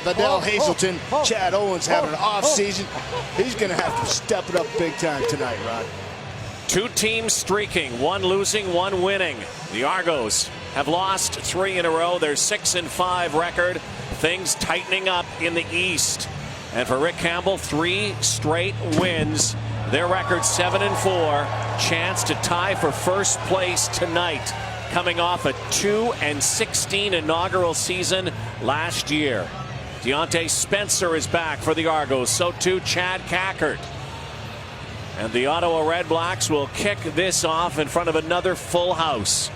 Vidal Hazelton, Chad Owens having an off season. He's going to have to step it up big time tonight, Rod. Two teams streaking, one losing, one winning. The Argos have lost 3 in a row. Their 6-5 record. Things tightening up in the East. And for Rick Campbell, 3 straight wins. Their record 7-4. Chance to tie for first place tonight, coming off a 2-16 inaugural season last year. Deontay Spencer is back for the Argos. So too Chad Cackert. And the Ottawa REDBLACKS will kick this off in front of another full house.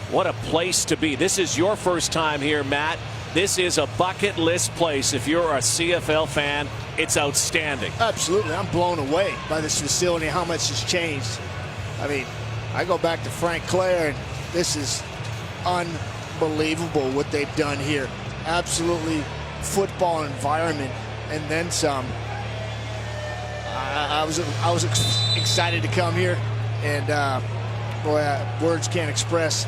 What a place to be. This is your first time here, Matt. This is a bucket list place. If you're a CFL fan, it's outstanding. Absolutely. I'm blown away by this facility, how much has changed. I mean, I go back to Frank Clair, and this is unbelievable what they've done here. Absolutely football environment, and then some. I was excited to come here, and boy, words can't express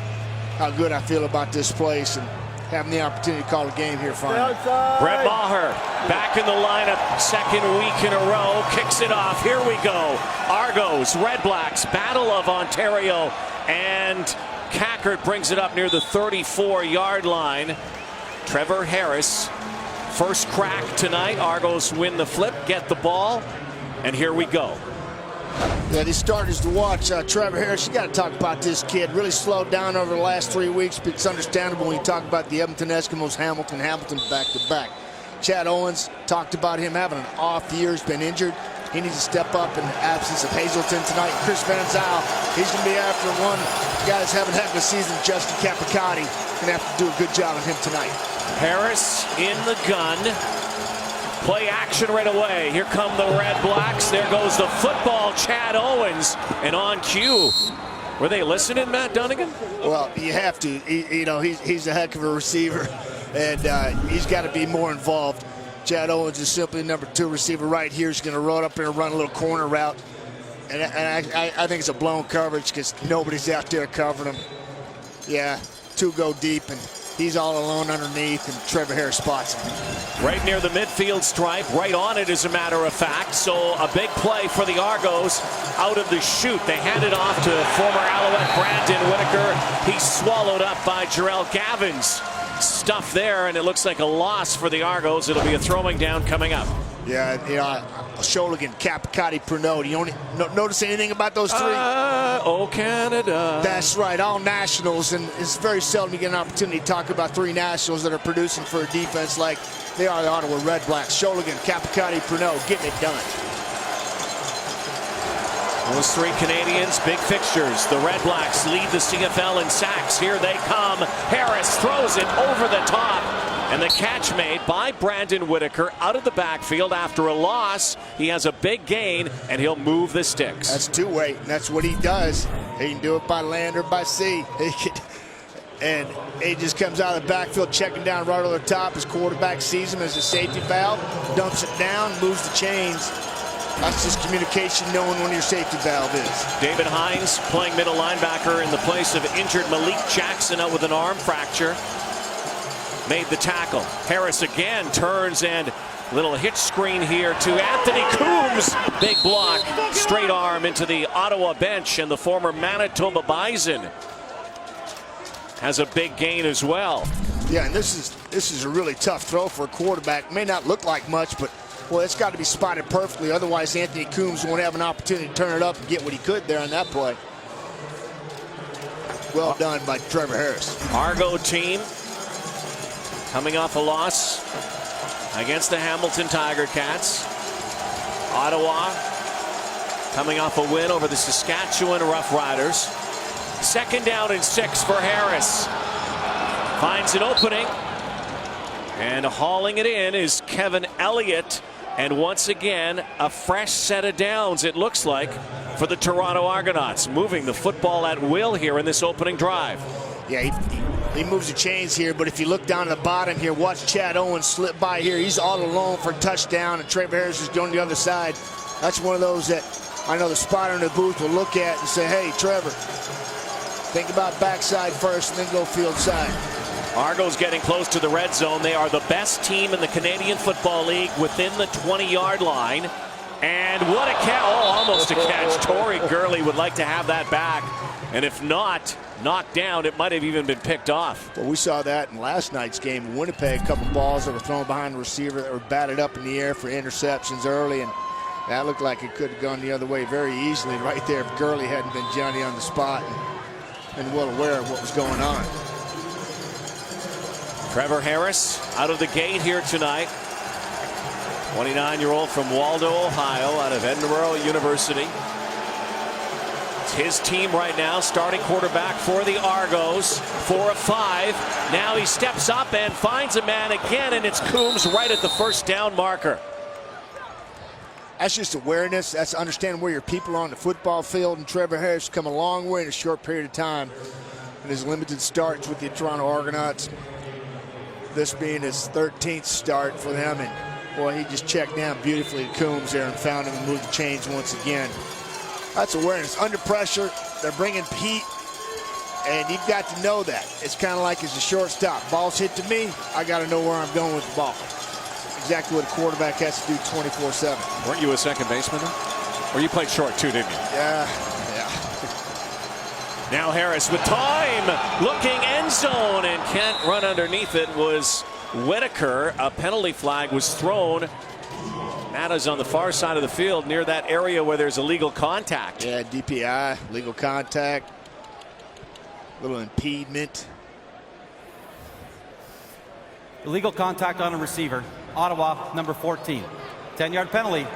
how good I feel about this place and having the opportunity to call a game here finally. Brett Maher back in the lineup, second week in a row, kicks it off. Here we go. Argos, REDBLACKS, Battle of Ontario, and Cackert brings it up near the 34-yard line. Trevor Harris, first crack tonight. Argos win the flip, get the ball, and here we go. Yeah, these starters to watch. Trevor Harris, you got to talk about this kid. Really slowed down over the last 3 weeks, but it's understandable when you talk about the Edmonton Eskimos, Hamilton back-to-back. Chad Owens, talked about him having an off year. He's been injured. He needs to step up in the absence of Hazelton tonight. Chris Van Zyl, he's going to be after one guy that's having a heck of a season. Justin Capricotti going to have to do a good job on him tonight. Harris in the gun. Play action right away. Here come the REDBLACKS. There goes the football, Chad Owens. And on cue. Were they listening, Matt Dunnigan? Well, you have to. He's a heck of a receiver, and he's got to be more involved. Chad Owens is simply number 2 receiver right here. He's going to run up there and run a little corner route. And I think it's a blown coverage because nobody's out there covering him. Yeah, 2 go deep, and he's all alone underneath, and Trevor Harris spots him. Right near the midfield stripe, right on it as a matter of fact. So a big play for the Argos out of the chute. They hand it off to former Alouette Brandon Whitaker. He's swallowed up by Jarrell Gavin's stuff there, and it looks like a loss for the Argos. It'll be a throwing down coming up. Yeah, you know, Sholigan, Capricotti, Pernod. You don't notice anything about those 3? Oh, Canada. That's right, all nationals, and it's very seldom you get an opportunity to talk about 3 nationals that are producing for a defense like they are the Ottawa REDBLACKS. Sholigan, Capricotti, Pernod, getting it done. Those 3 Canadians, big fixtures. The REDBLACKS lead the CFL in sacks. Here they come. Harris throws it over the top. And the catch made by Brandon Whitaker out of the backfield after a loss. He has a big gain, and he'll move the sticks. That's two-way, and that's what he does. He can do it by land or by sea. And he just comes out of the backfield, checking down right over the top. His quarterback sees him as a safety valve, dumps it down, moves the chains. That's just communication, knowing when your safety valve is. David Hines playing middle linebacker in the place of injured Malik Jackson out with an arm fracture. Made the tackle. Harris again turns, and little hitch screen here to Anthony Coombs. Big block, straight arm into the Ottawa bench, and the former Manitoba Bison has a big gain as well. Yeah, and this is a really tough throw for a quarterback. May not look like much, but well, it's got to be spotted perfectly. Otherwise, Anthony Coombs won't have an opportunity to turn it up and get what he could there on that play. Well done by Trevor Harris. Argo team coming off a loss against the Hamilton Tiger Cats. Ottawa coming off a win over the Saskatchewan Roughriders. Second down and 6 for Harris. Finds an opening. And hauling it in is Kevin Elliott. And once again, a fresh set of downs, it looks like, for the Toronto Argonauts. Moving the football at will here in this opening drive. Yeah, he moves the chains here, but if you look down at the bottom here, watch Chad Owens slip by here. He's all alone for a touchdown, and Trevor Harris is going to the other side. That's one of those that I know the spotter in the booth will look at and say, hey, Trevor, think about backside first and then go field side. Argos getting close to the red zone. They are the best team in the Canadian Football League within the 20-yard line. And what a catch. Oh, almost a catch. Torrey Gurley would like to have that back. And if not knocked down, it might have even been picked off. Well, we saw that in last night's game in Winnipeg. A couple balls that were thrown behind the receiver that were batted up in the air for interceptions early. And that looked like it could have gone the other way very easily right there if Gurley hadn't been Johnny on the spot and well aware of what was going on. Trevor Harris out of the gate here tonight. 29-year-old from Waldo, Ohio, out of Edinburgh University. It's his team right now, starting quarterback for the Argos. 4 of 5. Now he steps up and finds a man again, and it's Coombs right at the first down marker. That's just awareness. That's understanding where your people are on the football field. And Trevor Harris has come a long way in a short period of time in his limited starts with the Toronto Argonauts. This being his 13th start for them, and boy, he just checked down beautifully to Coombs there and found him and moved the chains once again. That's awareness. Under pressure, they're bringing heat, and you've got to know that. It's kind of like as a shortstop. Ball's hit to me, I got to know where I'm going with the ball. Exactly what a quarterback has to do 24/7. Weren't you a second baseman? Or you played short too, didn't you? Yeah. Now Harris with time, looking end zone, and can't run underneath it. Was Whitaker. A penalty flag was thrown. That is on the far side of the field near that area where there's illegal contact. Yeah, DPI, legal contact, little impediment. Illegal contact on a receiver. Ottawa, number 14. 10-yard penalty.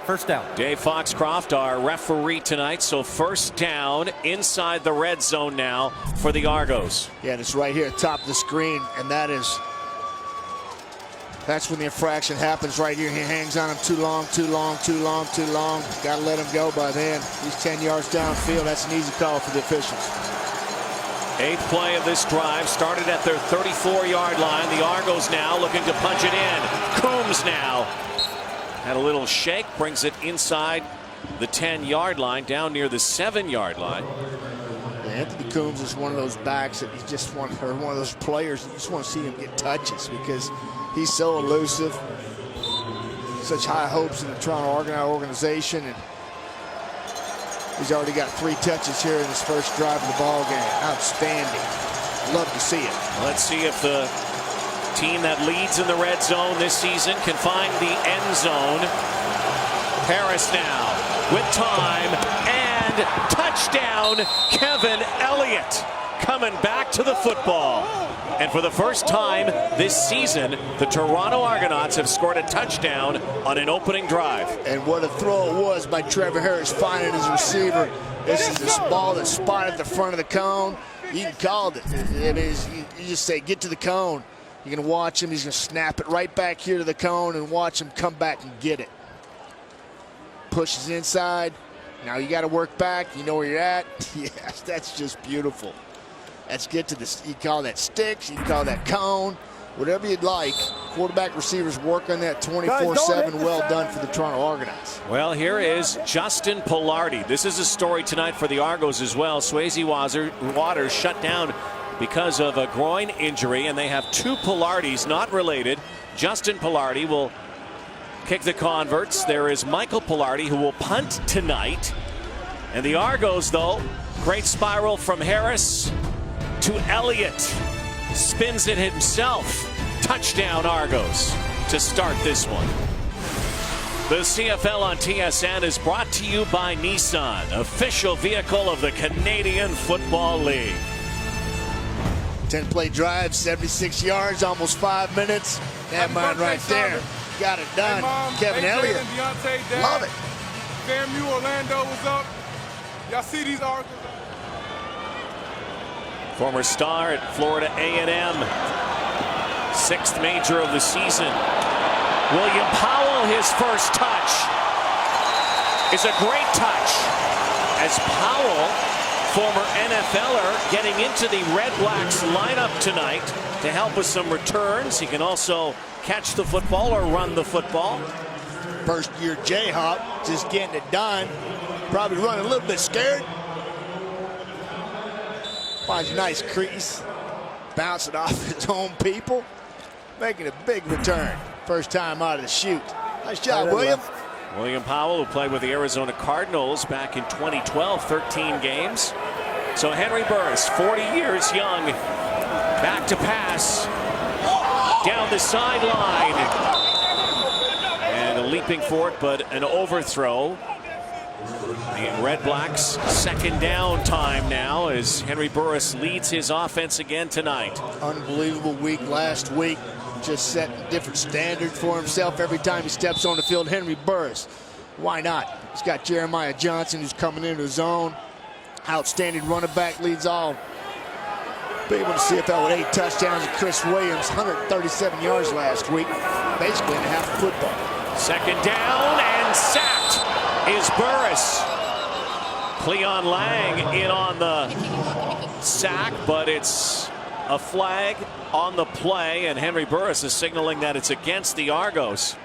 First down. Dave Foxcroft, our referee tonight. So first down inside the red zone now for the Argos. Yeah, and it's right here at the top of the screen, and that's when the infraction happens right here. He hangs on him too long. Got to let him go by then. He's 10 yards downfield. That's an easy call for the officials. 8th play of this drive started at their 34-yard line. The Argos now looking to punch it in. Coombs now had a little shake, brings it inside the 10-yard line, down near the 7-yard line. Yeah, Anthony Coombs is one of those backs that you just want, or one of those players you just want to see him get touches because he's so elusive. Such high hopes in the Toronto Argonaut organization, and he's already got 3 touches here in his first drive of the ball game. Outstanding. Love to see it. Let's see if the team that leads in the red zone this season can find the end zone. Harris now with time, and touchdown, Kevin Elliott coming back to the football. And for the first time this season, the Toronto Argonauts have scored a touchdown on an opening drive. And what a throw it was by Trevor Harris finding his receiver. This is this ball that's spotted at the front of the cone. You can call it. I mean, you just say, get to the cone. You're going to watch him. He's going to snap it right back here to the cone and watch him come back and get it. Pushes inside. Now you got to work back. You know where you're at. Yes, that's just beautiful. Let's get to this. You call that sticks. You call that cone. Whatever you'd like. Quarterback receivers work on that 24/7. Well done for the Toronto Argonauts. Well, here is Justin Pilardi. This is a story tonight for the Argos as well. Swayze Waters shut down because of a groin injury, and they have 2 Pilardis not related. Justin Pilardi will kick the converts. There is Michael Pilardi, who will punt tonight. And the Argos, though, great spiral from Harris to Elliott. Spins it himself. Touchdown Argos to start this one. The CFL on TSN is brought to you by Nissan, official vehicle of the Canadian Football League. 10-play drive, 76 yards, almost 5 minutes. That mine right there. Got it done. Kevin Elliott. Love it. FAMU Orlando was up. Y'all see these Argos? Former star at Florida A&M. 6th major of the season. William Powell, his first touch, is a great touch. As Powell, former NFLer, getting into the REDBLACKS lineup tonight to help with some returns. He can also catch the football or run the football. First year Jayhawk, just getting it done. Probably running a little bit scared. Finds a nice crease. bouncing off his own people, making a big return. First time out of the chute. Nice job, William. William Powell, who played with the Arizona Cardinals back in 2012, 13 games. So Henry Burris, 40 years young, back to pass, down the sideline. And leaping for it, but an overthrow. The Red Blacks second down time now as Henry Burris leads his offense again tonight. Unbelievable week last week. Just setting a different standard for himself every time he steps on the field. Henry Burris, why not? He's got Jeremiah Johnson who's coming into his own. Outstanding running back, leads all people in the CFL with 8 touchdowns. And Chris Williams, 137 yards last week, basically in half the football. Second down and sacked is Burris. Cleon Lang in on the sack, but it's a flag on the play, and Henry Burris is signaling that it's against the Argos.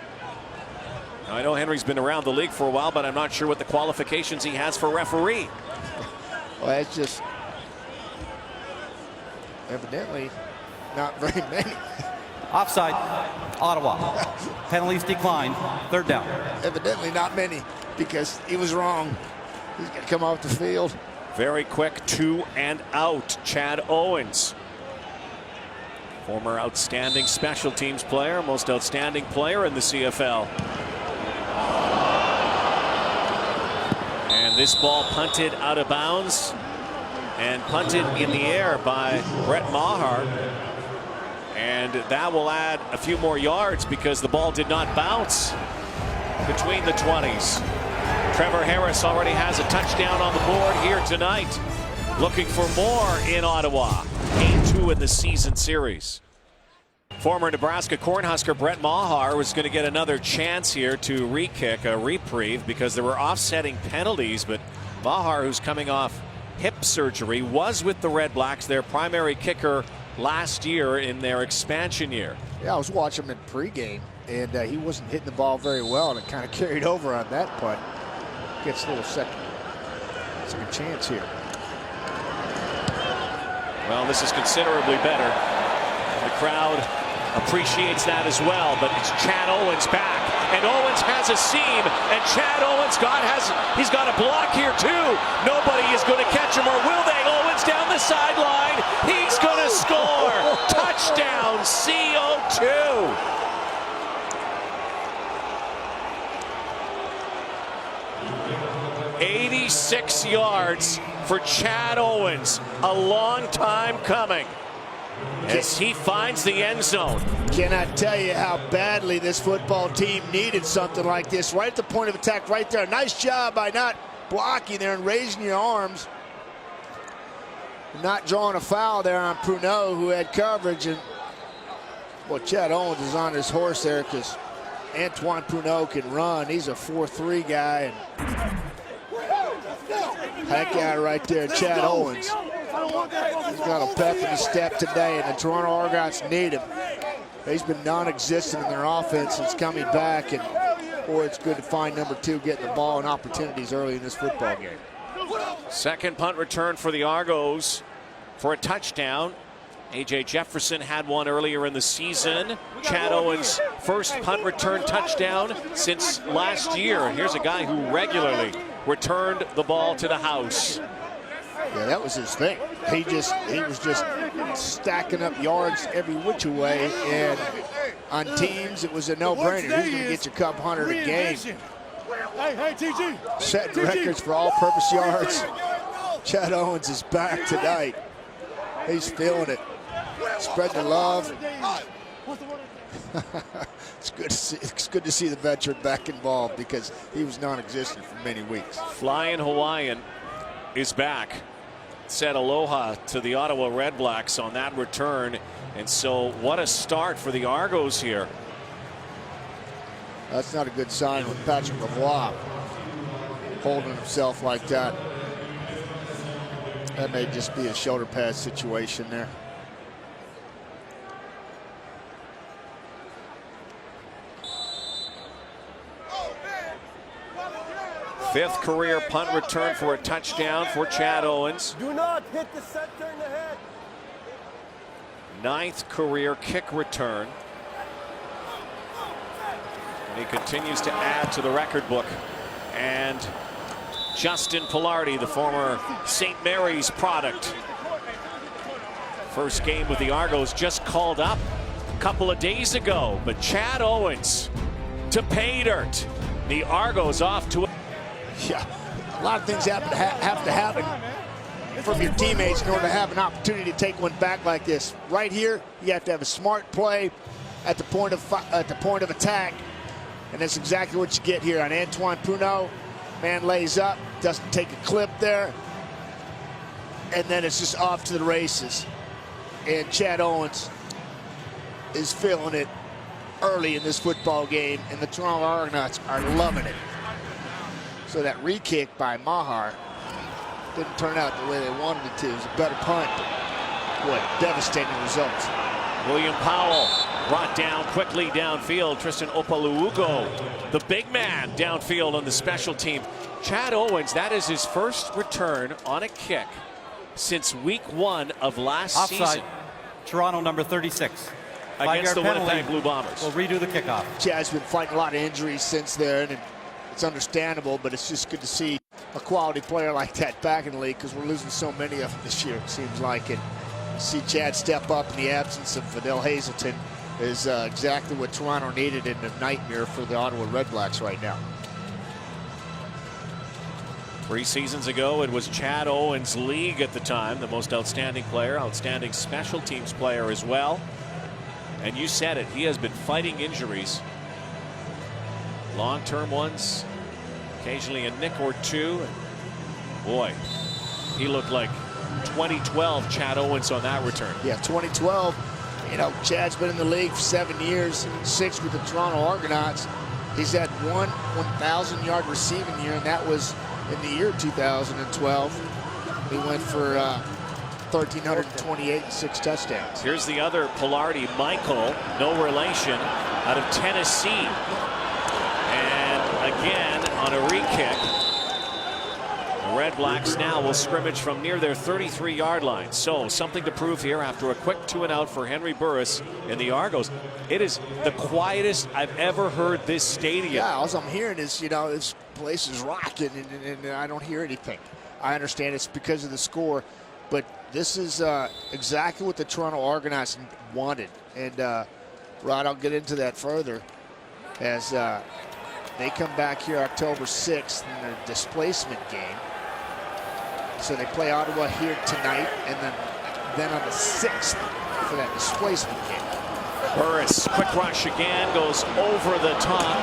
I know Henry's been around the league for a while, but I'm not sure what the qualifications he has for referee. Well, it's just evidently not very many. Offside, Ottawa. Penalties declined. Third down. Evidently not many, because he was wrong. He's going to come off the field. Very quick 2 and out. Chad Owens, former outstanding special teams player, most outstanding player in the CFL. And this ball punted out of bounds and punted in the air by Brett Maher. And that will add a few more yards because the ball did not bounce between the 20s. Trevor Harris already has a touchdown on the board here tonight. Looking for more in Ottawa. Game 2 in the season series. Former Nebraska Cornhusker Brett Maher was going to get another chance here to re-kick, a reprieve, because there were offsetting penalties. But Maher, who's coming off hip surgery, was with the Red Blacks, their primary kicker last year in their expansion year. Yeah, I was watching him in pregame, and he wasn't hitting the ball very well, and it kind of carried over on that punt. Gets a little second chance here. Well, this is considerably better. The crowd appreciates that as well, but it's Chad Owens back, and Owens has a seam, and Chad Owens he's got a block here too. Nobody is going to catch him, or will they? Owens down the sideline. He's going to score. Touchdown, CO2. 86 yards for Chad Owens. A long time coming as he finds the end zone. Cannot tell you how badly this football team needed something like this. Right at the point of attack right there. Nice job by not blocking there and raising your arms. Not drawing a foul there on Pruneau, who had coverage. And well, Chad Owens is on his horse there because Antoine Pruneau can run. He's a 4'3" guy. And that guy right there, Chad Owens, he's got a pep in his step today, and the Toronto Argonauts need him. He's been non-existent in their offense since coming back, and boy, it's good to find number 2 getting the ball and opportunities early in this football game. Second punt return for the Argos for a touchdown. A.J. Jefferson had one earlier in the season. Chad Owens' first punt return touchdown since last year. Here's a guy who regularly returned the ball to the house. Yeah, that was his thing. He was just stacking up yards every which way, and on teams it was a no-brainer. He's going to get you a couple hundred a game. Hey, TG. Setting records for all-purpose yards. Chad Owens is back tonight. He's feeling it. Spread the love. It's good to see the veteran back involved because he was non-existent for many weeks. Flying Hawaiian is back. Said aloha to the Ottawa Red Blacks on that return. And so what a start for the Argos here. That's not a good sign with Patrick Lavoie holding himself like that. That may just be a shoulder pad situation there. Fifth career punt return for a touchdown for Chad Owens. Do not hit the center in the head. 9th career kick return. And he continues to add to the record book. And Justin Pilardi, the former St. Mary's product. First game with the Argos just called up a couple of days ago. But Chad Owens to pay dirt. The Argos off to a... Yeah, a lot of things have to happen from your teammates in order to have an opportunity to take one back like this. Right here, you have to have a smart play at the point of attack, and that's exactly what you get here on Antoine Pruneau. Man lays up, doesn't take a clip there, and then it's just off to the races. And Chad Owens is feeling it early in this football game, and the Toronto Argonauts are loving it. So that re-kick by Maher didn't turn out the way they wanted it to. It was a better punt. What devastating results. William Powell brought down quickly downfield. Tristan Opaluugo, the big man downfield on the special team. Chad Owens, that is his first return on a kick since week 1 of last Offside. season. Toronto number 36. Against the penalty. Winnipeg Blue Bombers. We'll redo the kickoff. Chad's been fighting a lot of injuries since then, and it's understandable, but it's just good to see a quality player like that back in the league, because we're losing so many of them this year, it seems like. And see Chad step up in the absence of Fidel Hazelton is exactly what Toronto needed, in a nightmare for the Ottawa REDBLACKS right now. 3 seasons ago, it was Chad Owens' league at the time, the most outstanding player, outstanding special teams player as well. And you said it, he has been fighting injuries. Long-term ones, occasionally a nick or two. Boy, he looked like 2012 Chad Owens on that return. Yeah, 2012. You know, Chad's been in the league for 7 years, 6 with the Toronto Argonauts. He's had one 1,000-yard receiving year, and that was in the year 2012. He went for 1,328 and 6 touchdowns. Here's the other Pilardi, Michael, no relation, out of Tennessee. And again, on a re-kick, the REDBLACKS now will scrimmage from near their 33-yard line. So something to prove here after a quick 2-and-out for Henry Burris in the Argos. It is the quietest I've ever heard this stadium. Yeah, all I'm hearing is, you know, this place is rocking, and I don't hear anything. I understand it's because of the score, but this is exactly what the Toronto Argonauts wanted. And Rod, I'll get into that further as they come back here October 6th in their displacement game. So they play Ottawa here tonight, and then on the 6th for that displacement game. Burris, quick rush again, goes over the top.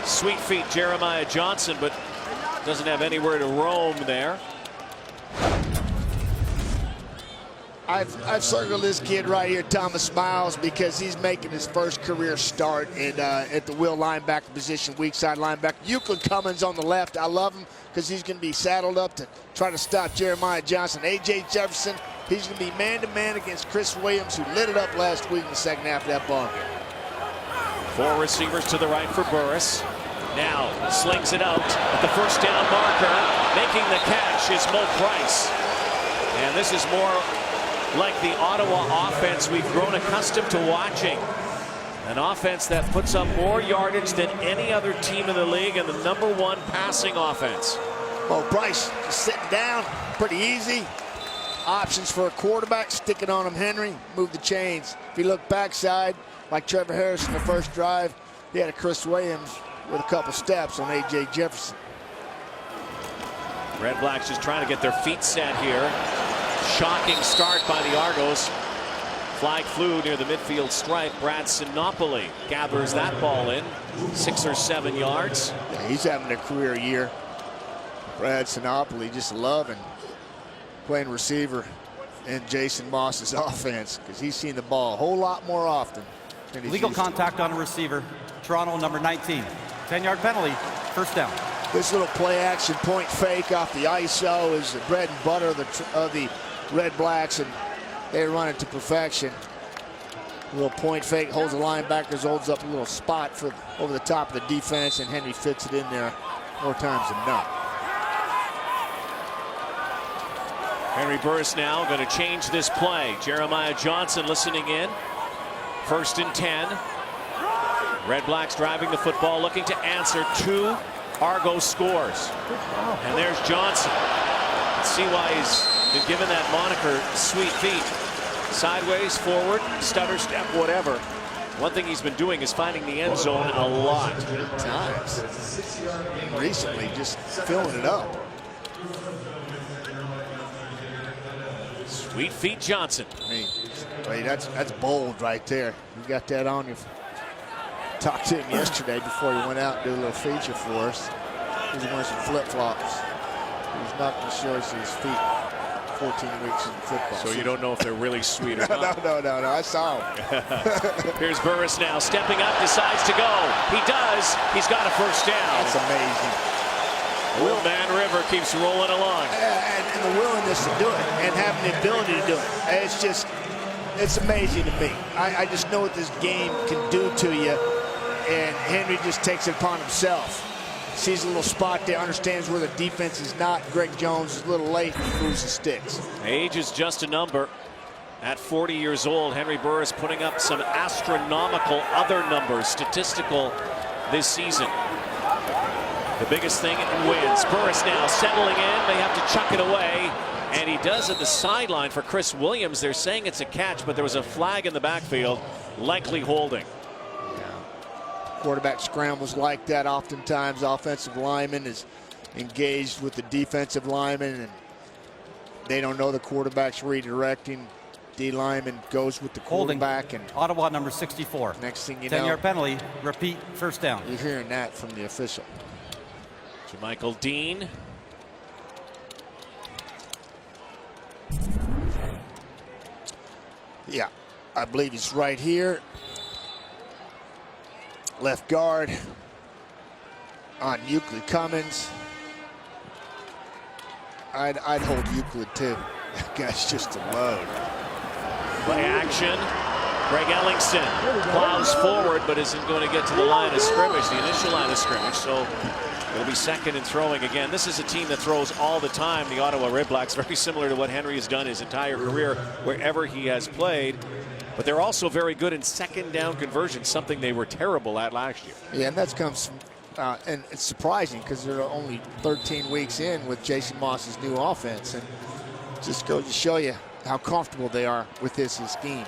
Sweet feet Jeremiah Johnson, but doesn't have anywhere to roam there. I've circled this kid right here, Thomas Miles, because he's making his first career start in, at the will linebacker position, weak side linebacker. Euclid Cummins on the left. I love him because he's going to be saddled up to try to stop Jeremiah Johnson. A.J. Jefferson, he's going to be man-to-man against Chris Williams, who lit it up last week in the second half of that ball game. 4 receivers to the right for Burris. Now slings it out at the first down marker. Making the catch is Mo Price. And this is more like the Ottawa offense we've grown accustomed to watching. An offense that puts up more yardage than any other team in the league, and the #1 passing offense. Mo Price just sitting down, pretty easy. Options for a quarterback, stick it on him, Henry, move the chains. If you look backside, like Trevor Harris in the first drive, he had a Chris Williams with a couple steps on A.J. Jefferson. REDBLACKS just trying to get their feet set here. Shocking start by the Argos. Flag flew near the midfield stripe. Brad Sinopoli gathers that ball in 6 or 7 yards. Yeah, he's having a career year. Brad Sinopoli just loving playing receiver in Jason Moss's offense, because he's seen the ball a whole lot more often than he's Legal used to. contact on a receiver. Toronto number 19. 10-yard penalty. First down. This little play action point fake off the ISO is the bread and butter of the REDBLACKS, and they run it to perfection. A little point fake, holds the linebackers, holds up a little spot for over the top of the defense, and Henry fits it in there more times than not. Henry Burris now going to change this play. Jeremiah Johnson listening in. 1st and 10. Red Blacks driving the football, looking to answer 2 Argo scores. And there's Johnson. Let's see why he's been given that moniker, sweet feet. Sideways, forward, stutter step, whatever. One thing he's been doing is finding the end zone a lot. Times. Recently, just filling it up. Sweet feet Johnson. I mean, that's bold right there. You got that on you. Talked to him yesterday before he went out and did a little feature for us. He was wearing some flip-flops. He was not going to show us his feet 14 weeks in football. So you don't know if they're really sweet or not. No. I saw him. Here's Burris now, stepping up, decides to go. He does. He's got a first down. That's amazing. Old Man River keeps rolling along. And the willingness to do it and having the ability to do it. It's amazing to me. I just know what this game can do to you. And Henry just takes it upon himself. Sees a little spot there, understands where the defense is not. Greg Jones is a little late, he moves the sticks. Age is just a number. At 40 years old, Henry Burris putting up some astronomical other numbers, statistical this season. The biggest thing in wins. Burris now settling in. They have to chuck it away. And he does at the sideline for Chris Williams. They're saying it's a catch, but there was a flag in the backfield, likely holding. Quarterback scrambles like that oftentimes. Offensive lineman is engaged with the defensive lineman, and they don't know the quarterback's redirecting. D lineman goes with the quarterback. Holding. And Ottawa number 64. Next thing you know, 10-yard penalty. Repeat, first down. You're hearing that from the official. Michael Dean. Yeah, I believe he's right here. Left guard on Euclid Cummins. I'd hold Euclid too. That guy's just a load. Play action. Greg Ellingson plows forward, but isn't going to get to the line of scrimmage, the initial line of scrimmage. So it'll be 2nd and throwing again. This is a team that throws all the time, the Ottawa Redblacks, very similar to what Henry has done his entire career wherever he has played. But they're also very good in 2nd down conversion, something they were terrible at last year. Yeah, and that comes from, and it's surprising because they're only 13 weeks in with Jason Moss's new offense. And just goes to show you how comfortable they are with this scheme.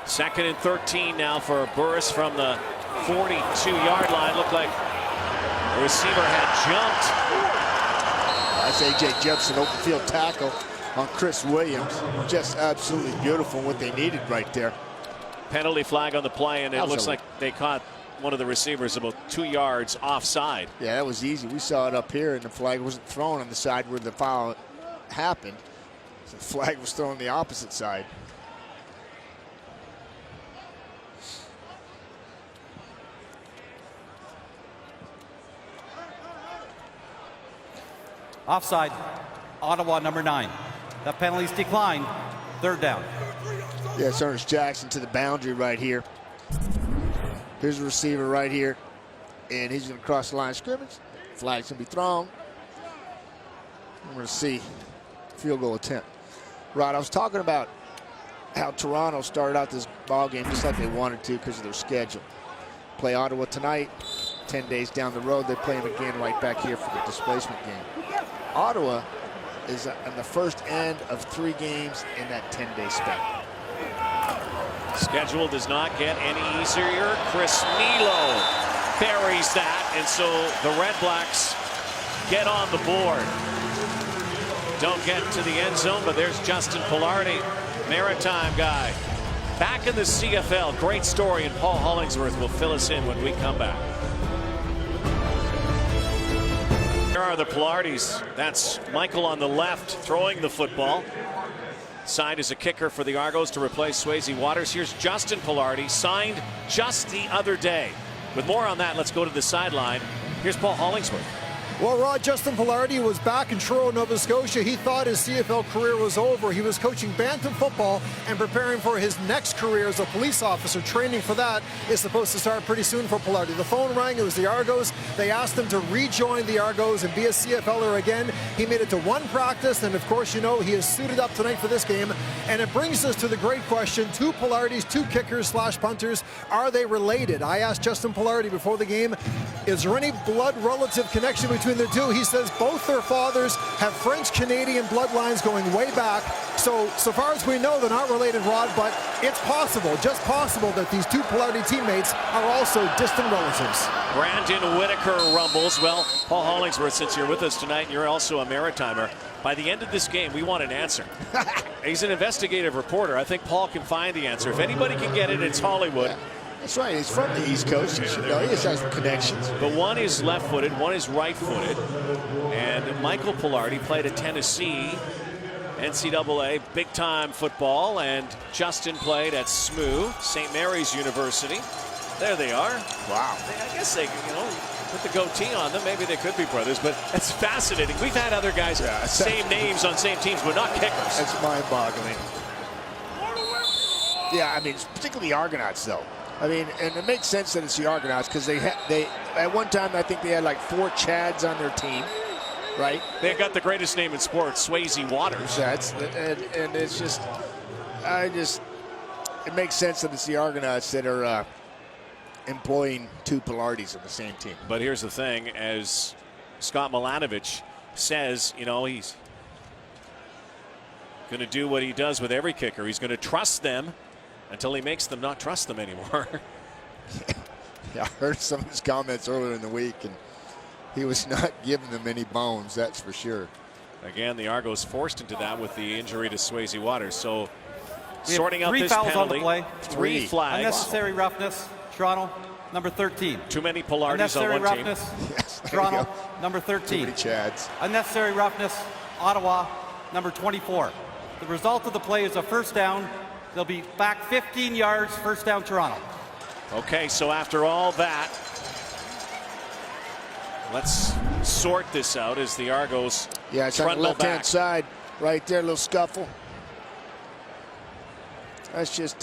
2nd and 13 now for Burris from the 42-yard line. Looked like the receiver had jumped. That's A.J. Jepson, open field tackle on Chris Williams. Just absolutely beautiful, what they needed right there. Penalty flag on the play, and it looks like they caught one of the receivers about 2 yards offside. Yeah, that was easy. We saw it up here, and the flag wasn't thrown on the side where the foul happened. So the flag was thrown on the opposite side. Offside, Ottawa number 9. The penalty's declined. 3rd down. Yeah, it's Ernest Jackson to the boundary right here. Here's the receiver right here, and he's going to cross the line of scrimmage. Flag's going to be thrown. We're going to see field goal attempt. Rod, I was talking about how Toronto started out this ball game just like they wanted to because of their schedule. Play Ottawa tonight. 10 days down the road, they play them again right back here for the displacement game. Ottawa is on the first end of 3 games in that 10-day span. Schedule does not get any easier. Chris Milo buries that, and so the Red Blacks get on the board. Don't get to the end zone, but there's Justin Pilardi, Maritime guy. Back in the CFL, great story, and Paul Hollingsworth will fill us in when we come back. Here are the Pilardis. That's Michael on the left throwing the football. Signed as a kicker for the Argos to replace Swayze Waters. Here's Justin Pilardi, signed just the other day. With more on that, let's go to the sideline. Here's Paul Hollingsworth. Well, Rod, Justin Pilardi was back in Truro, Nova Scotia. He thought his CFL career was over. He was coaching bantam football and preparing for his next career as a police officer. Training for that is supposed to start pretty soon for Pilardi. The phone rang. It was the Argos. They asked him to rejoin the Argos and be a CFLer again. He made it to one practice, and of course, you know, he is suited up tonight for this game. And it brings us to the great question. Two Pilardis, two kickers / punters. Are they related? I asked Justin Pilardi before the game, is there any blood relative connection between the two? He says both their fathers have French-Canadian bloodlines going way back. So far as we know, they're not related, Rod, but it's possible, just possible, that these two Pilardi teammates are also distant relatives. Brandon Whitaker rumbles. Well, Paul Hollingsworth, since you're with us tonight, you're also a Maritimer. By the end of this game, we want an answer. He's an investigative reporter. I think Paul can find the answer. If anybody can get it, it's Hollywood. Yeah. That's right. He's from the East Coast. He should know. He has some connections. But one is left-footed, one is right-footed. And Michael Pilardi played at Tennessee, NCAA, big-time football. And Justin played at SMU, St. Mary's University. There they are. Wow. I guess they, you know, put the goatee on them. Maybe they could be brothers, but that's fascinating. We've had other guys, same names on same teams, but not kickers. That's mind-boggling. Yeah, I mean, particularly the Argonauts, though. I mean, and it makes sense that it's the Argonauts because they at one time I think they had like 4 Chads on their team, right? They got the greatest name in sports, Swayze Waters. And it's just, it makes sense that it's the Argonauts that are employing two Pilardis on the same team. But here's the thing, as Scott Milanovich says, you know, he's going to do what he does with every kicker. He's going to trust them until he makes them not trust them anymore. Yeah, I heard some of his comments earlier in the week, and he was not giving them any bones, that's for sure. Again, the Argos forced into that with the injury to Swayze Waters. So sorting out 3 this fouls penalty, on the play. 3 flags. Unnecessary roughness, Toronto, number 13. Too many Pilardis on Unnecessary one team. roughness, Yes, Toronto, number 13. Too many Chads. Unnecessary roughness, Ottawa, number 24. The result of the play is a first down. They'll be back 15 yards, first down Toronto. Okay, so after all that, let's sort this out as the Argos Yeah, it's on the left-hand side, right there, little scuffle. That's just,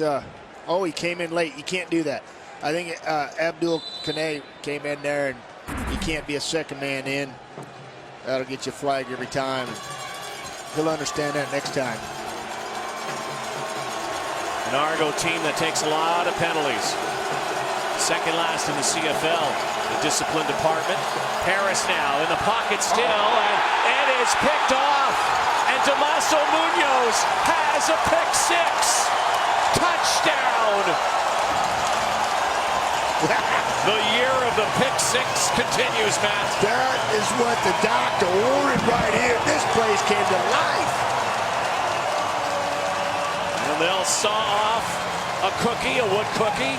oh, he came in late. You can't do that. I think Abdul Kane came in there, and you can't be a second man in. That'll get you flagged every time. He'll understand that next time. An Argo team that takes a lot of penalties. Second last in the CFL, the discipline department. Harris now in the pocket still, and it is picked off. And Damaso Munoz has a pick 6. Touchdown. The year of the pick 6 continues, Matt. That is what the doctor ordered right here. This place came to life. And they'll saw off a cookie, a wood cookie,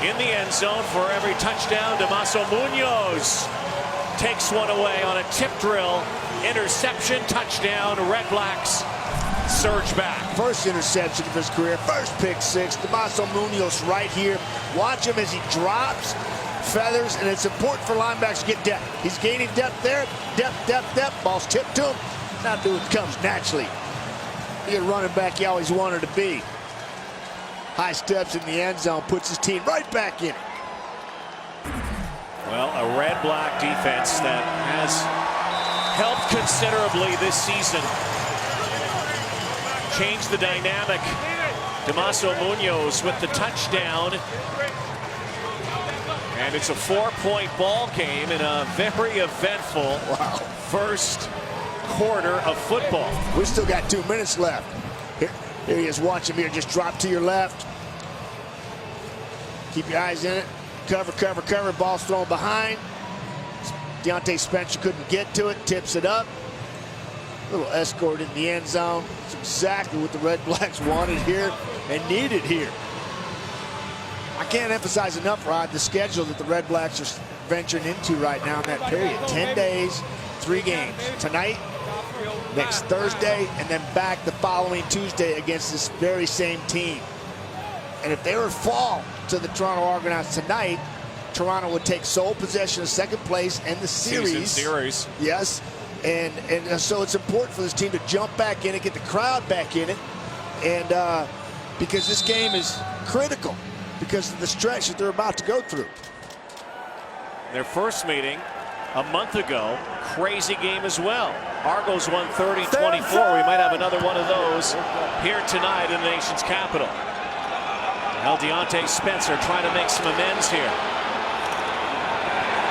in the end zone for every touchdown. Damaso Munoz takes one away on a tip drill. Interception, touchdown, Red Blacks surge back. First interception of his career, first pick 6. Damaso Munoz right here. Watch him as he drops, feathers, and it's important for linebackers to get depth. He's gaining depth there. Depth, depth, depth. Ball's tipped to him. Now do what comes naturally. Be a running back he always wanted to be. High steps in the end zone, puts his team right back in it. Well, a red-black defense that has helped considerably this season. Changed the dynamic. Damaso Munoz with the touchdown. And it's a 4-point ball game in a very eventful first quarter of football. We still got 2 minutes left. Here he is. Watch him here. Just drop to your left. Keep your eyes in it. Cover, cover, cover. Ball's thrown behind. Deontay Spencer couldn't get to it. Tips it up. Little escort in the end zone. It's exactly what the Red Blacks wanted here and needed here. I can't emphasize enough, Rod, the schedule that the Red Blacks are venturing into right now in that period. 10 days, 3 games. Tonight, next Thursday, and then back the following Tuesday against this very same team. And if they were to fall to the Toronto Argonauts tonight, Toronto would take sole possession of second place and the series. Yes. And so it's important for this team to jump back in it, get the crowd back in it, and because this game is critical because of the stretch that they're about to go through. Their first meeting a month ago, crazy game as well. Argos won 30-24. We might have another one of those here tonight in the nation's capital. Now Deontay Spencer trying to make some amends here.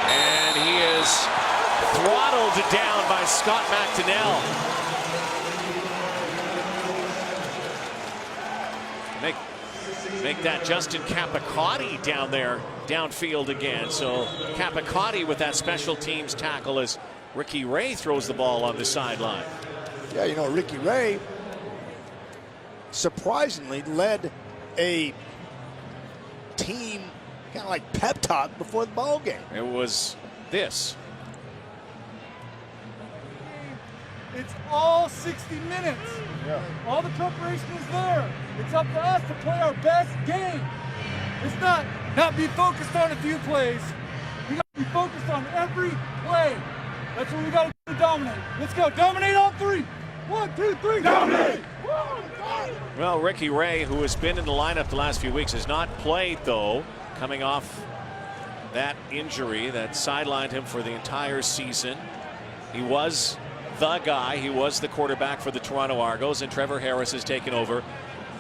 And he is throttled down by Scott McDonnell. Make that Justin Capicotti down there, downfield again. So Capicotti with that special teams tackle as Ricky Ray throws the ball on the sideline. Yeah, you know, Ricky Ray surprisingly led a team kind of like pep talk before the ball game. It was this. It's all 60 minutes. Yeah. All the preparation is there. It's up to us to play our best game. It's not be focused on a few plays. We got to be focused on every play. That's what we got to do to dominate. Let's go. Dominate all three. 1, 2, 3. Dominate. Well, Ricky Ray, who has been in the lineup the last few weeks, has not played, though, coming off that injury that sidelined him for the entire season. He was the guy. He was the quarterback for the Toronto Argos, and Trevor Harris has taken over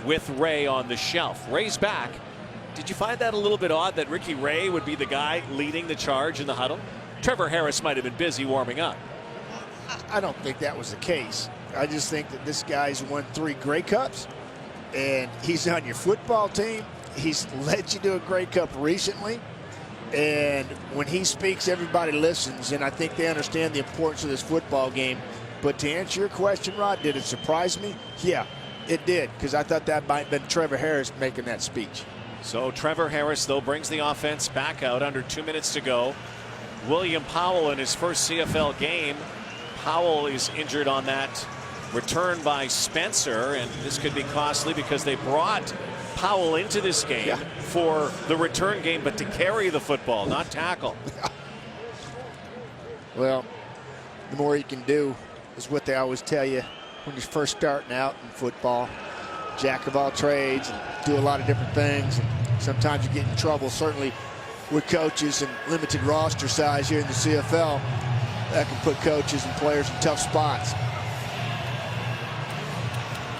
with Ray on the shelf. Ray's back. Did you find that a little bit odd that Ricky Ray would be the guy leading the charge in the huddle? Trevor Harris might have been busy warming up. I don't think that was the case. I just think that this guy's won 3 Grey Cups, and he's on your football team. He's led you to a Grey Cup recently, and when he speaks, everybody listens, and I think they understand the importance of this football game. But to answer your question, Rod, did it surprise me? Yeah, it did, because I thought that might have been Trevor Harris making that speech. So Trevor Harris, though, brings the offense back out under 2 minutes to go. William Powell in his first CFL game. Powell is injured on that return by Spencer, and this could be costly because they brought Powell into this game for the return game, but to carry the football, not tackle. Well, the more you can do is what they always tell you when you're first starting out in football. Jack of all trades, and do a lot of different things, and sometimes you get in trouble, certainly with coaches and limited roster size here in the CFL. That can put coaches and players in tough spots.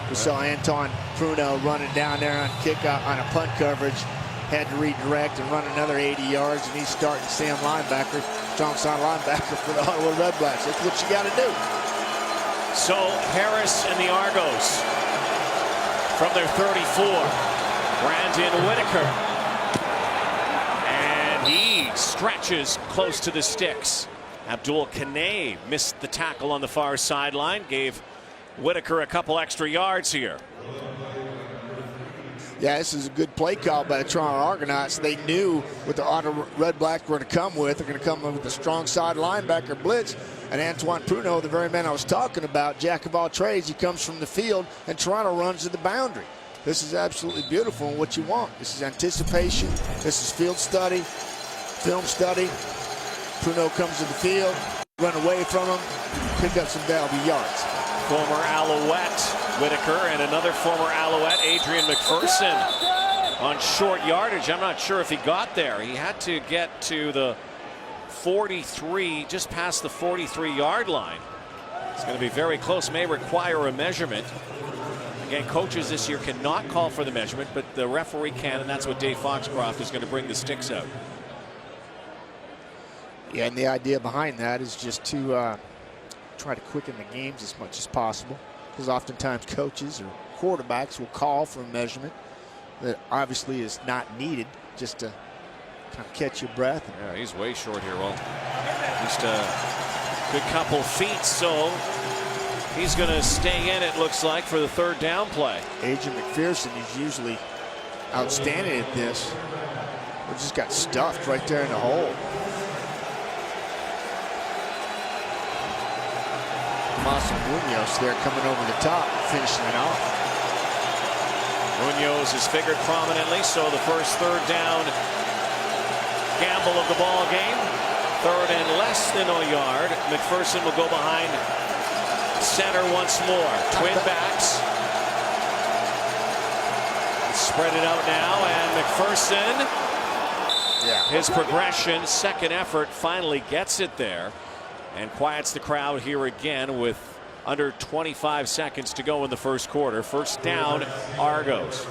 We saw Anton Pruno running down there on kickoff on a punt coverage, had to redirect and run another 80 yards, and he's starting Sam linebacker, strong side linebacker for the Ottawa REDBLACKS. That's what you got to do. So Harris and the Argos from their 34, Brandon Whitaker, and he stretches close to the sticks. Abdul Kanay missed the tackle on the far sideline, gave Whitaker a couple extra yards here. Yeah, this is a good play call by the Toronto Argonauts. They knew what the Ottawa REDBLACKS were going to come with. They're going to come with a strong side linebacker blitz. And Antoine Pruno, the very man I was talking about, jack of all trades, he comes from the field, and Toronto runs to the boundary. This is absolutely beautiful and what you want. This is anticipation. This is field study, film study. Pruno comes to the field, run away from him, pick up some valuable yards. Former Alouette Whitaker and another former Alouette, Adrian McPherson, on short yardage. I'm not sure if he got there. He had to get to the 43, just past the 43-yard line. It's going to be very close, may require a measurement. Again, coaches this year cannot call for the measurement, but the referee can, and that's what Dave Foxcroft is going to bring the sticks out. Yeah, and the idea behind that is just to try to quicken the games as much as possible, because oftentimes coaches or quarterbacks will call for a measurement that obviously is not needed, just to kind of catch your breath. Yeah, he's way short here. Well, just a good couple feet, so he's going to stay in, it looks like, for the third down play. Adrian McPherson is usually outstanding at this. We just got stuffed right there in the hole. Munoz there coming over the top, finishing it off. Munoz is figured prominently, so the first third down gamble of the ball game. Third and less than a yard. McPherson will go behind center once more. Twin backs. Spread it out now, and McPherson, his progression, second effort, finally gets it there and quiets the crowd here again with under 25 seconds to go in the first quarter. First down, Argos.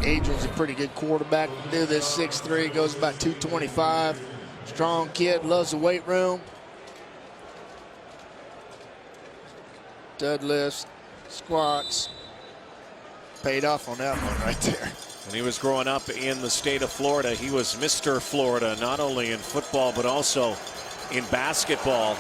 Adrian's a pretty good quarterback. Do this 6'3", goes about 225. Strong kid, loves the weight room. Deadlifts, squats. Paid off on that one right there. When he was growing up in the state of Florida, he was Mr. Florida, not only in football but also in basketball.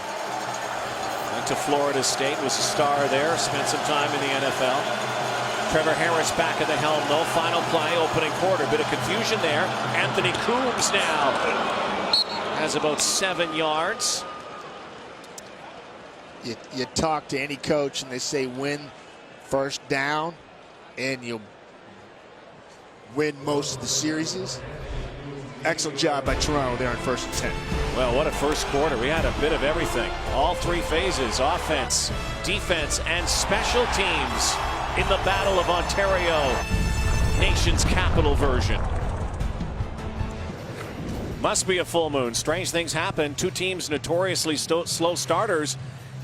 Went to Florida State, was a star there, spent some time in the NFL. Trevor Harris back at the helm, though. Final play, opening quarter. Bit of confusion there. Anthony Coombs now has about 7 yards. You talk to any coach and they say win first down and you'll win most of the series. Excellent job by Toronto there on 1st and 10. Well, what a first quarter. We had a bit of everything. All three phases, offense, defense, and special teams in the Battle of Ontario, nation's capital version. Must be a full moon. Strange things happen. Two teams notoriously slow starters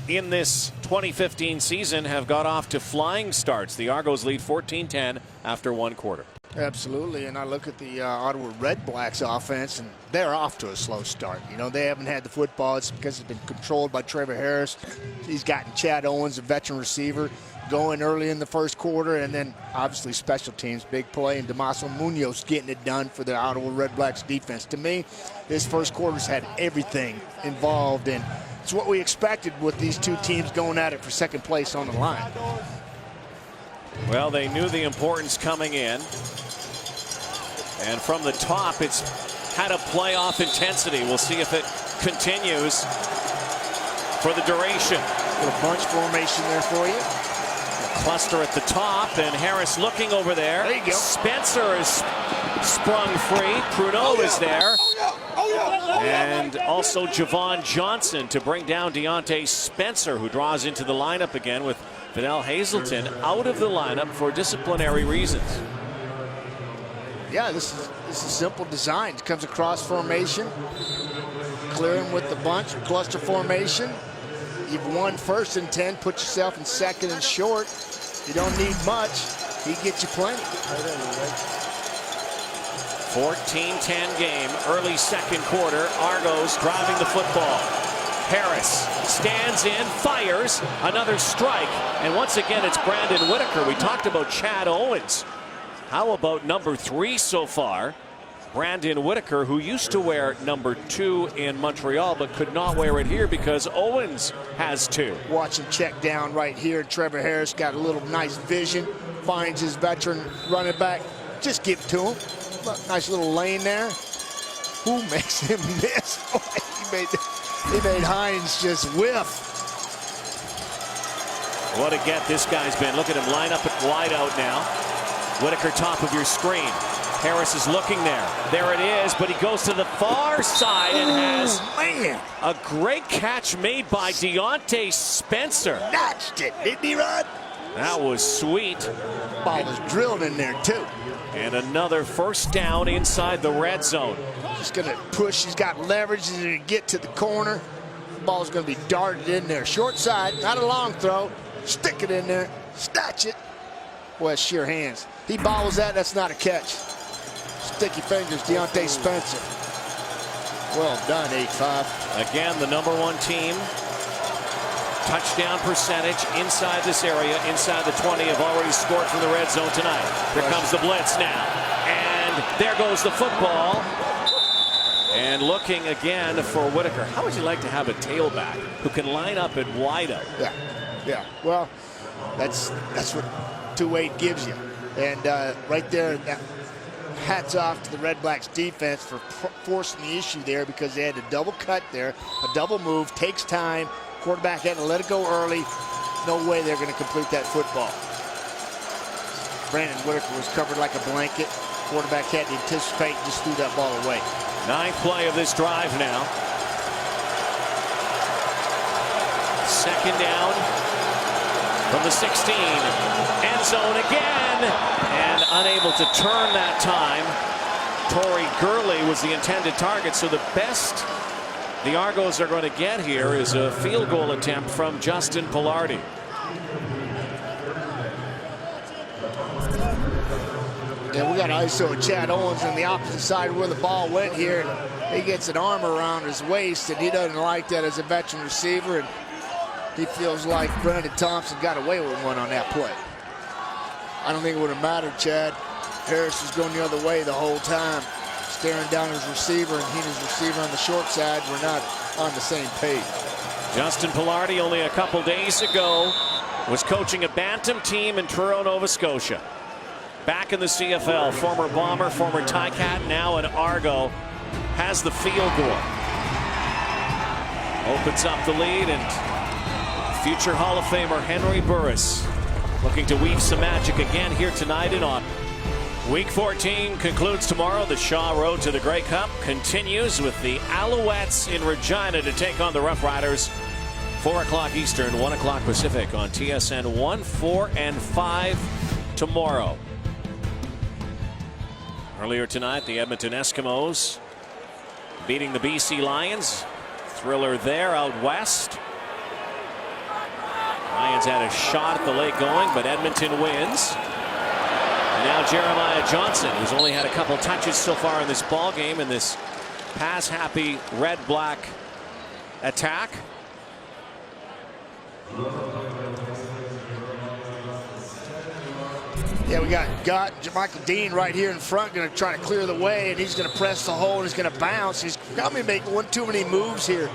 in this 2015 season have got off to flying starts. The Argos lead 14-10 after one quarter. Absolutely, and I look at the Ottawa REDBLACKS offense, and they're off to a slow start. You know, they haven't had the football. It's because it's been controlled by Trevor Harris. He's gotten Chad Owens, a veteran receiver, going early in the first quarter, and then obviously special teams, big play, and Damaso Munoz getting it done for the Ottawa REDBLACKS defense. To me, this first quarter's had everything involved, and it's what we expected with these two teams going at it for second place on the line. Well, they knew the importance coming in. And from the top, it's had a playoff intensity. We'll see if it continues for the duration. Little bunch formation there for you. A cluster at the top, and Harris looking over there. There you go. Spencer is sprung free. Pruneau is there. And also Javon Johnson to bring down Deontay Spencer, who draws into the lineup again with Fidel Hazelton out of the lineup for disciplinary reasons. Yeah, this is simple design. It comes across formation, clear him with the bunch, cluster formation. You've won 1st and 10, put yourself in 2nd and short. You don't need much. He gets you plenty. 14-10 game, early second quarter. Argos driving the football. Harris stands in, fires, another strike, and once again it's Brandon Whitaker. We talked about Chad Owens. How about number 3 so far? Brandon Whitaker, who used to wear number 2 in Montreal, but could not wear it here because Owens has 2. Watch him check down right here. Trevor Harris got a little nice vision, finds his veteran running back. Just give it to him. Nice little lane there. Who makes him miss? He made Hines just whiff. What a get this guy's been. Look at him line up at wide out now. Whitaker top of your screen. Harris is looking there. There it is, but he goes to the far side and has a great catch made by Deontay Spencer. Notched it, didn't he, Rod? That was sweet. Ball was drilled in there, too. And another first down inside the red zone. Just going to push. He's got leverage. He's going to get to the corner. The ball's going to be darted in there. Short side, not a long throw. Stick it in there. Snatch it. Boy, sheer hands. He bobbles that. That's not a catch. Sticky fingers, Deontay Spencer. Well done, 8-5. Again, the number 1 team. Touchdown percentage inside this area, inside the 20, have already scored from the red zone tonight. Here comes the blitz now. And there goes the football. And looking again for Whitaker. How would you like to have a tailback who can line up at wide out? Yeah. Well, that's what 2-8 gives you. And right there, hats off to the REDBLACKS defense for forcing the issue there, because they had a double cut there, a double move, takes time. Quarterback had to let it go early. No way they're going to complete that football. Brandon Whitaker was covered like a blanket. Quarterback had to anticipate and just threw that ball away. 9th play of this drive now. 2nd down from the 16. End zone again, and unable to turn that time. Torrey Gurley was the intended target, so the best the Argos are going to get here is a field goal attempt from Justin Pilardi. Yeah, we got ISO Chad Owens on the opposite side where the ball went here. He gets an arm around his waist, and he doesn't like that as a veteran receiver. And he feels like Brandon Thompson got away with one on that play. I don't think it would have mattered, Chad. Harris was going the other way the whole time, staring down his receiver, and he and his receiver on the short side were not on the same page. Justin Pilardi, only a couple days ago, was coaching a Bantam team in Truro, Nova Scotia. Back in the CFL, former Bomber, former Ticat, now an Argo, has the field goal. Opens up the lead, and future Hall of Famer Henry Burris looking to weave some magic again here tonight in Ottawa. Week 14 concludes tomorrow. The Shaw Road to the Grey Cup continues with the Alouettes in Regina to take on the Rough Riders. 4 o'clock Eastern, 1 o'clock Pacific on TSN 1, 4, and 5 tomorrow. Earlier tonight, the Edmonton Eskimos beating the BC Lions. Thriller there out west. Lions had a shot at the late going, but Edmonton wins. And now Jeremiah Johnson, who's only had a couple touches so far in this ball game in this pass-happy red-black attack. Yeah, we got Michael Dean right here in front, going to try to clear the way, and he's going to press the hole, and he's going to bounce. He's got me make one too many moves here.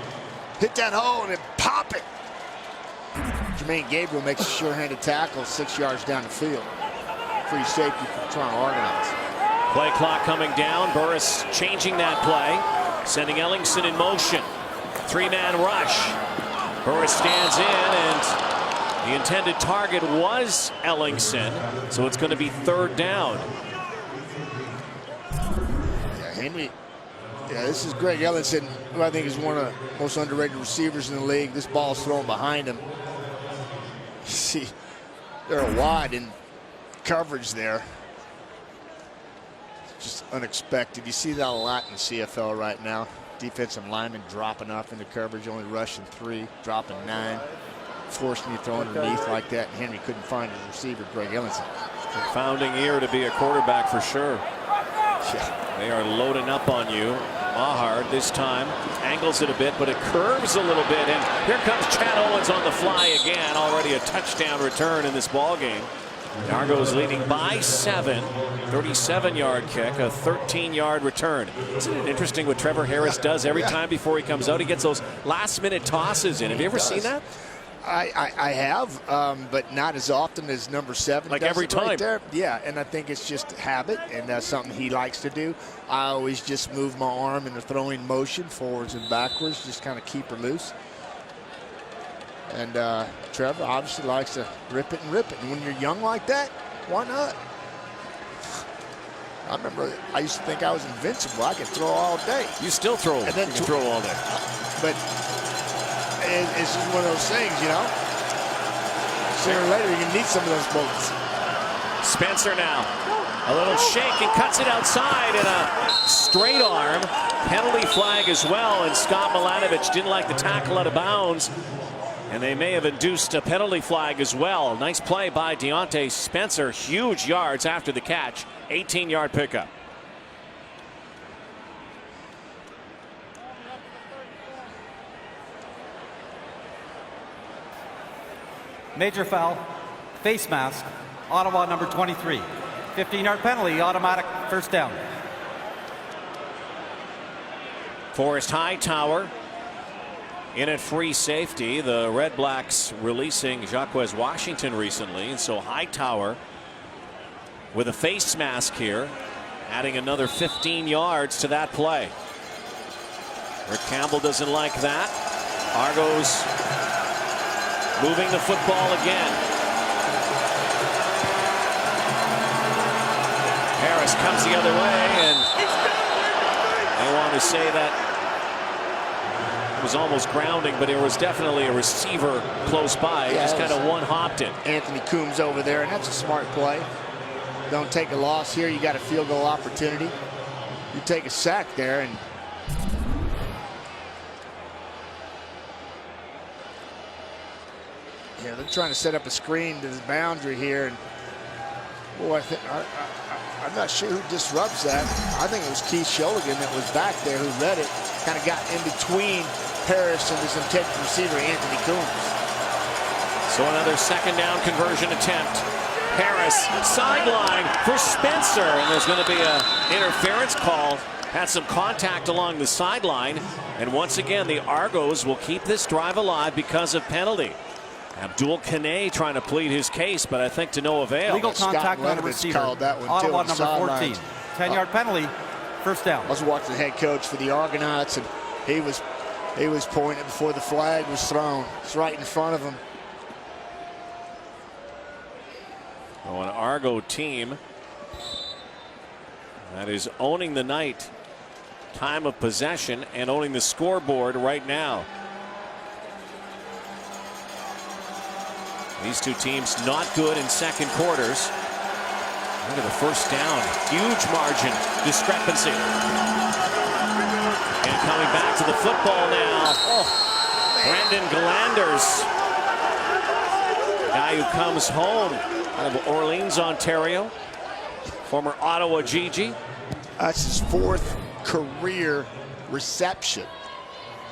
Hit that hole and then pop it. Jermaine Gabriel makes a sure-handed tackle 6 yards down the field. Free safety for Toronto Argonauts. Play clock coming down. Burris changing that play, sending Ellingson in motion. 3-man rush. Burris stands in, and the intended target was Ellingson, so it's going to be 3rd down. Yeah, Henry. Yeah, this is Greg Ellingson, who I think is one of the most underrated receivers in the league. This ball's thrown behind him. See, they're wide in coverage there. Just unexpected. You see that a lot in the CFL right now. Defensive linemen dropping off into coverage, only rushing 3, dropping 9, forcing you to throw underneath like that. And Henry couldn't find his receiver, Greg Ellingson. Confounding year to be a quarterback for sure. Yeah. They are loading up on you. Mahard this time angles it a bit, but it curves a little bit, and here comes Chad Owens on the fly again. Already a touchdown return in this ball game. The Argos leading by 7. 37-yard kick, a 13-yard return. Isn't it interesting what Trevor Harris does every time before he comes out? He gets those last-minute tosses in. Have you ever seen that? I have, but not as often as number 7. Like does every it right time. there. Yeah, and I think it's just habit, and that's something he likes to do. I always just move my arm in the throwing motion, forwards and backwards, just kind of keep her loose. And Trevor obviously likes to rip it and rip it. And when you're young like that, why not? I remember I used to think I was invincible. I could throw all day. You still throw. And then you can throw all day. But it's just one of those things, you know. Sooner or later, you're going to need some of those bullets. Spencer now. A little shake and cuts it outside, and a straight arm. Penalty flag as well, and Scott Milanovic didn't like the tackle out of bounds. And they may have induced a penalty flag as well. Nice play by Deontay Spencer. Huge yards after the catch. 18-yard pickup. Major foul, face mask, Ottawa number 23. 15-yard penalty, automatic first down. Forrest Hightower in at free safety. The REDBLACKS releasing Jacquez Washington recently, and so Hightower with a face mask here, adding another 15 yards to that play. Rick Campbell doesn't like that. Argos moving the football again. Harris Harris comes the other way, and I want to say that it was almost grounding, but there was definitely a receiver close by. He just kind of one-hopped it. Anthony Coombs over there, and that's a smart play. Don't take a loss here. You got a field goal opportunity. You take a sack there, and yeah, they're trying to set up a screen to the boundary here, and boy, I'm not sure who disrupts that. I think it was Keith Sholigan that was back there who read it, kind of got in between Harris and his intended receiver, Anthony Coombs. So another second down conversion attempt. Harris sideline for Spencer, and there's going to be an interference call. Had some contact along the sideline, and once again the Argos will keep this drive alive because of penalty. Abdul Kane trying to plead his case, but I think to no avail. Legal contact on the receiver. Ottawa number 14. 10-yard penalty, first down. I was watching the head coach for the Argonauts, and he was pointing before the flag was thrown. It's right in front of him. Oh, an Argo team that is owning the night, time of possession, and owning the scoreboard right now. These two teams not good in second quarters. Look at the first down. Huge margin discrepancy. And coming back to the football now. Oh, Brendan Galanders. The guy who comes home out of Orleans, Ontario. Former Ottawa GG. That's his 4th career reception.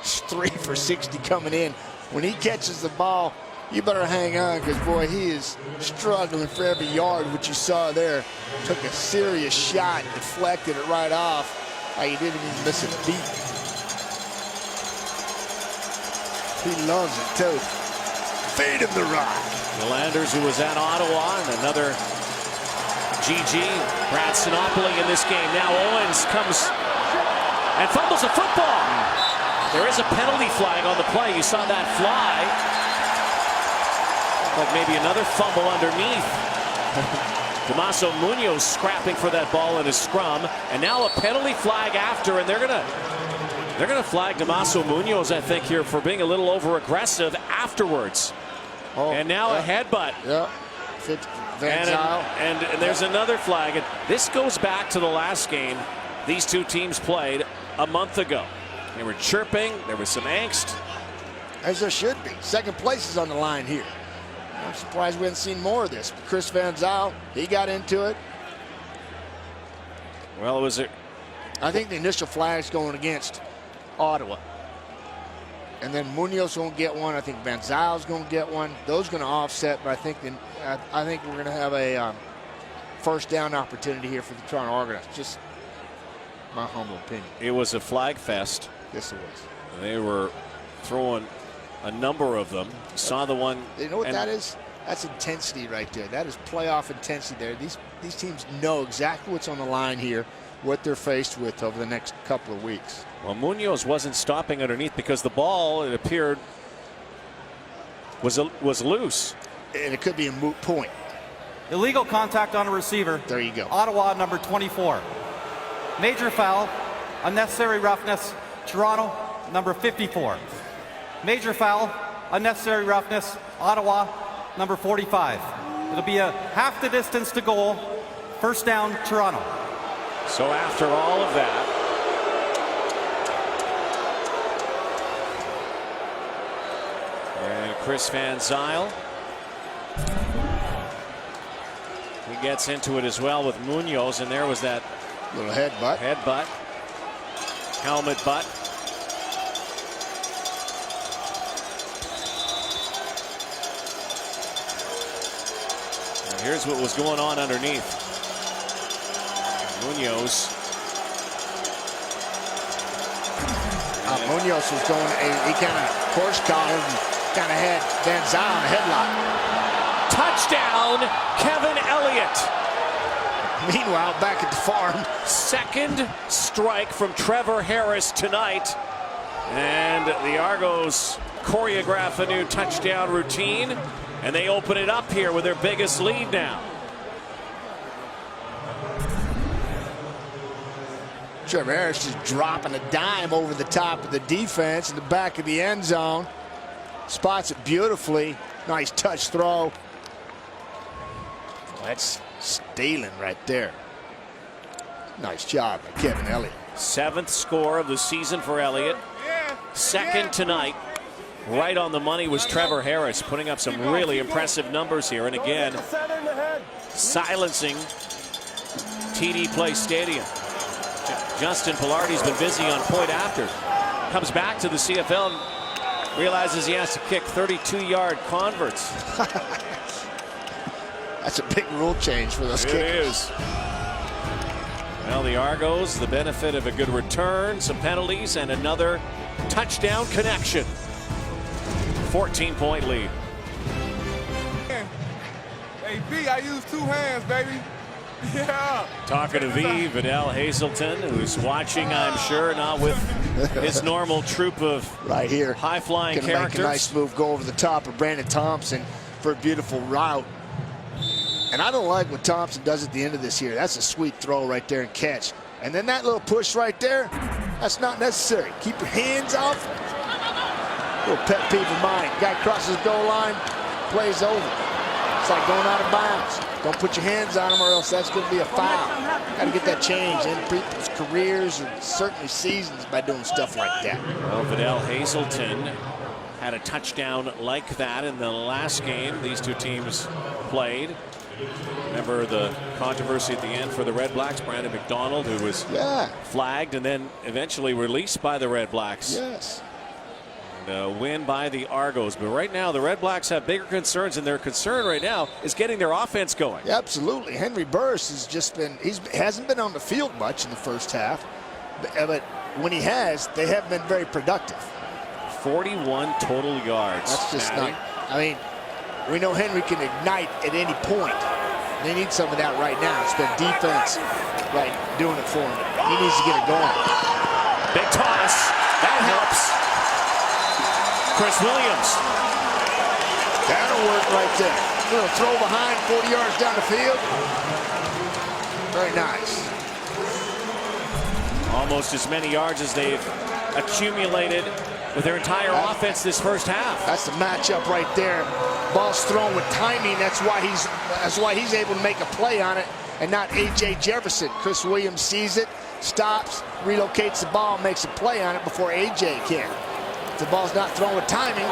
It's 3 for 60 coming in. When he catches the ball, you better hang on, because, boy, he is struggling for every yard. What you saw there, took a serious shot, deflected it right off. He didn't even miss a beat. He loves it, too. Feed him the rock. Galanders, who was at Ottawa, and another GG. Brad Sinopoli in this game. Now Owens comes and fumbles the football. There is a penalty flag on the play. You saw that fly. Like maybe another fumble underneath. Damaso Munoz scrapping for that ball in a scrum, and now a penalty flag after, and they're gonna flag Damaso Munoz, I think, here for being a little over aggressive afterwards. Oh, and now a headbutt. Yeah. And there's another flag. And this goes back to the last game these two teams played a month ago. They were chirping. There was some angst. As there should be. Second place is on the line here. I'm surprised we haven't seen more of this. But Chris Van Zyl, he got into it. Well, I think the initial flag's going against Ottawa. And then Munoz going to get one. I think Van Zyl's going to get one. Those going to offset, but I think we're going to have a first down opportunity here for the Toronto Argonauts. Just my humble opinion. It was a flag fest. Yes, it was. They were throwing a number of them. Saw the one. You know what that is? That's intensity right there. That is playoff intensity there. These teams know exactly what's on the line here, what they're faced with over the next couple of weeks. Well, Munoz wasn't stopping underneath because the ball, it appeared, was loose. And it could be a moot point. Illegal contact on a receiver. There you go. Ottawa number 24. Major foul, unnecessary roughness, Toronto number 54. Major foul, unnecessary roughness, Ottawa number 45. It'll be a half the distance to goal. First down, Toronto. So after all of that, and Chris Van Zyl, he gets into it as well with Munoz, and there was that little headbutt, helmet butt. And here's what was going on underneath. Munoz. Munoz was going, he kind of horse collared and kind of had Van Zyl in a headlock. Touchdown, Kevin Elliott. Meanwhile, back at the farm. Second strike from Trevor Harris tonight. And the Argos choreograph a new touchdown routine, and they open it up here with their biggest lead now. Trevor Harris just dropping a dime over the top of the defense in the back of the end zone. Spots it beautifully. Nice touch throw. That's stealing right there. Nice job by Kevin Elliott. 7th score of the season for Elliott. Second tonight. Right on the money was Trevor Harris, putting up some really impressive numbers here. And again, silencing TD Place Stadium. Justin Pilardi's been busy on point after. Comes back to the CFL and realizes he has to kick 32-yard converts. That's a big rule change for those kickers. It is. Well, the Argos, the benefit of a good return, some penalties, and another touchdown connection. 14-point lead. Hey, B, I use 2 hands, baby. Yeah. Talking to V, Vidal Hazelton, who's watching, I'm sure, not with his normal troop of right here high-flying characters. Make a nice move, go over the top of Brandon Thompson for a beautiful route. And I don't like what Thompson does at the end of this here. That's a sweet throw right there and catch. And then that little push right there, that's not necessary. Keep your hands off. Little pet peeve of mine. Guy crosses the goal line, plays over. It's like going out of bounds. Don't put your hands on him or else that's going to be a foul. Got to get that change in people's careers and certainly seasons by doing stuff like that. Well, Vidal Hazelton had a touchdown like that in the last game these two teams played. Remember the controversy at the end for the Red Blacks, Brandon McDonald, who was flagged and then eventually released by the Red Blacks. Yes. A win by the Argos. But right now the Red Blacks have bigger concerns, and their concern right now is getting their offense going. Yeah, absolutely. Henry Burris has just been, hasn't been on the field much in the first half, but when he has, they haven't been very productive. 41 total yards. That's just not, I mean, we know Henry can ignite at any point. They need some of that right now. It's been defense right doing it for him. He needs to get it going. Big toss. That helps. Chris Williams. That'll work right there. Little throw behind, 40 yards down the field. Very nice. Almost as many yards as they've accumulated with their entire offense this first half. That's the matchup right there. Ball's thrown with timing. That's why he's able to make a play on it, and not A.J. Jefferson. Chris Williams sees it, stops, relocates the ball, makes a play on it before A.J. can. If the ball's not thrown with timing,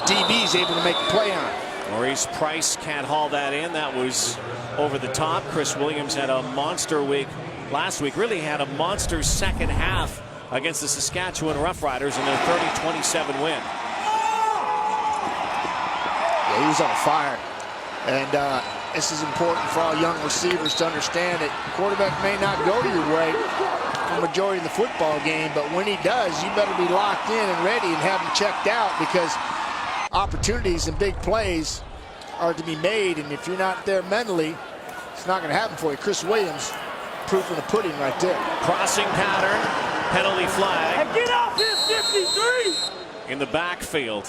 DB's able to make a play on it. Maurice Price can't haul that in. That was over the top. Chris Williams had a monster week last week. Really had a monster second half against the Saskatchewan Roughriders in their 30-27 win. Yeah, he was on fire. And this is important for all young receivers to understand that the quarterback may not go your way for the majority of the football game, but when he does, you better be locked in and ready and have him checked out, because opportunities and big plays are to be made, and if you're not there mentally, it's not going to happen for you. Chris Williams, proof of the pudding right there. Crossing pattern, penalty flag. Get off his 53! In the backfield.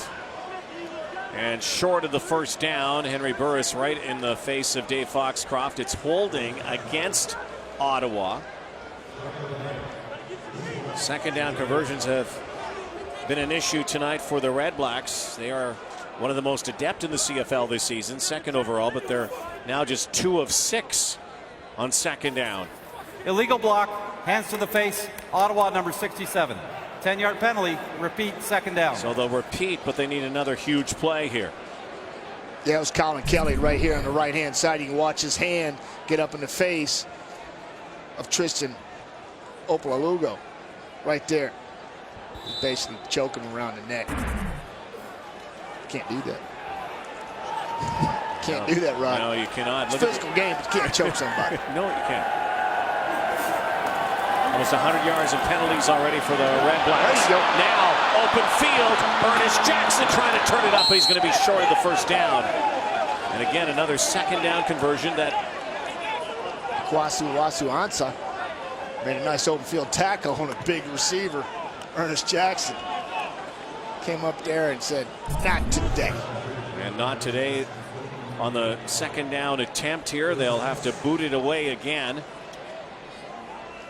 And short of the first down, Henry Burris right in the face of Dave Foxcroft. It's holding against Ottawa. Second down conversions have been an issue tonight for the Red Blacks. They are one of the most adept in the CFL this season, second overall, but they're now just 2 of 6 on second down. Illegal block, hands to the face, Ottawa number 67. 10-yard penalty, repeat, second down. So they'll repeat, but they need another huge play here. Yeah, it was Colin Kelly right here on the right-hand side. You can watch his hand get up in the face of Tristan Opalalugo right there. He's basically choking him around the neck. Can't do that. Can't do that, Rod. No, you cannot. It's a physical game, but you can't choke somebody. No, you can't. Almost 100 yards of penalties already for the Red Blacks. Now, open field. Ernest Jackson trying to turn it up, but he's going to be short of the first down. And again, another second down conversion that Kwasu Ansa made a nice open field tackle on a big receiver. Ernest Jackson came up there and said, not today. And not today on the second down attempt here. They'll have to boot it away again.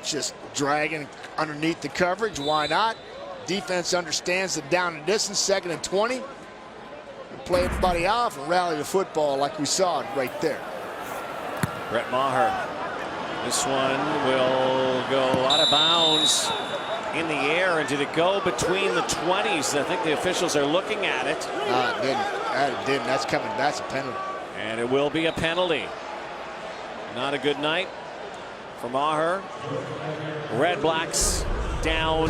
just dragging underneath the coverage. Why not? Defense understands the down and distance, 2nd and 20. Play everybody off and rally the football like we saw it right there. Brett Maher. This one will go out of bounds in the air. And did it go between the 20s? I think the officials are looking at it. It didn't. It didn't. That's coming. That's a penalty. And it will be a penalty. Not a good night for Maher. Red Blacks down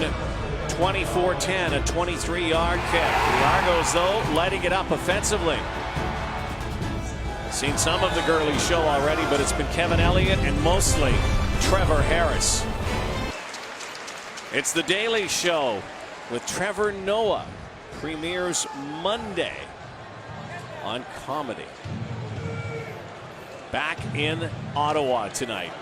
24-10, a 23-yard kick. The Argos, though, lighting it up offensively. Seen some of the Gurley show already, but it's been Kevin Elliott and mostly Trevor Harris. It's the Daily Show with Trevor Noah. Premieres Monday on Comedy. Back in Ottawa tonight.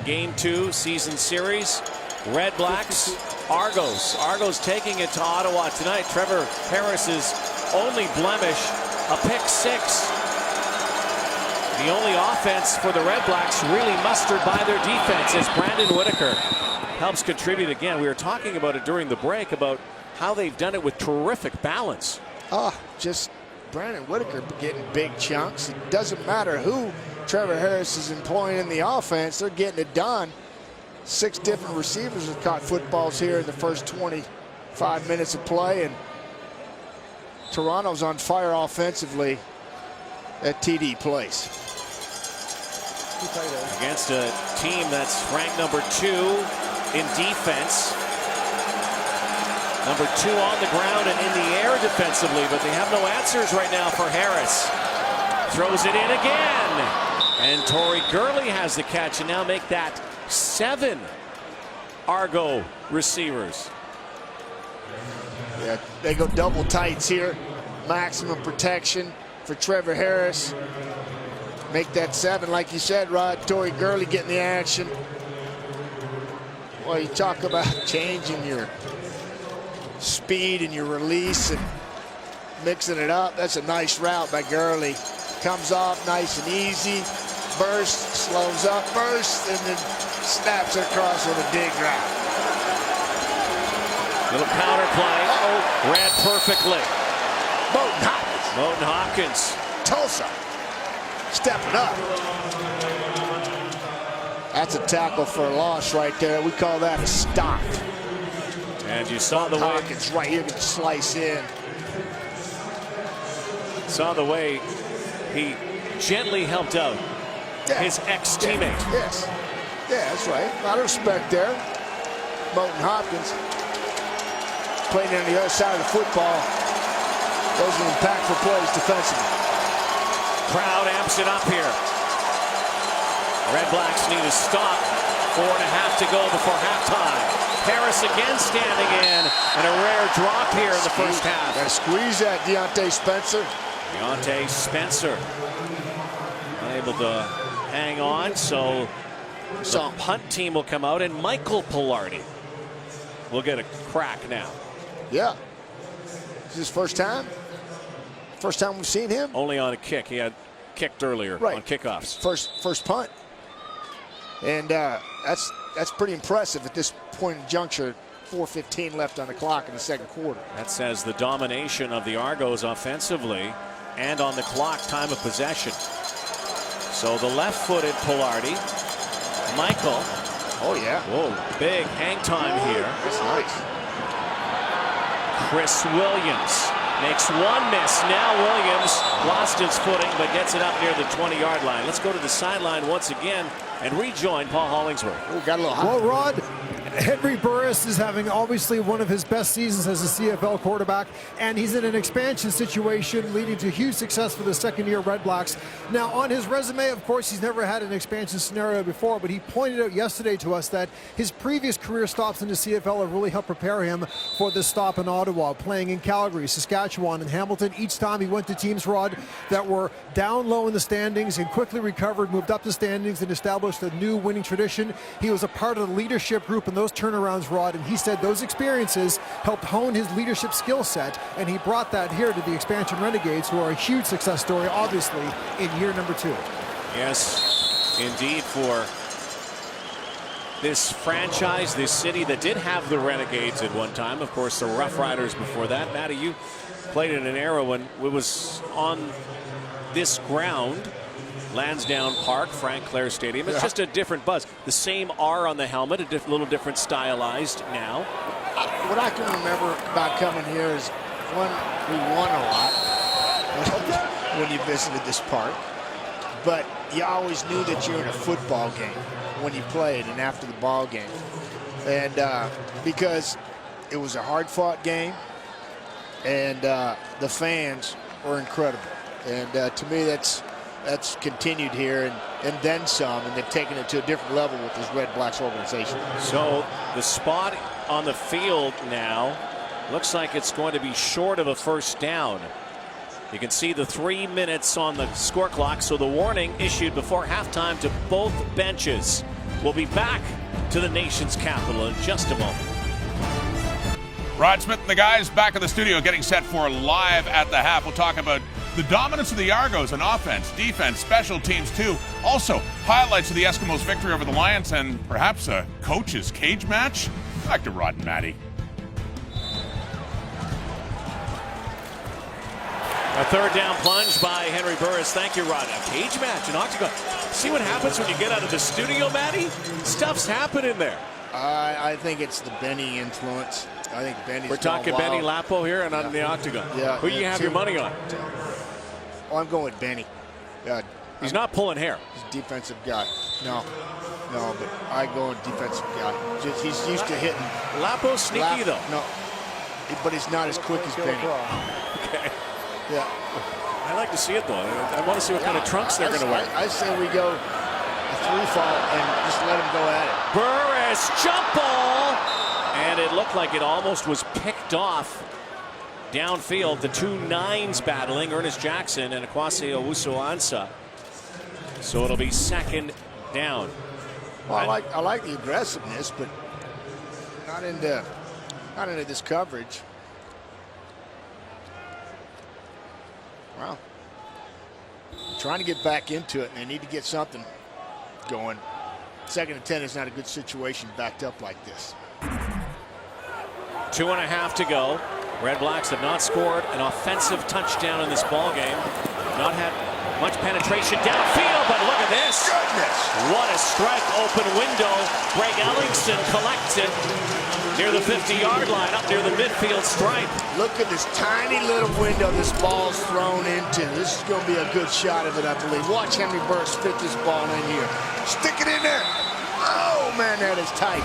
Game 2, season series. Red Blacks, Argos. Argos taking it to Ottawa tonight. Trevor Harris's only blemish, a pick 6. The only offense for the Red Blacks really mustered by their defense as Brandon Whitaker helps contribute again. We were talking about it during the break about how they've done it with terrific balance. Just Brandon Whitaker getting big chunks. It doesn't matter who Trevor Harris is employing in the offense, they're getting it done. 6 different receivers have caught footballs here in the first 25 minutes of play, and Toronto's on fire offensively at TD Place. Against a team that's ranked number 2 in defense. Number 2 on the ground and in the air defensively, but they have no answers right now for Harris. Throws it in again. And Torrey Gurley has the catch, and now make that 7 Argo receivers. Yeah, they go double tights here. Maximum protection for Trevor Harris. Make that 7, like you said, Rod. Torrey Gurley getting the action. Well, you talk about changing your speed and your release and mixing it up. That's a nice route by Gurley. Comes off nice and easy. Bursts, slows up, bursts, and then snaps it across with a dig route. Little counter play. Read perfectly. Moten Hopkins. Tulsa. Stepping up. That's a tackle for a loss right there. We call that a stop. And you saw the way Hopkins right here can slice in. Saw the way he gently helped out his ex-teammate. Yes. Yeah, that's right. A lot of respect there. Moten Hopkins playing on the other side of the football. Those are impactful plays defensively. Crowd amps it up here. Red Blacks need to stop. 4.5 to go before halftime. Harris again standing in, and a rare drop here in the first half. Got to squeeze that, Deontay Spencer. Deontay Spencer unable to hang on, so the punt team will come out, and Michael Pilardi will get a crack now. Yeah. Is this his first time? First time we've seen him? Only on a kick. He had kicked earlier on kickoffs. First punt. And that's pretty impressive at this point in juncture. 4:15 left on the clock in the second quarter. That says the domination of the Argos offensively and on the clock, time of possession. So the left-footed Pilardi. Michael. Oh, yeah. Whoa, big hang time here. That's nice. Chris Williams makes one miss. Now Williams lost his footing, but gets it up near the 20-yard line. Let's go to the sideline once again and rejoin Paul Hollingsworth. Oh, got a little hot. Well, Rod, Henry Burris is having obviously one of his best seasons as a CFL quarterback, and he's in an expansion situation leading to huge success for the second-year Red Blacks. Now, on his resume, of course, he's never had an expansion scenario before, but he pointed out yesterday to us that his previous career stops in the CFL have really helped prepare him for this stop in Ottawa, playing in Calgary, Saskatchewan, and Hamilton. Each time he went to teams, Rod, that were down low in the standings and quickly recovered, moved up the standings, and established a new winning tradition. He was a part of the leadership group in those turnarounds, Rod, and he said those experiences helped hone his leadership skill set, and he brought that here to the expansion Renegades, who are a huge success story, obviously, in year number 2. Yes, indeed, for this franchise, this city that did have the Renegades at one time. Of course, the Rough Riders before that. Matty, you played in an era when it was on this ground, Lansdowne Park, Frank Clair Stadium. It's just a different buzz. The same R on the helmet, a little different stylized now. What I can remember about coming here is one, we won a lot when you visited this park, but you always knew that you're in a football game when you played and after the ball game, and because it was a hard-fought game, and the fans were incredible, and to me that's continued here and then some, and they've taken it to a different level with this Red Blacks organization. So the spot on the field now looks like it's going to be short of a first down. You can see the 3 minutes on the score clock, so the warning issued before halftime to both benches. We'll be back to the nation's capital in just a moment. Rod Smith and the guys back in the studio getting set for Live at the Half. We'll talk about the dominance of the Argos on offense, defense, special teams too. Also, highlights of the Eskimos' victory over the Lions and perhaps a coach's cage match. Back to Rod and Matty. A third down plunge by Henry Burris. Thank you, Rod. A cage match, an octagon. See what happens when you get out of the studio, Matty? Stuff's happening there. I think it's the Benny influence. I think Benny's We're talking gone wild. Benny Lapo here and on the octagon. Yeah. Who do you have your money on? Oh, I'm going with Benny. He's not pulling hair. He's a defensive guy. No, but I go with defensive guy. He's used to hitting. Lapo sneaky though. No, but he's not as quick as Benny. Okay. Yeah. I like to see it though. I want to see what kind of trunks they're going to wear. I say we go a 3-fall and just let him go at it. Burris, jump ball! And it looked like it almost was picked off downfield. The two nines battling, Ernest Jackson and Akwasi Owusu-Ansah. So it'll be second down. Well, I like the aggressiveness, but not into this coverage. Wow. Trying to get back into it, and they need to get something going. 2nd and 10 is not a good situation backed up like this. 2.5 to go. Red Blacks have not scored an offensive touchdown in this ball game. Not had much penetration downfield, but look at this. Goodness. What a strike, open window. Greg Ellingson collects it near the 50-yard line, up near the midfield stripe. Look at this tiny little window this ball's thrown into. This is going to be a good shot of it, I believe. Watch Henry Burris fit this ball in here. Stick it in there. Oh, man, that is tight.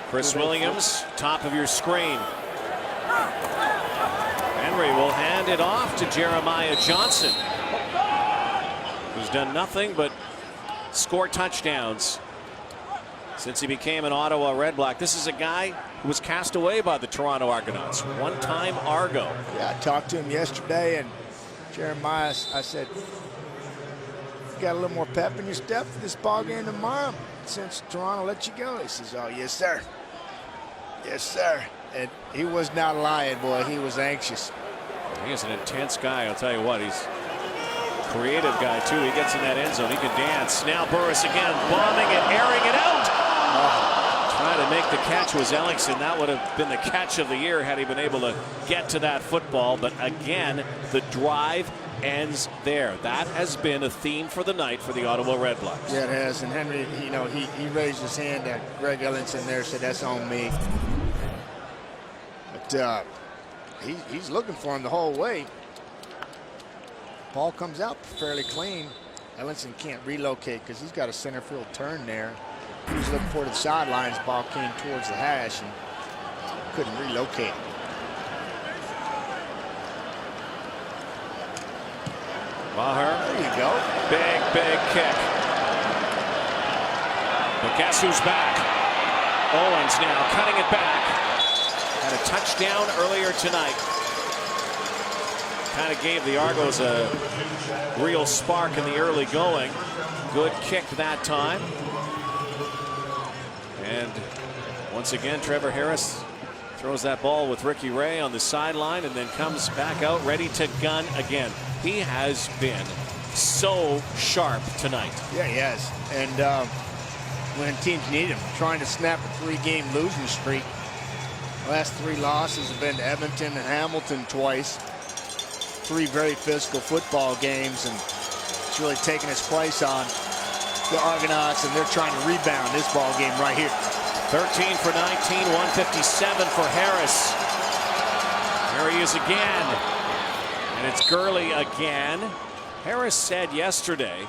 Chris Williams, top of your screen. Henry will hand it off to Jeremiah Johnson, who's done nothing but score touchdowns since he became an Ottawa Red Black. This is a guy who was cast away by the Toronto Argonauts, one-time Argo. Yeah, I talked to him yesterday, and Jeremiah, I said, you got a little more pep in your step for this ball game tomorrow since Toronto let you go. He says, oh, yes, sir. Yes, sir. And he was not lying, boy. He was anxious. He is an intense guy, I'll tell you what. He's a creative guy, too. He gets in that end zone. He can dance. Now Burris again, bombing and airing it out. Trying to make the catch was Ellingson. That would have been the catch of the year had he been able to get to that football. But again, the drive ends there. That has been a theme for the night for the Ottawa Red Blacks. Yeah, it has. And Henry, you know, he raised his hand at Greg Ellingson there, said that's on me. But he's looking for him the whole way. Ball comes out fairly clean. Ellingson can't relocate because he's got a center field turn there. He was looking for the sidelines. Ball came towards the hash and couldn't relocate. Maher. There you go. Big kick. But guess who's back? Owens now cutting it back. Had a touchdown earlier tonight. Kind of gave the Argos a real spark in the early going. Good kick that time. And once again, Trevor Harris throws that ball with Ricky Ray on the sideline and then comes back out ready to gun again. He has been so sharp tonight. Yeah, he has. And when teams need him, trying to snap a 3-game losing streak. Last 3 losses have been to Edmonton and Hamilton twice. 3 very physical football games, and it's really taken its place on the Argonauts, and they're trying to rebound this ball game right here. 13 for 19, 157 for Harris. There he is again. And it's Gurley again. Harris said yesterday,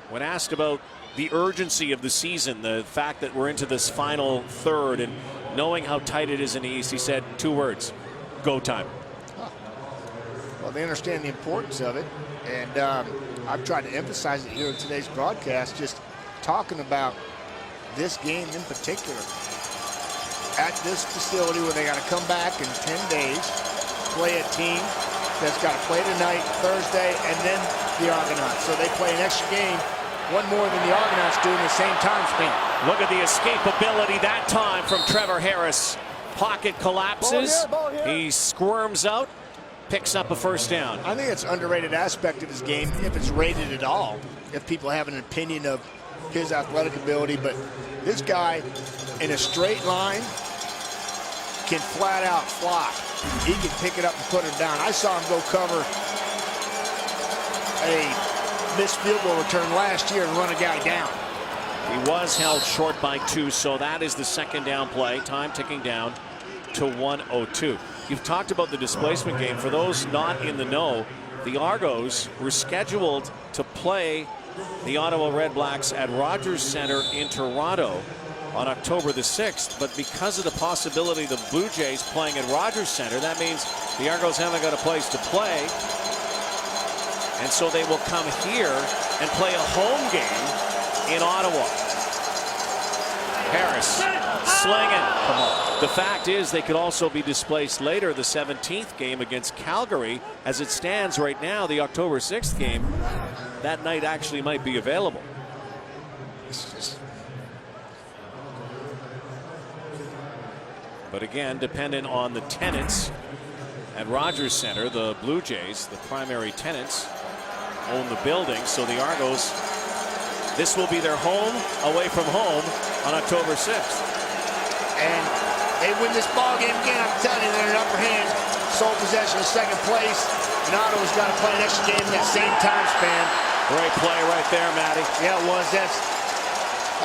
when asked about the urgency of the season, the fact that we're into this final third and knowing how tight it is in the East, he said 2 words: go time. Well, they understand the importance of it, and I've tried to emphasize it here in today's broadcast, just talking about this game in particular. At this facility where they got to come back in 10 days, play a team that's got to play tonight, Thursday, and then the Argonauts. So they play an extra game, one more than the Argonauts do in the same time span. Look at the escapability that time from Trevor Harris. Pocket collapses. Ball here. He squirms out, picks up a first down. I think it's an underrated aspect of his game, if it's rated at all, if people have an opinion of his athletic ability. But this guy, in a straight line, can flat out fly. He can pick it up and put it down. I saw him go cover a missed field goal return last year and run a guy down. He was held short by 2, so that is the second down play. Time ticking down to 1:02. You've talked about the displacement game. For those not in the know, the Argos were scheduled to play the Ottawa REDBLACKS at Rogers Centre in Toronto on October the 6th, but because of the possibility of the Blue Jays playing at Rogers Centre, that means the Argos haven't got a place to play, and so they will come here and play a home game in Ottawa. Harris slinging. Come on. The fact is they could also be displaced later, the 17th game against Calgary. As it stands right now, the October 6th game, that night actually might be available. But again, dependent on the tenants at Rogers Centre, the Blue Jays, the primary tenants, own the building. So the Argos, this will be their home away from home on October 6th. And they win this ball game again. I'm telling you, they're in upper hand. Sole possession of second place. And Ottawa's got to play an extra game in that same time span. Great play right there, Matty. Yeah, it was. That's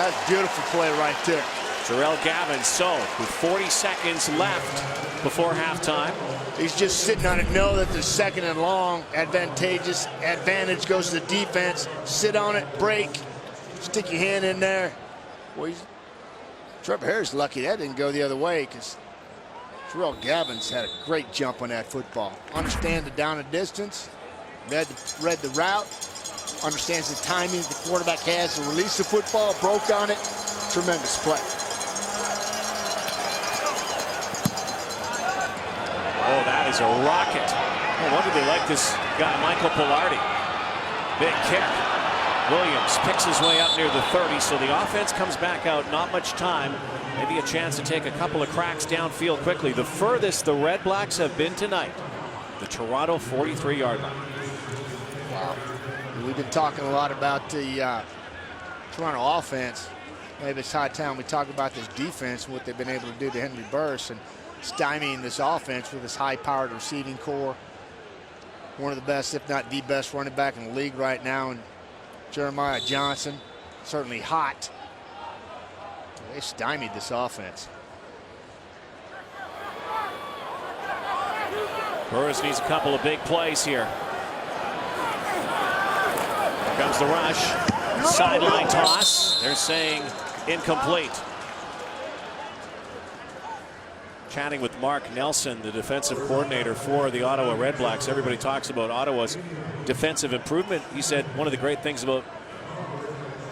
a beautiful play right there. Jarrell Gavin, so with 40 seconds left before halftime. He's just sitting on it. Know that the second and long advantage goes to the defense. Sit on it, break, stick your hand in there. Well, Trevor Harris lucky that didn't go the other way, because Jarrell Gavin's had a great jump on that football. Understand the down and distance, read the route, understands the timing the quarterback has to release the football, broke on it. Tremendous play. Oh, that is a rocket. No wonder they like this guy, Michael Pilardi. Big kick. Williams picks his way up near the 30, so the offense comes back out. Not much time. Maybe a chance to take a couple of cracks downfield quickly. The furthest the REDBLACKS have been tonight, the Toronto 43-yard line. Wow. We've been talking a lot about the Toronto offense. Maybe it's high time we talk about this defense and what they've been able to do to Henry Burris and stymieing this offense with this high-powered receiving core. One of the best, if not the best, running back in the league right now, and Jeremiah Johnson, certainly hot. They stymied this offense. Burris needs a couple of big plays here. Here comes the rush. Sideline toss. They're saying incomplete. Chatting with Mark Nelson, the defensive coordinator for the Ottawa REDBLACKS. Everybody talks about Ottawa's defensive improvement. He said one of the great things about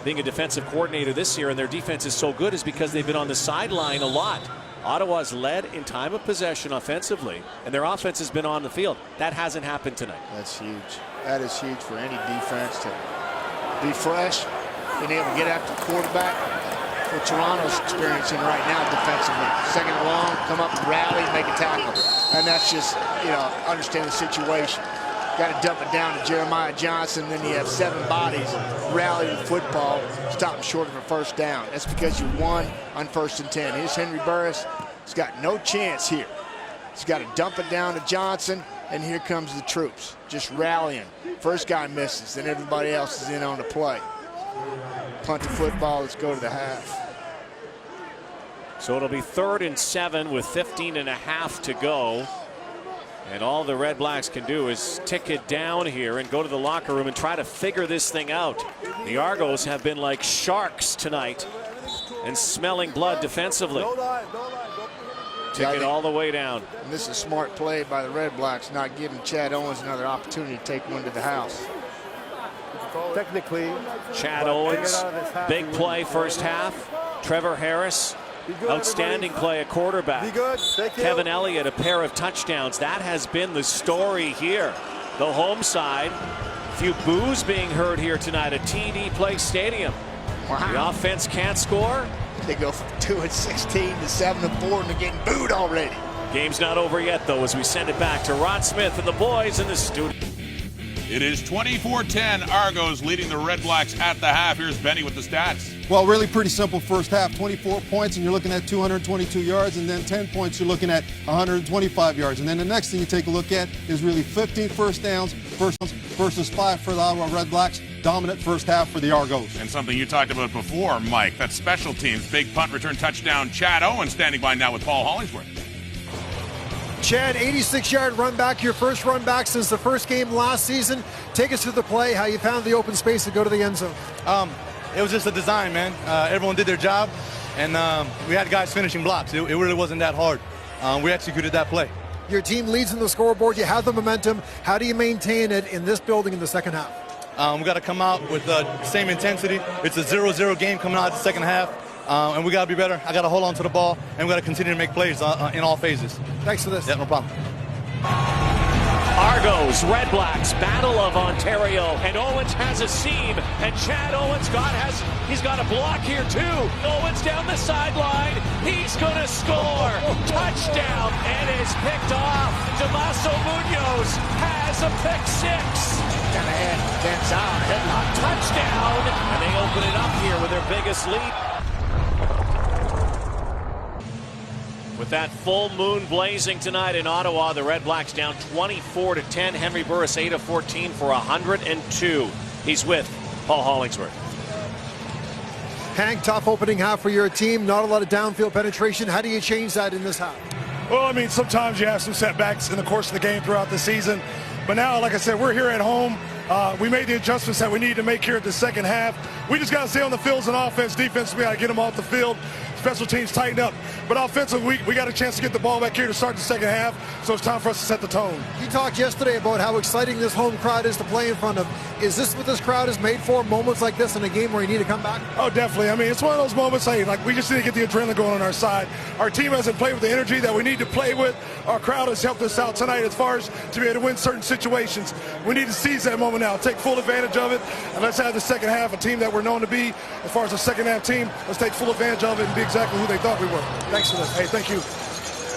being a defensive coordinator this year and their defense is so good is because they've been on the sideline a lot. Ottawa's led in time of possession offensively, and their offense has been on the field. That hasn't happened tonight. That's huge. That is huge for any defense to be fresh, being able to get after the quarterback. What Toronto's experiencing right now defensively. Second and long, come up and rally, make a tackle. And that's just, understand the situation. Got to dump it down to Jeremiah Johnson. Then you have 7 bodies rally the football, stopping short of a first down. That's because you won on 1st and 10. Here's Henry Burris. He's got no chance here. He's got to dump it down to Johnson, and here comes the troops, just rallying. First guy misses, then everybody else is in on the play. Punt the football, let's go to the half. So it'll be 3rd and 7 with 15.5 to go. And all the Red Blacks can do is tick it down here and go to the locker room and try to figure this thing out. The Argos have been like sharks tonight and smelling blood defensively. Tick it all the way down. And this is a smart play by the Red Blacks, not giving Chad Owens another opportunity to take one to the house. Technically, Chad Owens, big play first half. Trevor Harris, outstanding play at quarterback. Kevin Elliott, a pair of touchdowns. That has been the story here. The home side, a few boos being heard here tonight at TD Place Stadium. Wow. The offense can't score. They go from 2-16 to 7-4, and they're getting booed already. Game's not over yet, though, as we send it back to Rod Smith and the boys in the studio. It is 24-10. Argos leading the Red Blacks at the half. Here's Benny with the stats. Well, really pretty simple first half. 24 points, and you're looking at 222 yards, and then 10 points, you're looking at 125 yards. And then the next thing you take a look at is really 15 first downs versus 5 for the Ottawa Red Blacks. Dominant first half for the Argos. And something you talked about before, Mike, that's special teams. Big punt return touchdown. Chad Owens standing by now with Paul Hollingsworth. Chad, 86-yard run back, your first run back since the first game last season. Take us through the play, how you found the open space to go to the end zone. it was just a design, man. Everyone did their job, and we had guys finishing blocks. It really wasn't that hard. We executed that play. Your team leads in the scoreboard. You have the momentum. How do you maintain it in this building in the second half? We got to come out with the same intensity. It's a 0-0 game coming out of the second half, and we got to be better. I got to hold on to the ball, and we got to continue to make plays in all phases. Thanks for this. Yeah, no problem. Argos, REDBLACKS, Battle of Ontario, and Owens has a seam, and Chad Owens he's got a block here too. Owens down the sideline, he's gonna score, touchdown, and is picked off. Damaso Munoz has a pick six. Down ahead, Gonzalez, headlock, Touchdown, and they open it up here with their biggest lead. With that full moon blazing tonight in Ottawa, the Red Blacks down 24-10. Henry Burris 8 of 14 for 102. He's with Paul Hollingsworth. Hank, tough opening half for your team. Not a lot of downfield penetration. How do you change that in this half? Well, I mean, sometimes you have some setbacks in the course of the game throughout the season. But now, like I said, we're here at home. We made the adjustments that we need to make here at the second half. We just got to stay on the fields on offense. Defense, we got to get them off the field. Special teams tighten up. But offensively, we got a chance to get the ball back here to start the second half, so it's time for us to set the tone. You talked yesterday about how exciting this home crowd is to play in front of. Is this what this crowd is made for, moments like this in a game where you need to come back? Oh, definitely. I mean, it's one of those moments, hey, like we just need to get the adrenaline going on our side. Our team hasn't played with the energy that we need to play with. Our crowd has helped us out tonight as far as to be able to win certain situations. We need to seize that moment now, take full advantage of it, and let's have the second half, a team that we're known to be. As far as the second half team, let's take full advantage of it and be exactly who they thought we were. Thanks for this. Hey, thank you.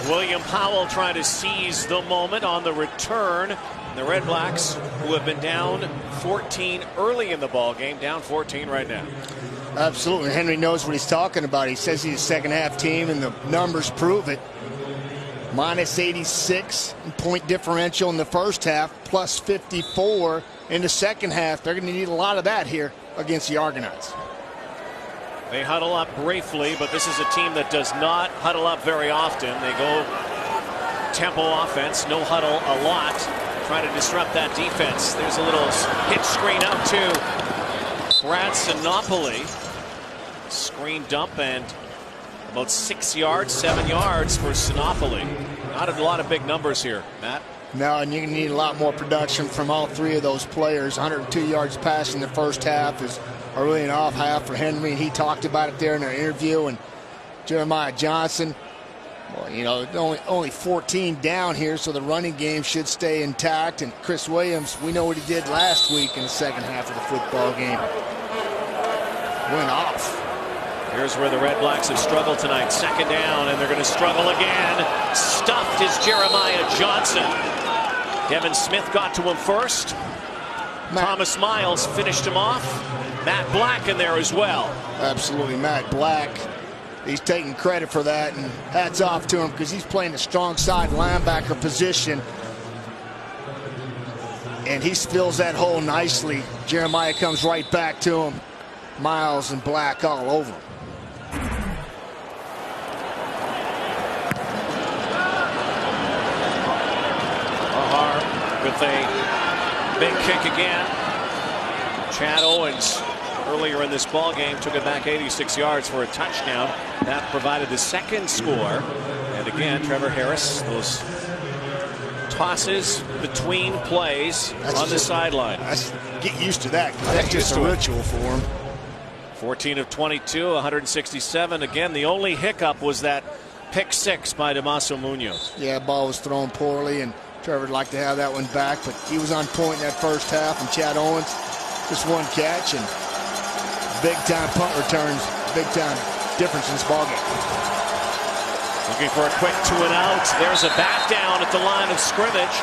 William Powell trying to seize the moment on the return. The Red Blacks, who have been down 14 early in the ball game, down 14 right now. Absolutely. Henry knows what he's talking about. He says he's a second half team, and the numbers prove it. Minus 86 in point differential in the first half, plus 54 in the second half. They're going to need a lot of that here against the Argonauts. They huddle up briefly, but this is a team that does not huddle up very often. They go tempo offense, no huddle a lot, trying to disrupt that defense. There's a little hitch screen out to Brad Sinopoli. Screen dump and about 6 yards, 7 yards for Sinopoli. Not a lot of big numbers here, Matt. No, and you're going to need a lot more production from all three of those players. 102 yards passing the first half is really an off half for Henry. He talked about it there in our interview. And Jeremiah Johnson, well, you know, only 14 down here, so the running game should stay intact. And Chris Williams, we know what he did last week in the second half of the football game. Went off. Here's where the Red Blacks have struggled tonight. Second down, and they're going to struggle again. Stuffed is Jeremiah Johnson. Devin Smith got to him first. Thomas Miles finished him off. Matt Black in there as well. Absolutely, Matt Black. He's taking credit for that, and hats off to him because he's playing the strong side linebacker position. And he fills that hole nicely. Jeremiah comes right back to him. Miles and Black all over him. With a big kick again. Chad Owens earlier in this ball game took it back 86 yards for a touchdown. That provided the second score. And again, Trevor Harris, those tosses between plays on the sideline. Get used to that. That's just a ritual for him. 14 of 22, 167. Again, the only hiccup was that pick six by Damaso Munoz. Yeah, ball was thrown poorly, and Trevor would like to have that one back, but he was on point in that first half, and Chad Owens just one catch and big-time punt returns, big-time difference in this ballgame. Looking for a quick 2 and out. There's a bat down at the line of scrimmage.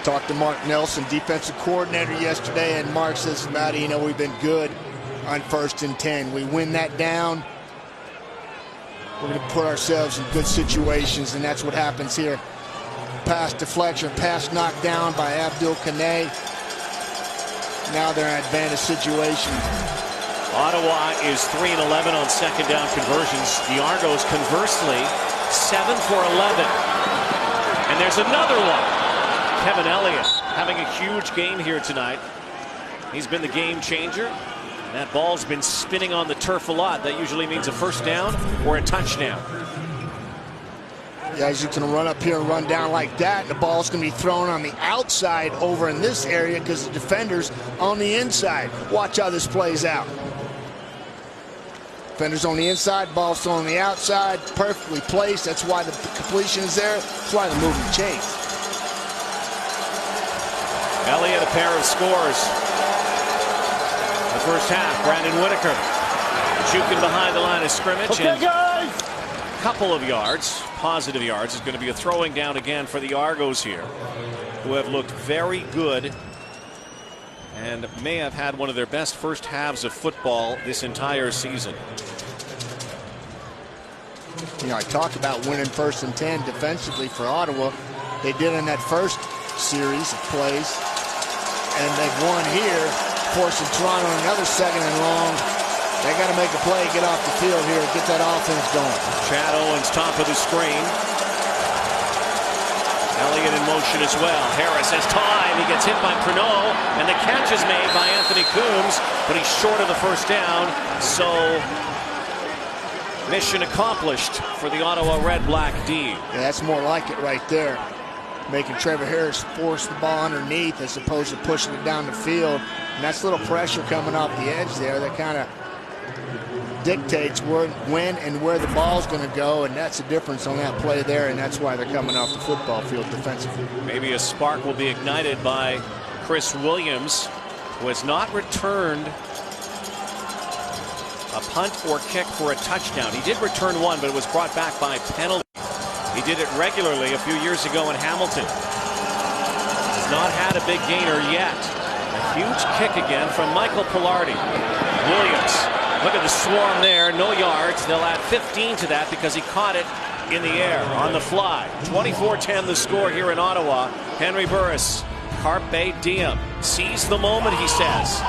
Talked to Mark Nelson, defensive coordinator, yesterday, and Mark says, Matty, you know, we've been good on 1st and 10. We win that down, we're going to put ourselves in good situations, and that's what happens here. Pass deflection, pass knocked down by Abdul Kanay. Now they're in an advantage situation. Ottawa is 3 and 11 on second down conversions. The Argos, conversely, 7 for 11. And there's another one. Kevin Elliott having a huge game here tonight. He's been the game changer. That ball's been spinning on the turf a lot. That usually means a first down or a touchdown. Guys, you can run up here and run down like that. The ball's going to be thrown on the outside over in this area because the defender's on the inside. Watch how this plays out. Defender's on the inside, ball's thrown on the outside. Perfectly placed. That's why the completion is there. That's why the movement changed. Elliott, a pair of scores. The first half, Brandon Whitaker juking behind the line of scrimmage. Okay, guys. Couple of yards, positive yards. It's going to be a throwing down again for the Argos here, who have looked very good and may have had one of their best first halves of football this entire season. You know, I talked about winning 1st and 10 defensively for Ottawa. They did in that first series of plays, and they've won here, forcing Toronto another 2nd and long. They got to make a play, get off the field here, get that offense going. Chad Owens, top of the screen. Elliott in motion as well. Harris has time. He gets hit by Pernod, and the catch is made by Anthony Coombs, but he's short of the first down. So mission accomplished for the Ottawa Red Black D. Yeah, that's more like it right there. Making Trevor Harris force the ball underneath as opposed to pushing it down the field. And that's a little pressure coming off the edge there that kind of dictates when and where the ball's going to go, and that's the difference on that play there, and that's why they're coming off the football field defensively. Maybe a spark will be ignited by Chris Williams, who has not returned a punt or kick for a touchdown. He did return one, but it was brought back by penalty. He did it regularly a few years ago in Hamilton. He's not had a big gainer yet. A huge kick again from Michael Pilardi. Williams, look at the swarm there, no yards. They'll add 15 to that because he caught it in the air on the fly. 24-10 the score here in Ottawa. Henry Burris, carpe diem. Seize the moment, he says.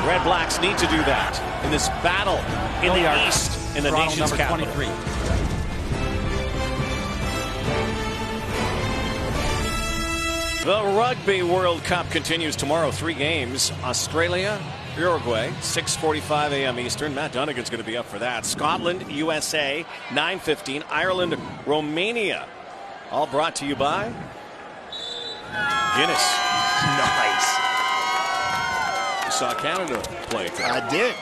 Red Blacks need to do that in this battle in the East, in the nation's capital. 23. The Rugby World Cup continues tomorrow. 3 games. Australia, Uruguay, 6:45 a.m. Eastern. Matt Dunnigan's going to be up for that. Scotland, USA, 9:15. Ireland, Romania. All brought to you by Guinness. Nice. You saw Canada play today. I did.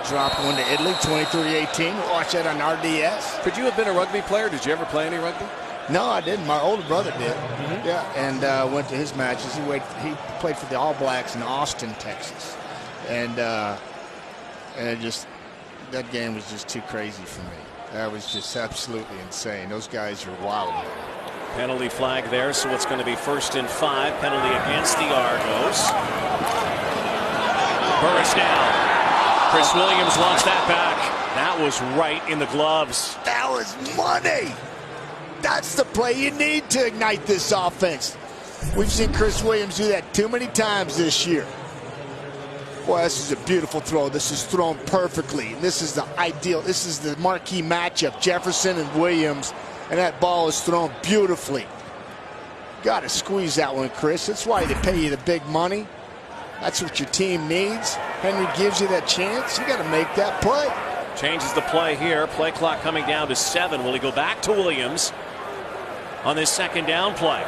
Dropped one to Italy, 23-18. Watch that on RDS. Could you have been a rugby player? Did you ever play any rugby? No, I didn't. My older brother did. Yeah, and went to his matches. He played for the All Blacks in Austin, Texas, and it just, that game was just too crazy for me. That was just absolutely insane. Those guys are wild. Penalty flag there, so it's going to be 1st and 5. Penalty against the Argos. Burris now. Chris Williams wants that back. That was right in the gloves. That was money. That's the play you need to ignite this offense. We've seen Chris Williams do that too many times this year. Boy, this is a beautiful throw. This is thrown perfectly. This is the ideal. This is the marquee matchup, Jefferson and Williams, and that ball is thrown beautifully. Got to squeeze that one, Chris. That's why they pay you the big money. That's what your team needs. Henry gives you that chance. You got to make that play. Changes the play here. Play clock coming down to 7. Will he go back to Williams on this 2nd down play?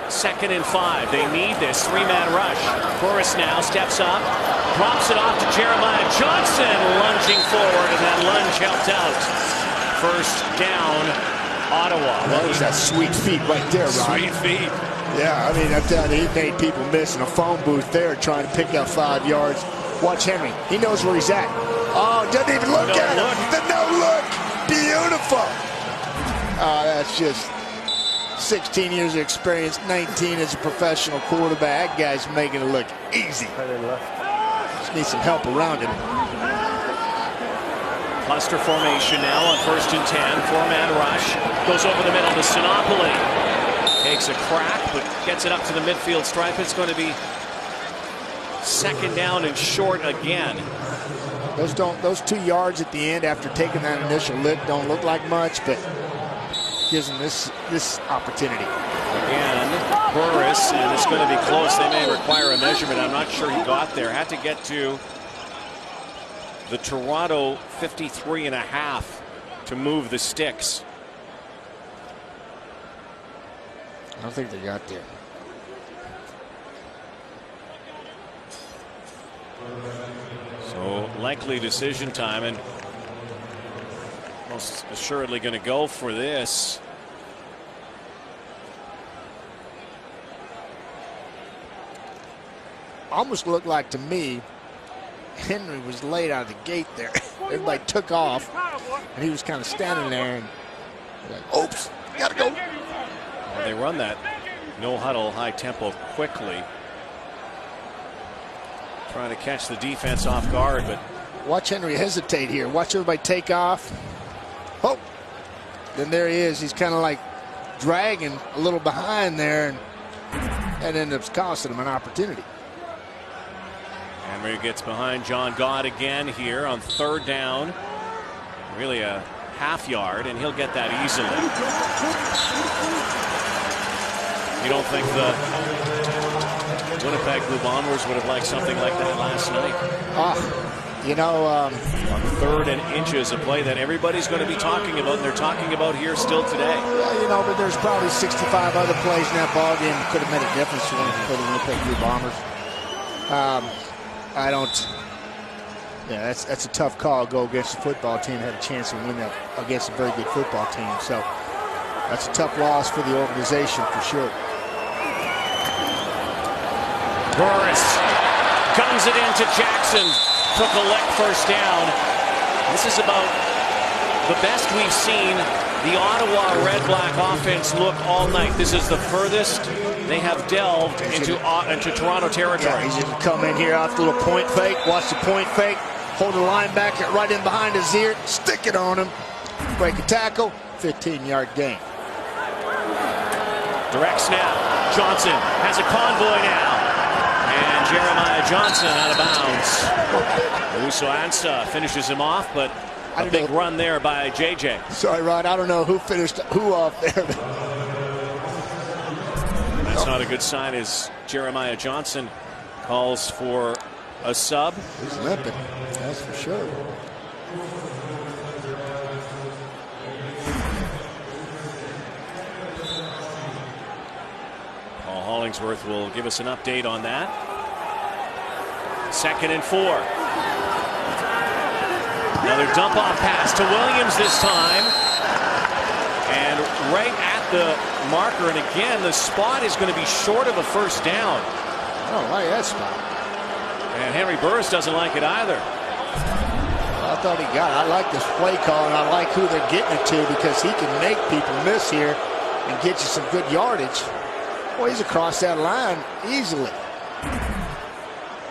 2nd and 5. They need this 3-man rush. Burris now steps up, drops it off to Jeremiah Johnson, lunging forward, and that lunge helped out. 1st down, Ottawa. That was that sweet feet right there, Ron. Sweet feet. Yeah, I mean, I'm telling you, he made people miss in a phone booth there trying to pick up 5 yards. Watch Henry. He knows where he's at. Oh, doesn't even look at him. The no look. Beautiful. That's just 16 years of experience, 19 as a professional quarterback. That guy's making it look easy. Just needs some help around him. Cluster formation now on 1st and 10. 4-man rush. Goes over the middle to Sinopoli. Takes a crack, but gets it up to the midfield stripe. It's going to be 2nd down and short again. Those 2 yards at the end after taking that initial lick don't look like much, but gives them this opportunity. Again, Burris, and it's going to be close. They may require a measurement. I'm not sure he got there. Had to get to the Toronto 53.5 to move the sticks. I don't think they got there. So likely decision time, and most assuredly going to go for this. Almost looked like to me Henry was laid out of the gate there. Everybody took off and he was kind of standing there and like, oops, gotta go. Well, they run that no huddle high tempo quickly, trying to catch the defense off guard, but watch Henry hesitate here. Watch everybody take off. Oh, then there he is. He's kind of like dragging a little behind there, and that ended up costing him an opportunity. Henry gets behind John Gott again here on 3rd down. Really a half yard, and he'll get that easily. You don't think the Winnipeg Blue Bombers would have liked something like that last night? You know, on 3rd and inches, a play that everybody's going to be talking about, and they're talking about here still today. Yeah, you know, but there's probably 65 other plays in that ballgame that could have made a difference for the Winnipeg Blue Bombers. I don't. Yeah, that's a tough call. Go against a football team that had a chance to win that against a very good football team. So that's a tough loss for the organization for sure. Burris guns it into Jackson. Took a lick 1st down. This is about the best we've seen the Ottawa Red-Black offense look all night. This is the furthest they have delved into Toronto territory. Yeah, he's going to come in here off the little point fake. Watch the point fake. Hold the linebacker right in behind his ear. Stick it on him. Break a tackle. 15-yard gain. Direct snap. Johnson has a convoy now. And Jeremiah Johnson out of bounds. Uso Ansa finishes him off, but a big run there by JJ. Sorry, Rod. I don't know who finished who off there. That's not a good sign as Jeremiah Johnson calls for a sub. He's limping. That's for sure. Paul Hollingsworth will give us an update on that. 2nd and 4. Another dump off pass to Williams this time. And right at the marker, and again, the spot is going to be short of a 1st down. I don't like that spot. And Henry Burris doesn't like it either. I thought he got it. I like this play call, and I like who they're getting it to because he can make people miss here. and get you some good yardage. Boy, he's across that line easily.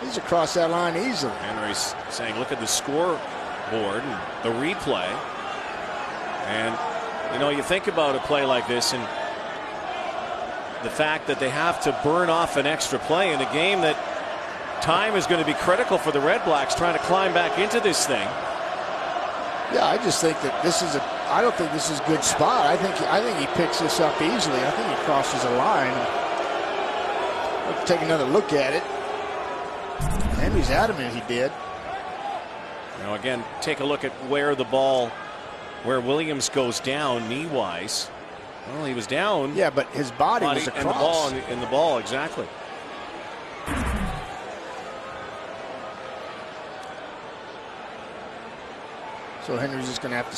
He's across that line easily. Henry's saying, look at the scoreboard and the replay. And, you know, you think about a play like this and the fact that they have to burn off an extra play in a game that time is going to be critical for the Red Blacks trying to climb back into this thing. Yeah, I just think that this is I don't think this is a good spot. I think he picks this up easily. I think he crosses a line. Let's take another look at it. Henry's adamant he did. You know, again, take a look at where Williams goes down knee-wise. Well, he was down. Yeah, but his body was across. And the ball, exactly. So Henry's just going to have to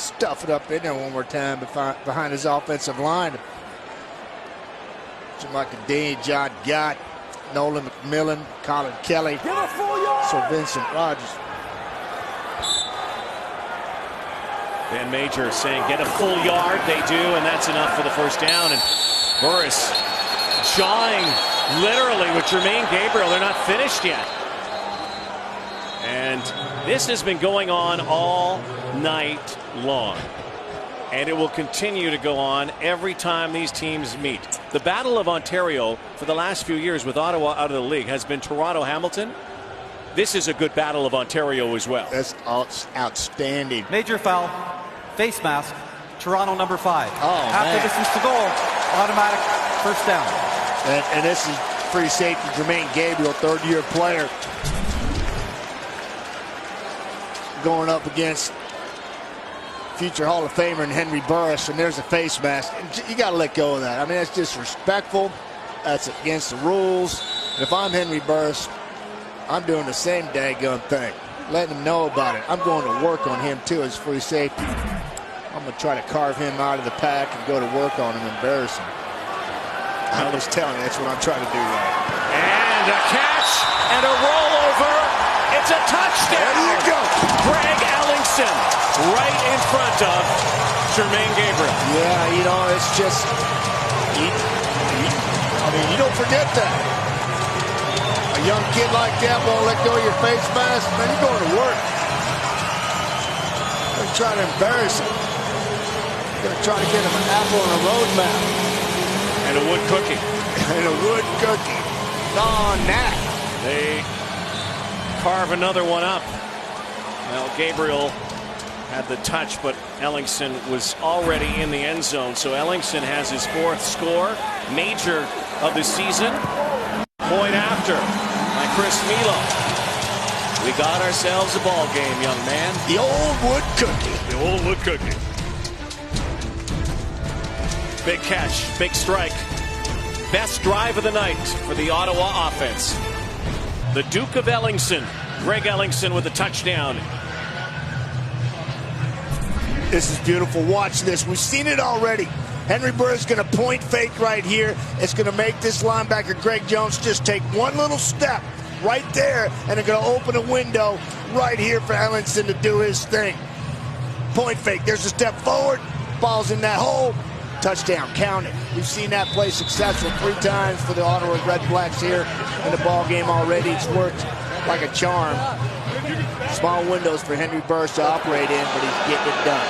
stuff it up in there one more time behind his offensive line. Jamaica Dean, John Gott, Nolan McMillan, Colin Kelly, Sir Vincent Rogers. Ben Major saying get a full yard. They do, and that's enough for the first down. And Burris jawing literally with Jermaine Gabriel. They're not finished yet. And this has been going on all night long. And it will continue to go on every time these teams meet. The Battle of Ontario for the last few years with Ottawa out of the league has been Toronto-Hamilton. This is a good Battle of Ontario as well. That's outstanding. Major foul, face mask, Toronto number 5. After distance to goal, automatic first down. And this is free safety Jermaine Gabriel, third-year player, going up against future Hall of Famer and Henry Burris, and there's a face mask. You got to let go of that. I mean, that's disrespectful. That's against the rules. And if I'm Henry Burris, I'm doing the same daggone thing, letting him know about it. I'm going to work on him too as free safety. I'm going to try to carve him out of the pack and go to work on him, embarrass him. I was telling you, that's what I'm trying to do right. And a catch and a rollover. It's a touchdown. There you go. Greg Ellingson right in front of Jermaine Gabriel. Yeah, you know, it's just, I mean, you don't forget that. A young kid like that won't let go of your face mask, man, you're going to work. You're going to try to embarrass him. You're going to try to get him an apple and a road map. And a wood cookie. And a wood cookie. On that. They carve another one up. Well, Gabriel had the touch, but Ellingson was already in the end zone. So Ellingson has his 4th score, major of the season. Point after by Chris Milo. We got ourselves a ball game, young man. The old wood cookie. The old wood cookie. Big catch, big strike. Best drive of the night for the Ottawa offense. The Duke of Ellingson, Greg Ellingson with a touchdown. This is beautiful. Watch this. We've seen it already. Henry Burris is going to point fake right here. It's going to make this linebacker, Greg Jones, just take one little step right there, and they're going to open a window right here for Ellingson to do his thing. Point fake. There's a step forward. Ball's in that hole. Touchdown. Count it. We've seen that play successful 3 times for the Ottawa REDBLACKS here in the ball game already. It's worked like a charm. Small windows for Henry Burris to operate in, but he's getting it done.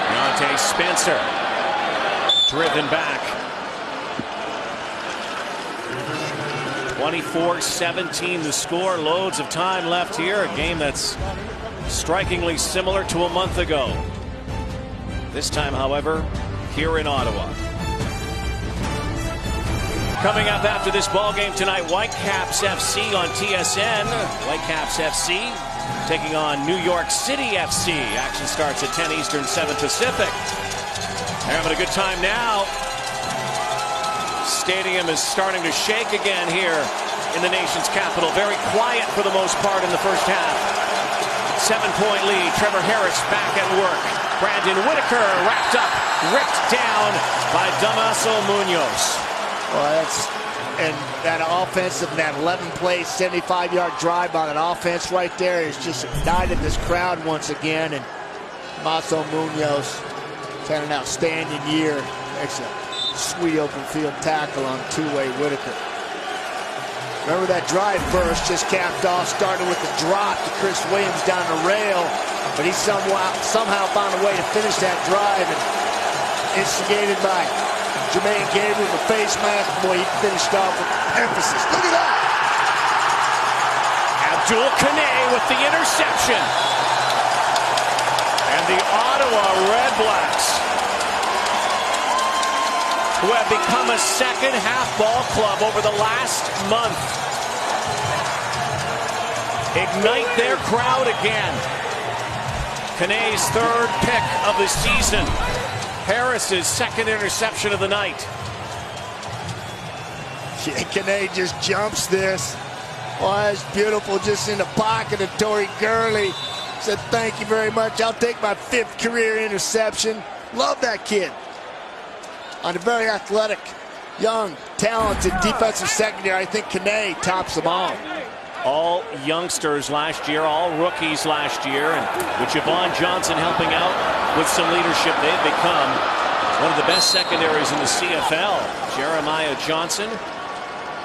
Deontay Spencer driven back. 24-17 the score. Loads of time left here. A game that's strikingly similar to a month ago. This time, however, here in Ottawa. Coming up after this ball game tonight, Whitecaps FC on TSN. Whitecaps FC taking on New York City FC. Action starts at 10 Eastern, 7 Pacific. They're having a good time now. Stadium is starting to shake again here in the nation's capital. Very quiet for the most part in the first half. 7-point lead. Trevor Harris back at work. Brandon Whitaker wrapped up, ripped down by Damaso Munoz. Well, and that offensive, that 11-play, 75-yard drive by that offense right there has just ignited this crowd once again. And Maso Munoz has had an outstanding year. Makes a sweet open field tackle on two-way Whitaker. Remember that drive burst just capped off, started with the drop to Chris Williams down the rail, but he somehow found a way to finish that drive, and instigated by Jermaine Gabriel, the face mask. Boy, he finished off with emphasis. Look at that! Abdul Kanay with the interception. And the Ottawa REDBLACKS, who have become a second half ball club over the last month, ignite their crowd again. Kanay's third pick of the season. Harris's second interception of the night. Kanay just jumps this. Oh, that's beautiful, just in the pocket of Torrey Gurley. Said, thank you very much. I'll take my 5th career interception. Love that kid. On a very athletic, young, talented defensive secondary, I think Kanay tops them all. All youngsters last year, all rookies last year, and with Javon Johnson helping out with some leadership, they've become one of the best secondaries in the CFL. Jeremiah Johnson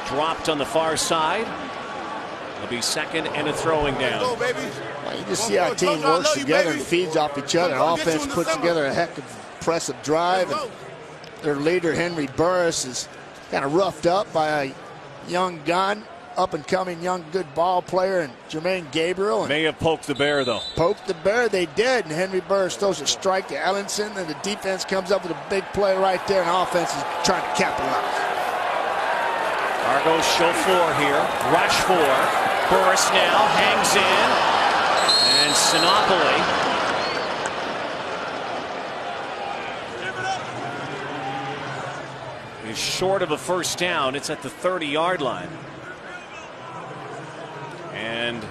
dropped on the far side. It'll be second and a throwing down. Well, you just see how a team works together and feeds off each other. Offense puts together a heck of impressive drive, and their leader, Henry Burris, is kind of roughed up by a young gun, up-and-coming young good ball player, and Jermaine Gabriel. May have poked the bear, though. Poked the bear, they did, and Henry Burris throws a strike to Ellenson, and the defense comes up with a big play right there, and offense is trying to capitalize. Argos show 4 here. Rush 4. Burris now hangs in. And Sinopoli is short of a first down. It's at the 30-yard line. And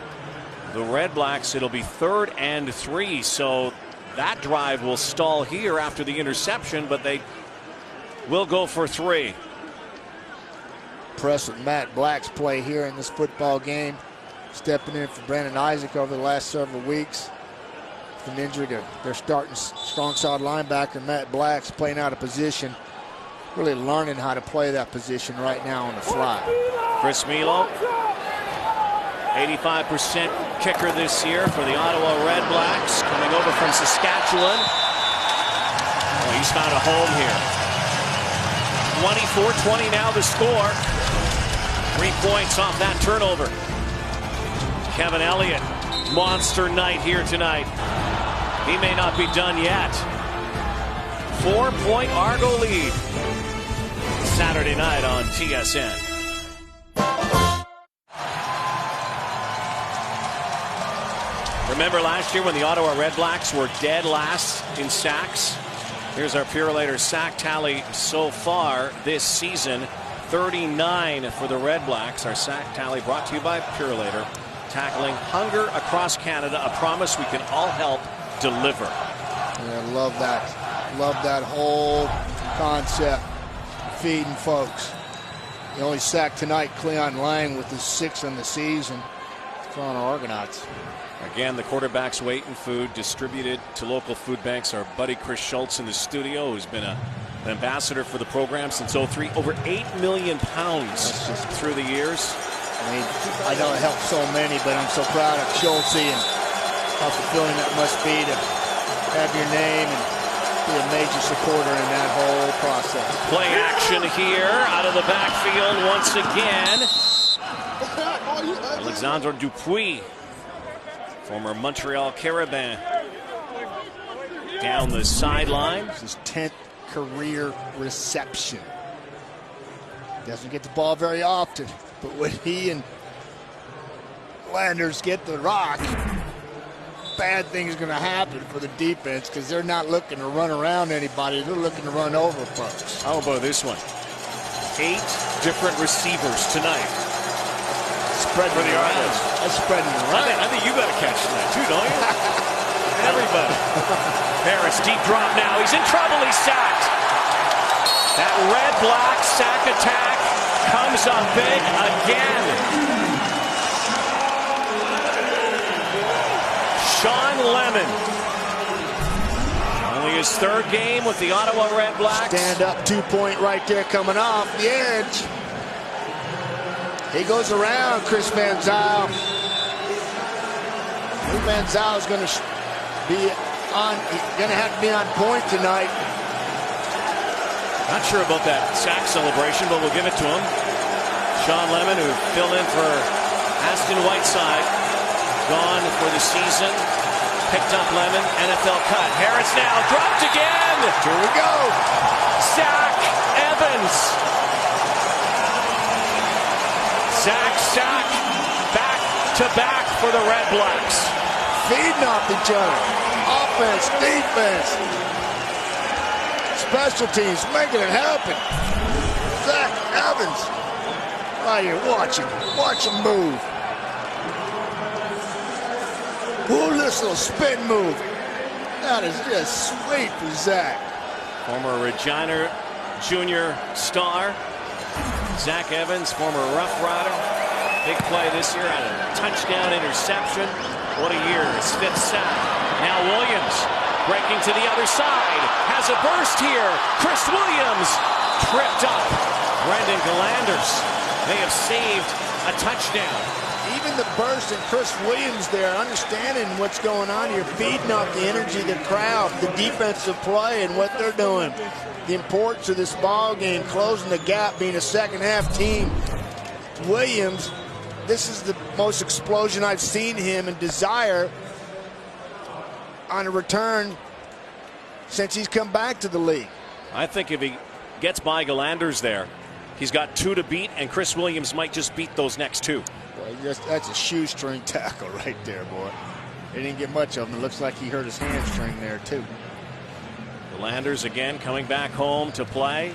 the REDBLACKS, it'll be 3rd and 3. So that drive will stall here after the interception, but they will go for 3. Impressed with Matt Black's play here in this football game, stepping in for Brandon Isaac over the last several weeks. With an injury to their starting strong side linebacker, Matt Black's playing out of position, really learning how to play that position right now on the fly. Chris Milo, 85% kicker this year for the Ottawa REDBLACKS, coming over from Saskatchewan. Oh, he's found a home here. 24-20 now the score. 3 points off that turnover. Kevin Elliott, monster night here tonight. He may not be done yet. 4-point Argo lead. Saturday night on TSN. Remember last year when the Ottawa REDBLACKS were dead last in sacks? Here's our Purolator sack tally so far this season. 39 for the REDBLACKS. Our sack tally brought to you by Purolator. Tackling hunger across Canada, a promise we can all help deliver. Yeah, love that. Love that whole concept. Feeding folks. The only sack tonight, Cleon Lang with his 6th in the season. Toronto Argonauts. Again, the quarterback's weight and food distributed to local food banks. Our buddy Chris Schultz in the studio, who's been an ambassador for the program since '03. Over 8 million pounds through the years. I mean, I know it helps so many, but I'm so proud of Schultz and how fulfilling that must be to have your name and be a major supporter in that whole process. Play action here out of the backfield once again. Alexandre Dupuis, former Montreal Carabin, down the sideline. His 10th career reception. Doesn't get the ball very often, but when he and Landers get the rock, bad things are going to happen for the defense because they're not looking to run around anybody. They're looking to run over folks. How about this one? 8 different receivers tonight. Spread for the Argonauts. That's spreading around. I think you got to catch tonight too, don't you? Everybody. Harris, deep drop now. He's in trouble. He's sacked. That REDBLACK sack attack comes up big again. Sean Lemon his third game with the Ottawa REDBLACKS. Stand up 2-point right there coming off the edge. He goes around Chris Van Zyl. Van Zyl is going to have to be on point tonight. Not sure about that sack celebration, but we'll give it to him. Sean Lemon, who filled in for Aston Whiteside, gone for the season. Picked up Lemon, NFL cut. Harris now dropped again. Here we go. Zach Evans. Sack, back to back for the REDBLACKS. Feeding off each other. Offense, defense. Special teams making it happen. Zach Evans. Right here, watch him move. Ooh, this little spin move. That is just sweet for Zach. Former Regina Junior star. Zach Evans, former Rough Rider. Big play this year, had a touchdown interception. What a year, his 5th sack. Now Williams breaking to the other side. Has a burst here. Chris Williams tripped up. Brendan Galanders may have saved a touchdown. Even the burst and Chris Williams there, understanding what's going on here, feeding off the energy of the crowd, the defensive play and what they're doing. The importance of this ball game, closing the gap, being a second half team. Williams, this is the most explosion I've seen him and desire on a return since he's come back to the league. I think if he gets by Galanders there, he's got 2 to beat, and Chris Williams might just beat those next 2. Well, that's a shoestring tackle right there, boy. He didn't get much of him. It looks like he hurt his hamstring there, too. Galanders again coming back home to play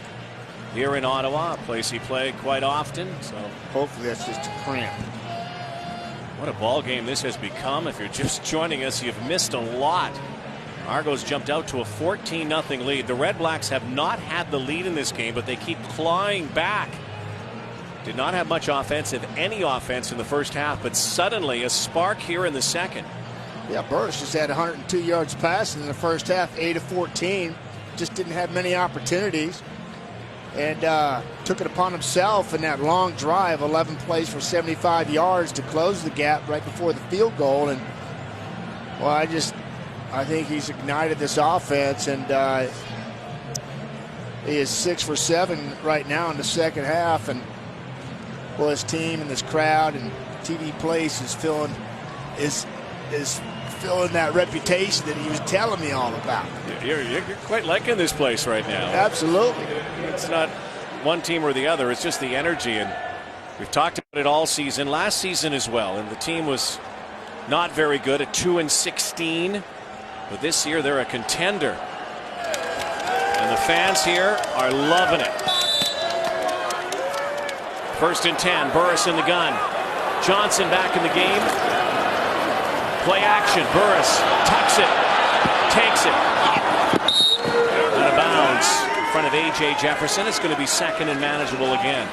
here in Ottawa, a place he played quite often. So hopefully that's just a cramp. What a ball game this has become. If you're just joining us, you've missed a lot. Argos jumped out to a 14-0 lead. The REDBLACKS have not had the lead in this game, but they keep clawing back. Did not have much any offense in the first half, but suddenly a spark here in the second. Yeah, Burris just had 102 yards passing in the first half, 8 of 14. Just didn't have many opportunities. And took it upon himself in that long drive, 11 plays for 75 yards to close the gap right before the field goal. And, well, I think he's ignited this offense, and he is 6 for 7 right now in the second half. And, well, his team and this crowd and TD Place is filling that reputation that he was telling me all about. You're quite liking this place right now. Absolutely. It's not one team or the other. It's just the energy, and we've talked about it all season, last season as well. And the team was not very good at 2-16, but this year they're a contender, and the fans here are loving it. 1st and 10. Burris in the gun. Johnson back in the game. Play action. Burris tucks it, takes it, out of bounds in front of A.J. Jefferson. It's going to be second and manageable again.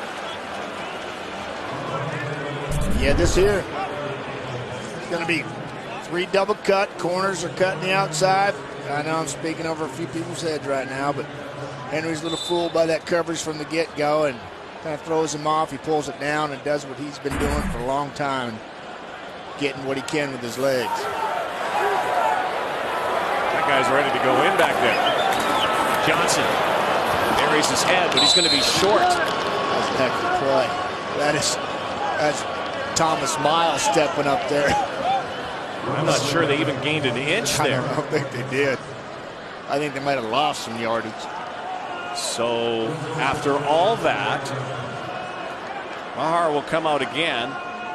Yeah, this here is going to be 3 double cut. Corners are cutting the outside. I know I'm speaking over a few people's heads right now, but Henry's a little fooled by that coverage from the get-go and kind of throws him off. He pulls it down and does what he's been doing for a long time, getting what he can with his legs. That guy's ready to go in back there. Johnson buries his head, but he's going to be short. That's a heck of a play. That's Thomas Miles stepping up there. I'm not sure they even gained an inch there. I don't think they did. I think they might have lost some yardage. So after all that, Mahar will come out again.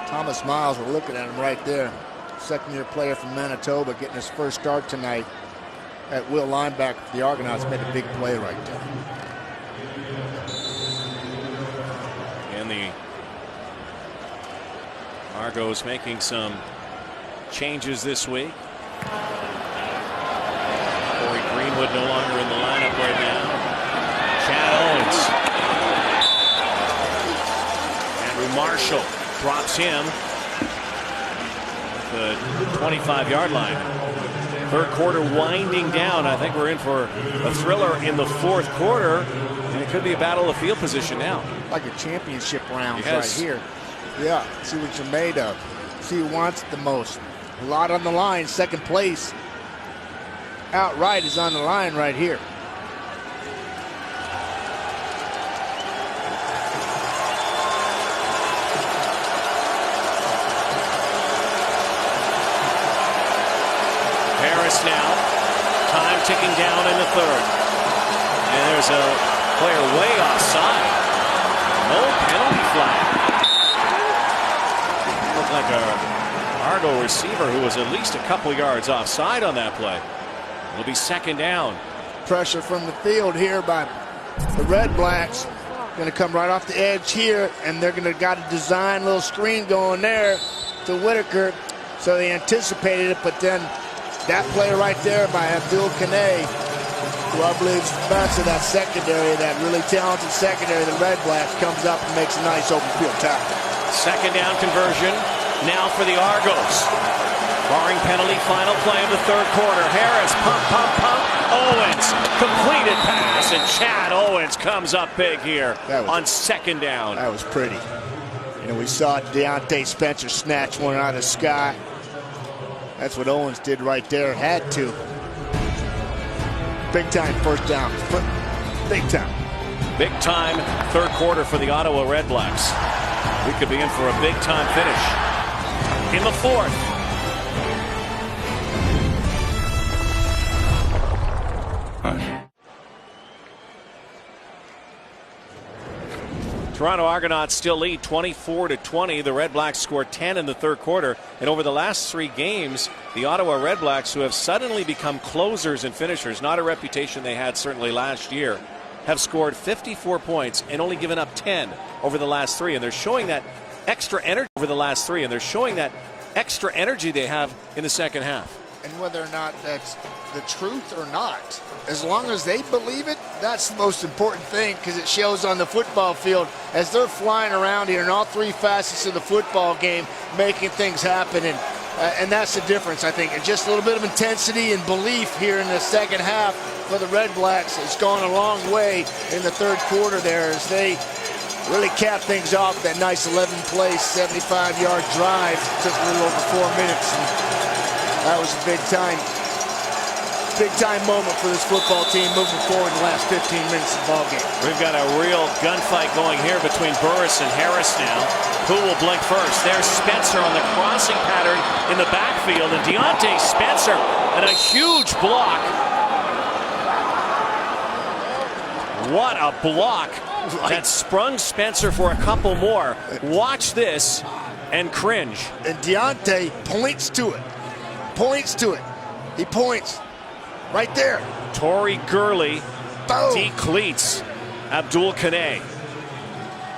Thomas Miles, we're looking at him right there. Second-year player from Manitoba, getting his first start tonight at will linebacker for the Argonauts. Made a big play right there. And the Argos making some changes this week. Corey Greenwood no longer in the lineup right now. Chad Owens. Andrew Marshall drops him at the 25-yard line. Third quarter winding down. I think we're in for a thriller in the fourth quarter. And it could be a battle of field position now. Like a championship round Yes. right here. Yeah, see what you're made of. See who wants it the most. A lot on the line. Second place outright is on the line right here. Harris now. Time ticking down in the third. And there's a player way offside. No penalty flag. Looked like a Argo receiver who was at least a couple yards offside on that play. It'll be second down. Pressure from the field here by the Red Blacks. Going to come right off the edge here, and they're going to got a design little screen going there to Whitaker. So they anticipated it, but then that play right there by Abdul Kanay, who I believe is the best of that secondary, that really talented secondary, the Red Blacks, comes up and makes a nice open field tackle. Second down conversion now for the Argos. Barring penalty, final play of the third quarter. Harris, pump, pump, pump. Owens, completed pass, and Chad Owens comes up big here on second down. That was pretty. You know, we saw Deontay Spencer snatch one out of the sky. That's what Owens did right there. Had to. Big time first down. Big time. Big time third quarter for the Ottawa Red Blacks. We could be in for a big time finish in the fourth. Toronto Argonauts still lead 24-20. The Red Blacks scored 10 in the third quarter. And over the last 3 games, the Ottawa Red Blacks, who have suddenly become closers and finishers, not a reputation they had certainly last year, have scored 54 points and only given up 10 over the last 3. And they're showing that extra energy over the last 3. And they're showing that extra energy they have in the second half. And whether or not that's the truth or not, as long as they believe it, that's the most important thing, because it shows on the football field as they're flying around here in all 3 facets of the football game, making things happen. And that's the difference, I think. And just a little bit of intensity and belief here in the second half for the Red Blacks has gone a long way in the third quarter there as they really capped things off. That nice 11-play, 75-yard drive. Took a little over 4 minutes. And that was a big time moment for this football team moving forward in the last 15 minutes of the ball game. We've got a real gunfight going here between Burris and Harris now. Who will blink first? There's Spencer on the crossing pattern in the backfield, and Deontay Spencer and a huge block. What a block that sprung Spencer for a couple more. Watch this and cringe. And Deontay points to it. He points right there. Torrey Gurley decleats Abdul Kanay.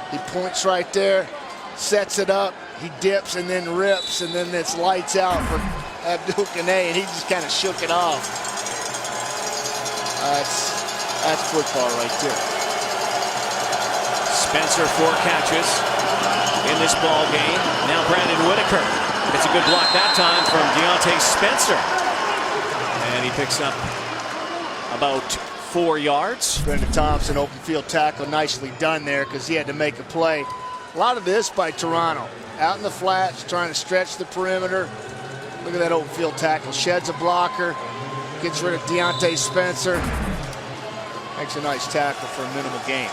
He points right there, sets it up, he dips and then rips, and then it's lights out for Abdul Kanay, and he just kind of shook it off. That's football right there. Spencer 4 catches in this ball game. Now Brandon Whitaker. It's a good block that time from Deontay Spencer. And he picks up about 4 yards. Brendan Thompson, open field tackle, nicely done there because he had to make a play. A lot of this by Toronto. Out in the flats, trying to stretch the perimeter. Look at that open field tackle. Sheds a blocker, gets rid of Deontay Spencer. Makes a nice tackle for a minimal gain.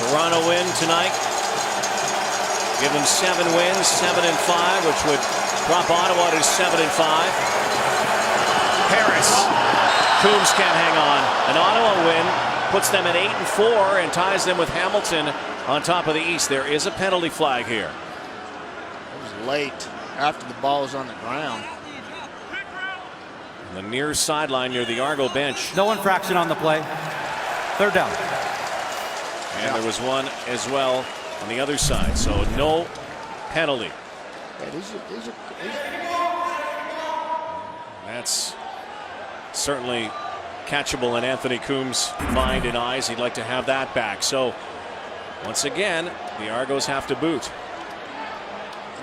Toronto win tonight. Give them 7 wins, 7-5, which would drop Ottawa to 7-5. Harris. Coombs can't hang on. An Ottawa win puts them at 8-4 and ties them with Hamilton on top of the East. There is a penalty flag here. It was late after the ball was on the ground. On the near sideline near the Argo bench. No infraction on the play. Third down. And there was one as well on the other side, so no penalty. Yeah, That's certainly catchable in Anthony Coombs' mind and eyes. He'd like to have that back. So once again, the Argos have to boot.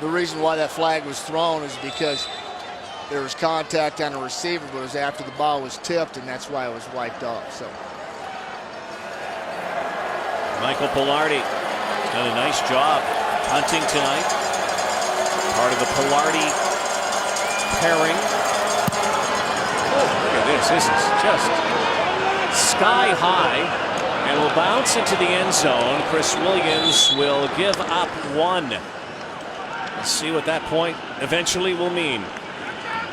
the reason why that flag was thrown is because there was contact on the receiver, but it was after the ball was tipped, and that's why it was wiped off. So Michael Pilardi done a nice job hunting tonight. Part of the Pilardi pairing. Oh, look at this. This is just sky high. And will bounce into the end zone. Chris Williams will give up 1. Let's see what that point eventually will mean.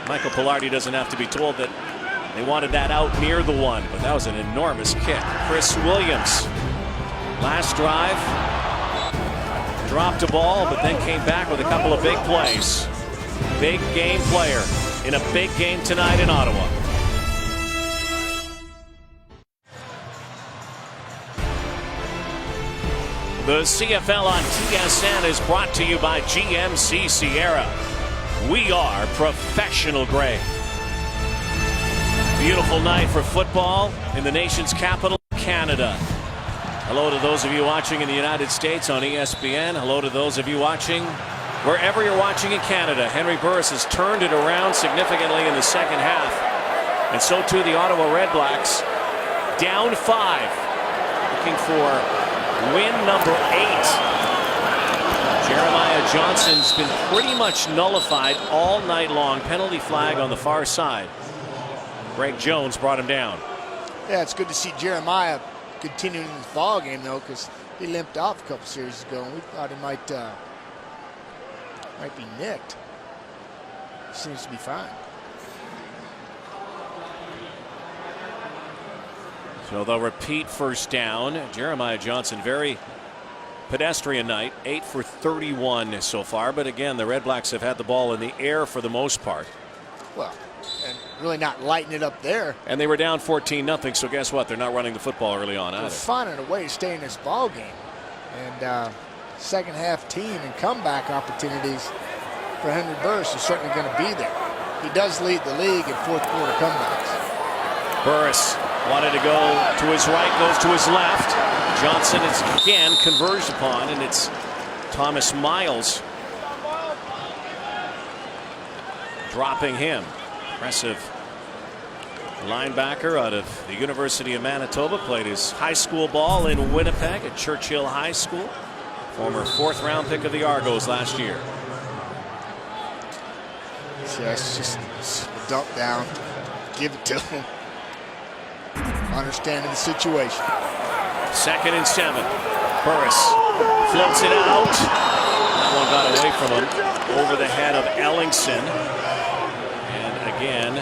Michael Pilardi doesn't have to be told that they wanted that out near the 1, but that was an enormous kick. Chris Williams, last drive, dropped a ball, but then came back with a couple of big plays. Big game player in a big game tonight in Ottawa. The CFL on TSN is brought to you by GMC Sierra. We are professional grade. Beautiful night for football in the nation's capital, Canada. Hello to those of you watching in the United States on ESPN. Hello to those of you watching wherever you're watching in Canada. Henry Burris has turned it around significantly in the second half. And so too the Ottawa REDBLACKS. Down 5. Looking for win number 8. Jeremiah Johnson's been pretty much nullified all night long. Penalty flag on the far side. Greg Jones brought him down. Yeah, it's good to see Jeremiah continuing this ball game though, because he limped off a couple series ago, and we thought he might be nicked. Seems to be fine. So they'll repeat first down. Jeremiah Johnson, very pedestrian night, 8 for 31 so far. But again, the REDBLACKS have had the ball in the air for the most part. Well, and really not lighting it up there. And they were down 14-0. So guess what? They're not running the football early on either. They're finding a way to stay in this ball game. And second half team and comeback opportunities for Henry Burris is certainly going to be there. He does lead the league in fourth quarter comebacks. Burris wanted to go to his right, goes to his left. Johnson is again converged upon, and it's Thomas Miles dropping him. Impressive linebacker out of the University of Manitoba. Played his high school ball in Winnipeg at Churchill High School. Former 4th round pick of the Argos last year. Yeah, it's just dump down, give it to him. Understanding the situation. 2nd and 7. Burris floats it out. That one got away from him over the head of Ellingson. And again,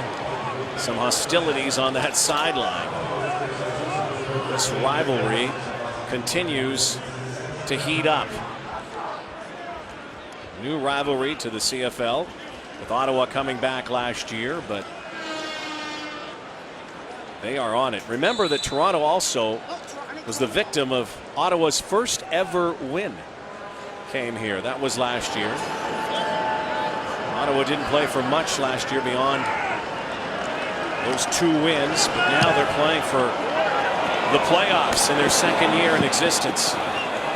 some hostilities on that sideline. This rivalry continues to heat up. New rivalry to the CFL, with Ottawa coming back last year, but they are on it. Remember that Toronto also was the victim of Ottawa's first ever win. Came here. That was last year. Ottawa didn't play for much last year beyond those 2 wins, but now they're playing for the playoffs in their 2nd year in existence.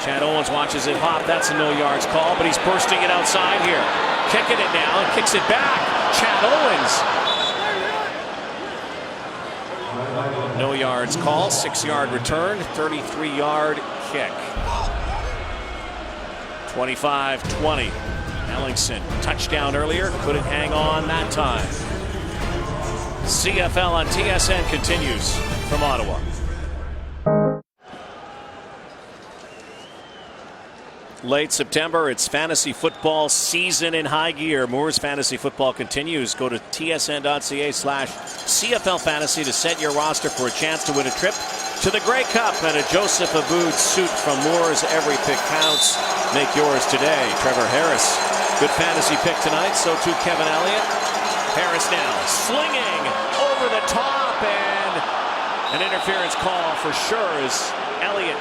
Chad Owens watches it hop. That's a no yards call, but he's bursting it outside here. Kicking it now and kicks it back. Chad Owens. No yards call, 6-yard return, 33-yard kick. 25-20. Ellingson, touchdown earlier, couldn't hang on that time. CFL on TSN continues from Ottawa. Late September, it's fantasy football season in high gear. Moore's Fantasy Football continues. Go to tsn.ca/CFL Fantasy to set your roster for a chance to win a trip to the Grey Cup and a Joseph Aboud suit from Moore's. Every pick counts. Make yours today. Trevor Harris, good fantasy pick tonight. So too Kevin Elliott. Harris now slinging over the top, and an interference call for sure as Elliott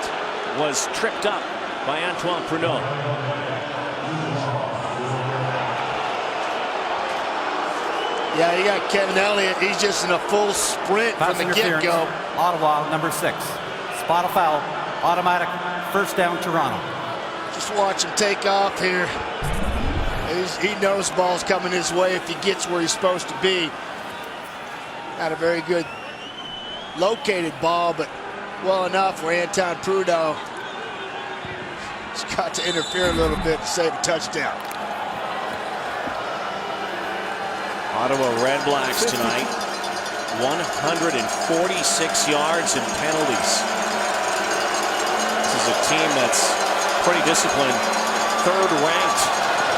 was tripped up by Antoine Pruneau. Yeah, you got Kevin Elliott. He's just in a full sprint Pass from the get-go. Ottawa, number 6. Spot a foul. Automatic first down, Toronto. Just watch him take off here. He knows ball's coming his way if he gets where he's supposed to be. Not a very good located ball, but well enough where Anton Prudhoe has got to interfere a little bit to save a touchdown. Ottawa REDBLACKS tonight, 146 yards and penalties. This is a team that's pretty disciplined, third ranked,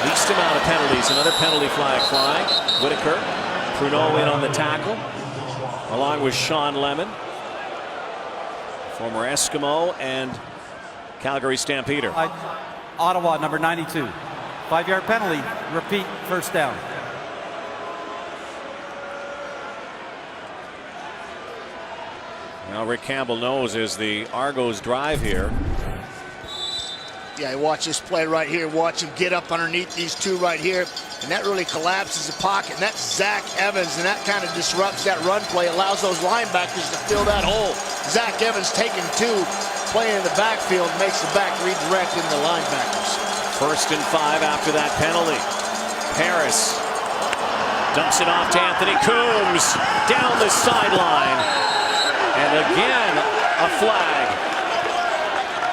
least amount of penalties. Another penalty flag flying. Whitaker, Pruneau in on the tackle, along with Sean Lemon, former Eskimo and Calgary Stampeder. Ottawa, number 92. 5-yard penalty. Repeat, first down. Now Rick Campbell knows as the Argos drive here. Yeah, watch this play right here. Watch him get up underneath these two right here. And that really collapses the pocket. And that's Zach Evans. And that kind of disrupts that run play. Allows those linebackers to fill that hole. Zach Evans taking two, playing in the backfield, makes the back redirect in the linebackers. 1st and 5 after that penalty. Harris dumps it off to Anthony Coombs down the sideline. And again, a flag.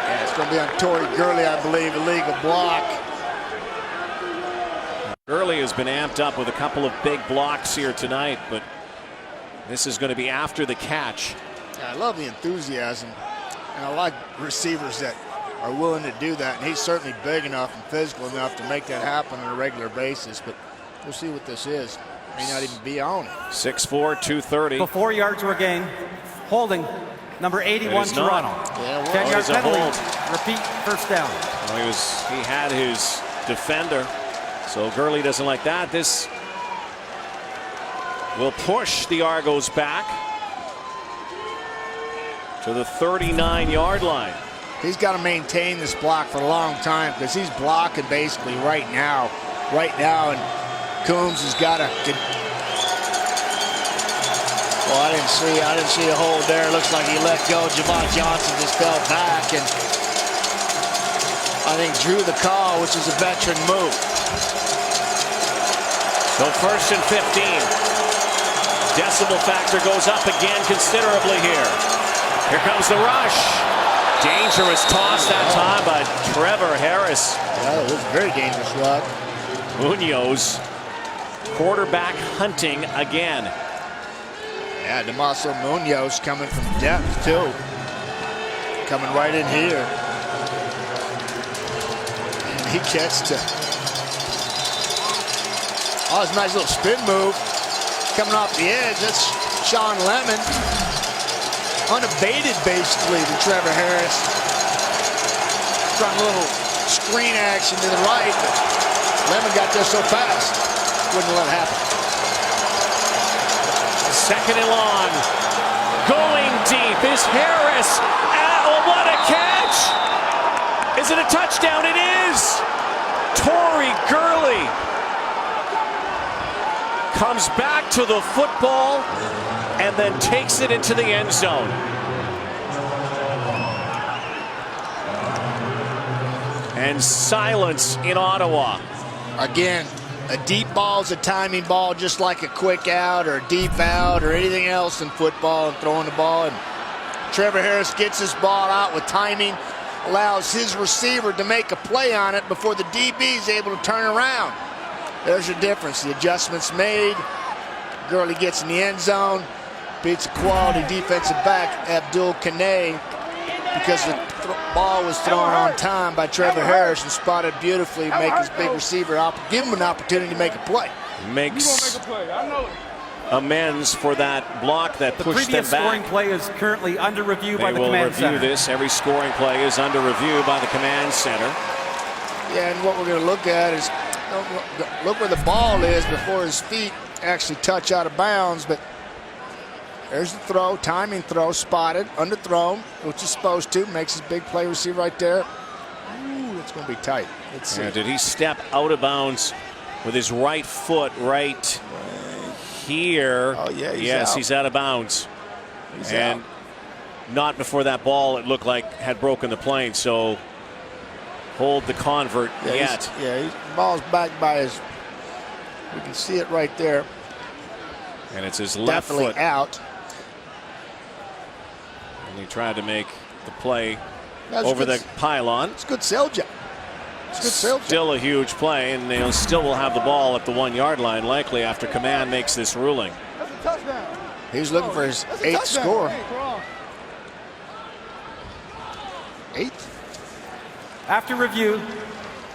Yeah, it's going to be on Torrey Gurley, I believe, illegal block. Gurley has been amped up with a couple of big blocks here tonight, but this is going to be after the catch. Yeah, I love the enthusiasm, and I like receivers that are willing to do that, and he's certainly big enough and physical enough to make that happen on a regular basis, but we'll see what this is. May not even be on it. 6'4", 230. 4 yards were gained. Holding, number 81, Toronto. Yeah, 10-yard penalty. Repeat, first down. Well, he had his defender, so Gurley doesn't like that. This will push the Argos back to the 39-yard line. He's got to maintain this block for a long time because he's blocking basically right now, and Coombs has got to. Well, I didn't see a hold there. Looks like he let go. Javon Johnson just fell back, and I think drew the call, which is a veteran move. So 1st and 15. Decibel factor goes up again considerably here. Here comes the rush. Dangerous toss that time by Trevor Harris. Yeah, it was a very dangerous run. Munoz, quarterback hunting again. Yeah, Damaso Munoz coming from depth, too. Coming right in here. And he gets to... Oh, it's a nice little spin move. Coming off the edge, that's Sean Lemon. Unabated, basically, to Trevor Harris. Trying a little screen action to the right, but Lemon got there so fast, wouldn't let it happen. 2nd and long. Going deep is Harris. Oh, what a catch! Is it a touchdown? It is! Torrey Gurley comes back to the football and then takes it into the end zone. And silence in Ottawa. Again, a deep ball is a timing ball, just like a quick out or a deep out or anything else in football and throwing the ball. And Trevor Harris gets his ball out with timing, allows his receiver to make a play on it before the DB is able to turn around. There's your difference. The adjustments made. Gurley gets in the end zone, beats a quality defensive back, Abdul Kanay, because the ball was thrown on time by Trevor Harris and spotted beautifully, make his big receiver give him an opportunity to make a play. Makes amends for that block that pushed them back. The previous scoring play is currently under review by the command center. They will review this. Every scoring play is under review by the command center. Yeah, and what we're going to look at is, look where the ball is before his feet actually touch out of bounds, but there's the throw, timing throw, spotted, underthrown, which is supposed to, makes his big play receiver right there. Ooh, that's going to be tight. Let's see. Yeah, did he step out of bounds with his right foot right here? Oh, yeah, he's out of bounds. He's and out. Not before that ball, it looked like, had broken the plane. So hold the convert yet. The ball's back by his. We can see it right there. And it's his left Definitely foot out. And he tried to make the play That's over good. the pylon. It's a good sell job. It's a good sell job. Still a huge play, and they still will have the ball at the 1 yard line, likely after Command makes this ruling. That's a touchdown. He's looking for his That's a 8th touchdown. score. Hey, we're off. 8th? After review,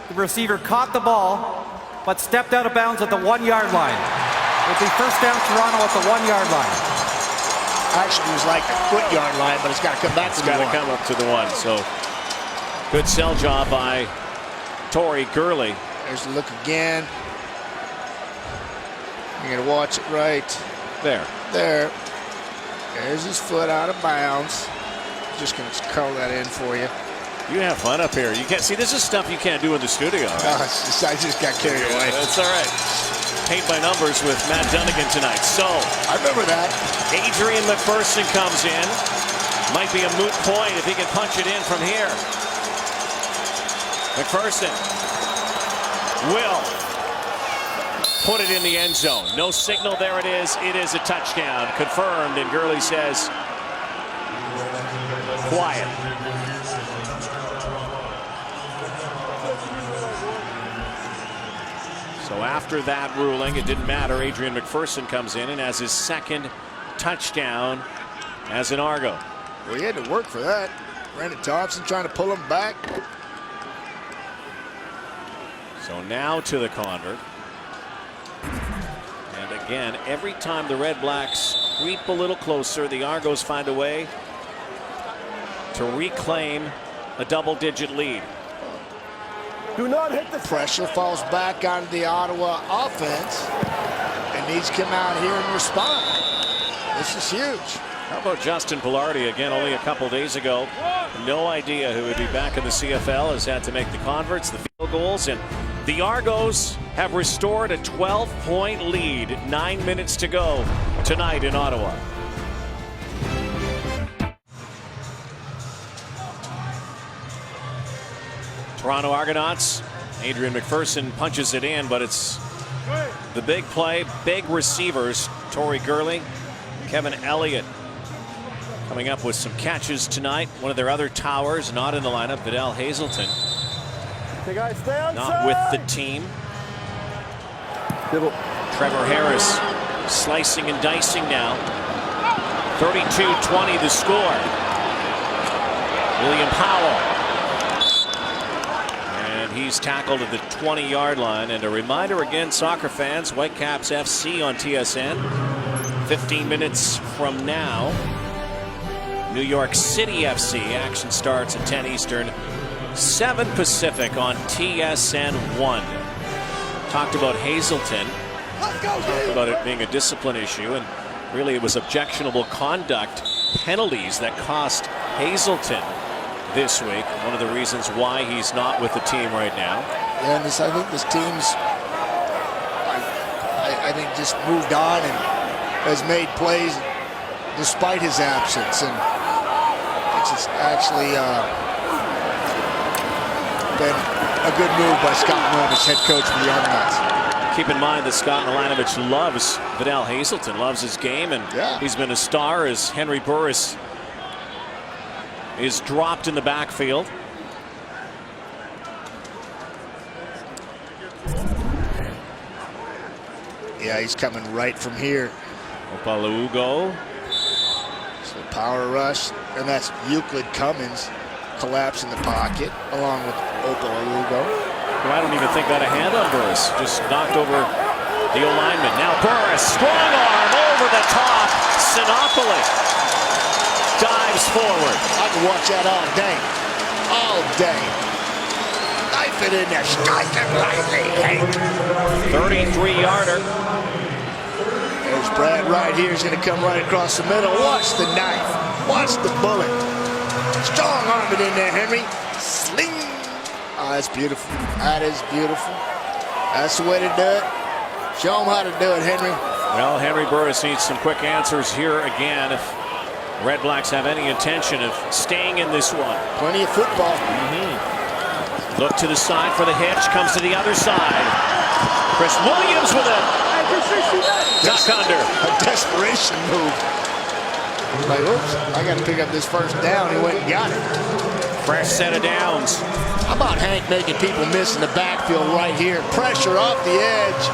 the receiver caught the ball, but stepped out of bounds at the 1 yard line. It'll be first down Toronto at the 1 yard line. Actually, it was like a foot yard line, but it's got to come back to It's the got to 1. come up to the 1. So good sell job by Tori Gurley. There's the look again. You're going to watch it right There. there. There's his foot out of bounds. Just going to color that in for you. You have fun up here. You can't see, this is stuff you can't do in the studio. Right? I just got carried away. That's all right. Paint by numbers with Matt Dunnigan tonight. So I remember that. Adrian McPherson comes in. Might be a moot point if he can punch it in from here. McPherson will put it in the end zone. No signal. There it is. It is a touchdown. Confirmed. And Gurley says, quiet. So after that ruling, it didn't matter. Adrian McPherson comes in and has his 2nd touchdown as an Argo. Well, he had to work for that. Brandon Thompson trying to pull him back. So now to the convert. And again, every time the Red Blacks creep a little closer, the Argos find a way to reclaim a double-digit lead. Do not hit the pressure. Falls back onto the Ottawa offense and needs to come out here and respond. This is huge. How about Justin Pilardi again? Only a couple days ago, no idea who would be back in the CFL. Has had to make the converts, the field goals, and the Argos have restored a 12-point lead. 9 minutes to go tonight in Ottawa. Toronto Argonauts. Adrian McPherson punches it in, but it's the big play, big receivers. Tori Gurley, Kevin Elliott coming up with some catches tonight. One of their other towers not in the lineup, Vidal Hazelton. Hey guys, stay outside. Not with the team. Trevor Harris slicing and dicing now. 32-20 the score. William Powell. And he's tackled at the 20-yard line. And a reminder again, soccer fans, Whitecaps FC on TSN. 15 minutes from now, New York City FC. Action starts at 10 Eastern, 7 Pacific on TSN 1. Talked about Hazelton. Talked about it being a discipline issue, and really it was objectionable conduct penalties that cost Hazelton this week. One of the reasons why he's not with the team right now. Yeah, and I think this team's, I think, just moved on and has made plays despite his absence, and it's actually been a good move by Scott Milanovich, head coach for the Argonauts. Keep in mind that Scott Milanovich loves Vidal Hazelton, loves his game, and he's been a star as Henry Burris is dropped in the backfield. Yeah, he's coming right from here. Opalaugo. So power rush, and that's Euclid Cummins collapse in the pocket along with Opalaugo. Well, I don't even think that a hand on Burris. Just knocked over the O-lineman. Now Burris, strong arm over the top. Sinopoli dives forward. I can watch that all day. All day. Knife it in there. Strike it lightly, Hank. 33-yarder. There's Brad right here. He's going to come right across the middle. Watch the knife. Watch the bullet. Strong arm it in there, Henry. Sling. Oh, that's beautiful. That is beautiful. That's the way to do it. Show him how to do it, Henry. Well, Henry Burris needs some quick answers here again if Red Blacks have any intention of staying in this one. Plenty of football. Look to the side for the hitch, comes to the other side. Chris Williams with a duck under. A desperation move. Like, oops, I got to pick up this first down. He went and got it. Fresh set of downs. How about Hank making people miss in the backfield right here? Pressure off the edge.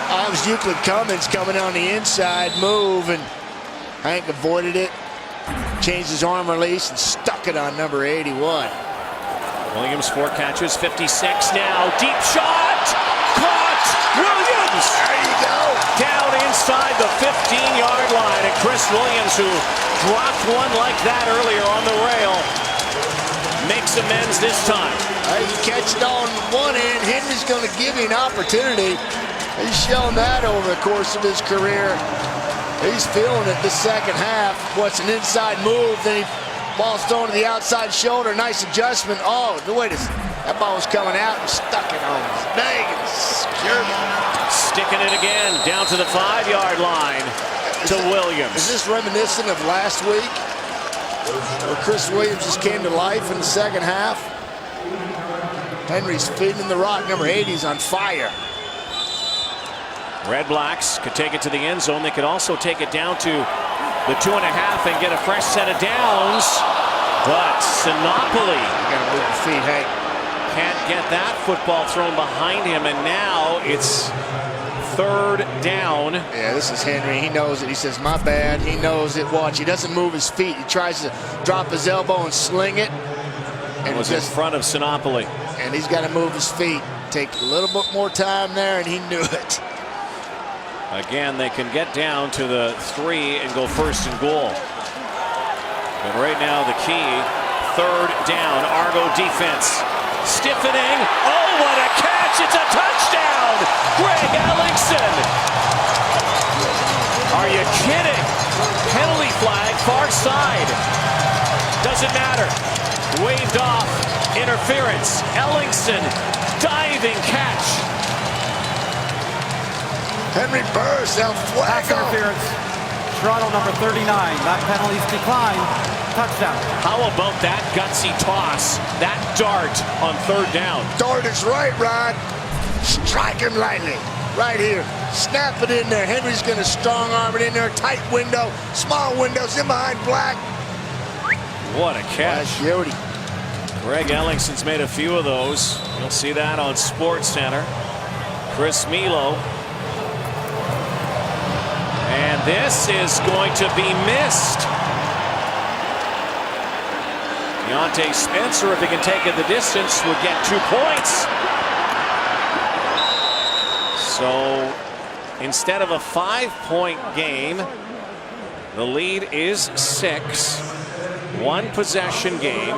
I was Euclid Cummins coming on the inside move, and Hank avoided it. Changed his arm release and stuck it on number 81. Williams 4 catches, 56 now. Deep shot! Caught! Williams! There you go. Down inside the 15-yard line. And Chris Williams, who dropped one like that earlier on the rail, makes amends this time. You catch it on one end. Henry's going to give you an opportunity. He's shown that over the course of his career. He's feeling it the second half. What's an inside move? Then he ball's thrown to the outside shoulder. Nice adjustment. Oh, wait a second. That ball was coming out and stuck it on his leg and secured it. Sticking it again down to the 5-yard line to Williams. Is this reminiscent of last week, where Chris Williams just came to life in the second half? Henry's feeding the rock. Number 80 is on fire. Red Blacks could take it to the end zone. They could also take it down to the 2.5 and get a fresh set of downs. But Sinopoli, you gotta move your feet, Hank. Can't get that football thrown behind him, and now it's 3rd down. Yeah, this is Henry. He knows it. He says, my bad. He knows it. Watch, he doesn't move his feet. He tries to drop his elbow and sling it. And it was in front of Sinopoli. And he's got to move his feet. Take a little bit more time there, and he knew it. Again, they can get down to the 3 and go 1st and goal. But right now, the key, 3rd down, Argo defense. Stiffening. Oh, what a catch! It's a touchdown! Greg Ellingson! Are you kidding? Penalty flag, far side. Doesn't matter. Waved off. Interference. Ellingson, diving catch. Henry Burris, El Pass Fuego. interference. Toronto number 39. That penalty's declined. Touchdown. How about that gutsy toss? That dart on 3rd down. Dart is right, Rod. Strike him lightly. Right here. Snap it in there. Henry's going to strong arm it in there. Tight window. Small windows in behind Black. What a catch. Beauty. Greg Ellingson's made a few of those. You'll see that on Sports Center. Chris Milo. And this is going to be missed. Deontay Spencer, if he can take it the distance, would get 2 points. So instead of a 5-point game, the lead is 6. 1 possession game.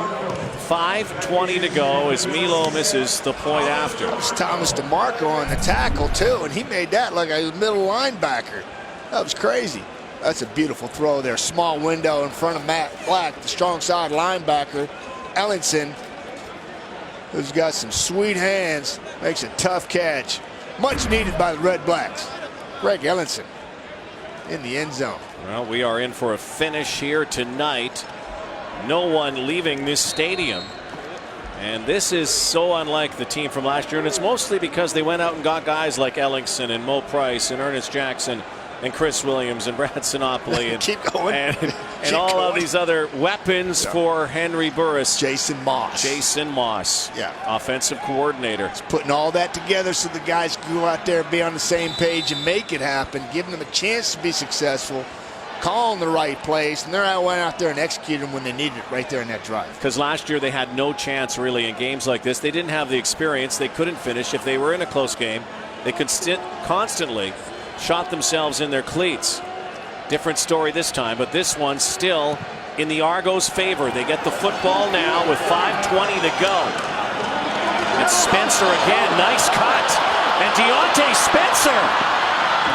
5:20 to go as Milo misses the point after. That was Thomas DeMarco on the tackle, too, and he made that like a middle linebacker. That was crazy. That's a beautiful throw there. Small window in front of Matt Black, the strong side linebacker. Ellingson, who's got some sweet hands, makes a tough catch. Much needed by the Red Blacks. Greg Ellingson in the end zone. Well, we are in for a finish here tonight. No one leaving this stadium. And this is so unlike the team from last year. And it's mostly because they went out and got guys like Ellingson and Mo Price and Ernest Jackson and Chris Williams and Brad Sinopoli and, Keep going. and all of these other weapons for Henry Burris. Jason Moss. Jason Moss. Yeah. Offensive coordinator. He's putting all that together so the guys can go out there, be on the same page and make it happen, giving them a chance to be successful, calling the right plays, and they're went out there and executed them when they needed it right there in that drive. Because last year they had no chance really in games like this. They didn't have the experience. They couldn't finish. If they were in a close game, they could constantly shot themselves in their cleats. Different story this time, but this one still in the Argos' favor. They get the football now with 5:20 to go. And Spencer again, nice cut. And Deontay Spencer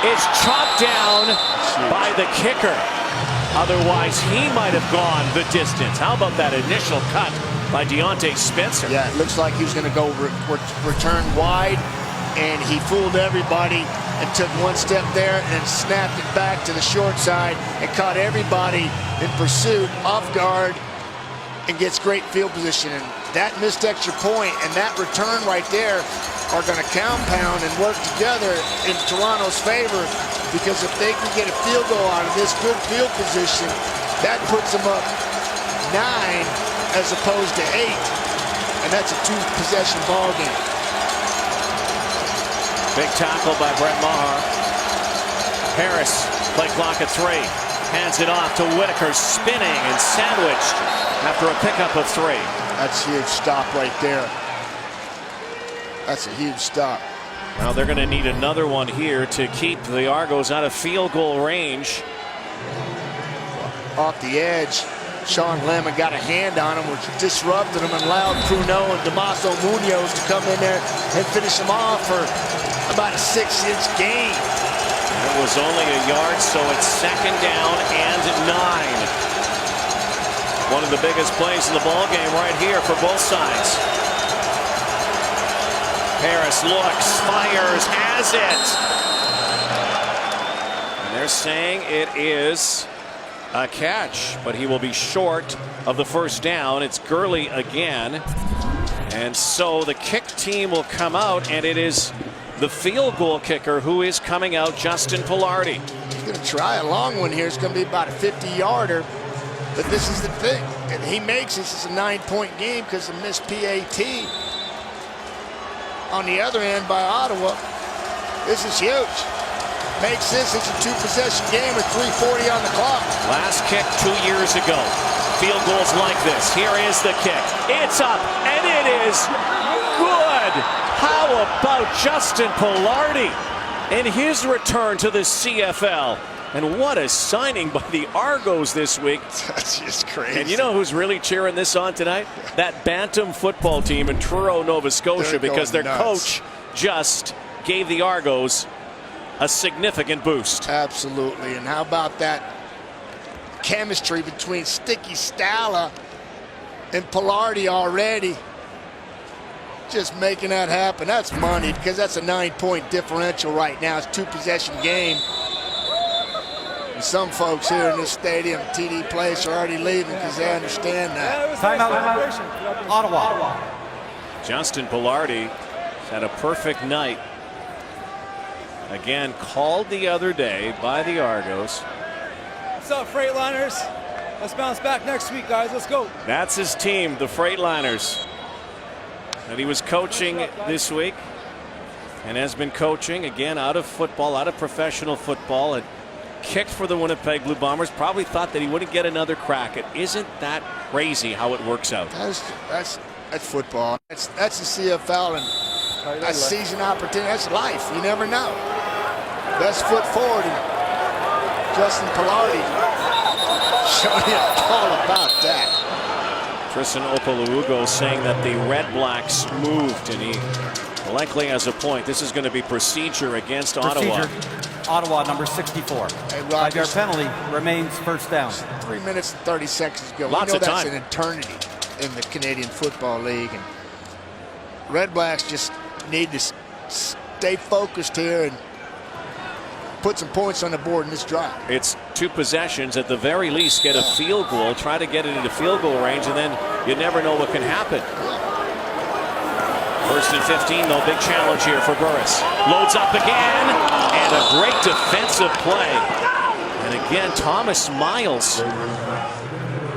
is chopped down by the kicker. Otherwise, he might have gone the distance. How about that initial cut by Deontay Spencer? Yeah, it looks like he was going to go return wide, and he fooled everybody and took one step there and snapped it back to the short side and caught everybody in pursuit off guard and gets great field position. And that missed extra point and that return right there are going to compound and work together in Toronto's favor, because if they can get a field goal out of this good field position, that puts them up 9 as opposed to 8, and that's a 2-possession ball game. Big tackle by Brett Maher. Harris, play clock at 3. Hands it off to Whitaker, spinning and sandwiched after a pickup of 3. That's a huge stop right there. That's a huge stop. Now they're going to need another one here to keep the Argos out of field goal range. Off the edge, Sean Lemon got a hand on him, which disrupted him and allowed Pruneau and Damaso Munoz to come in there and finish him off for about a 6-inch gain. It was only a yard, so it's second down and 9. One of the biggest plays in the ball game right here for both sides. Harris looks, fires, has it. And they're saying it is a catch, but he will be short of the first down. It's Gurley again. And so the kick team will come out, and it is the field goal kicker who is coming out, Justin Pilardi. He's going to try a long one here. It's going to be about a 50-yarder. But this is the thing. If he makes this, it's a 9-point game because of missed PAT. On the other end by Ottawa, this is huge. Makes this, it's a 2-possession game with 3:40 on the clock. Last kick 2 years ago. Field goals like this. Here is the kick. It's up, and it is good. How about Justin Pilardi in his return to the CFL? And what a signing by the Argos this week. That's just crazy. And you know who's really cheering this on tonight? That Bantam football team in Truro, Nova Scotia, because their coach just gave the Argos a significant boost. Absolutely. And how about that chemistry between Sticky Stala and Pilardi already? Just making that happen. That's money, because that's a 9-point differential right now. It's a 2-possession game. And some folks here in this stadium, TD Place, are already leaving because they understand that. Timeout, Ottawa. Justin Pilardi had a perfect night. Again, called the other day by the Argos. What's up, Freightliners? Let's bounce back next week, guys. Let's go. That's his team, the Freightliners. And he was coaching this week and has been coaching again out of football, out of professional football, and kicked for the Winnipeg Blue Bombers. Probably thought that he wouldn't get another crack. It isn't that crazy how it works out. That's football. That's the CFL, and that's season opportunity. That's life. You never know. Best foot forward, and Justin Pilardi showing you all about that. Tristan Opolugo saying that the REDBLACKS moved, and he likely has a point. This is going to be procedure against Ottawa. Ottawa, number 64. Hey, 5-yard penalty, remains first down. 3 minutes and 30 seconds ago. Lots we know of that's time. an eternity in the Canadian Football League, and REDBLACKS just need to stay focused here and put some points on the board in this drive. It's 2 possessions, at the very least get a field goal, try to get it into field goal range, and then you never know what can happen. First and 15, though, big challenge here for Burris. Loads up again, and a great defensive play. And again, Thomas Miles,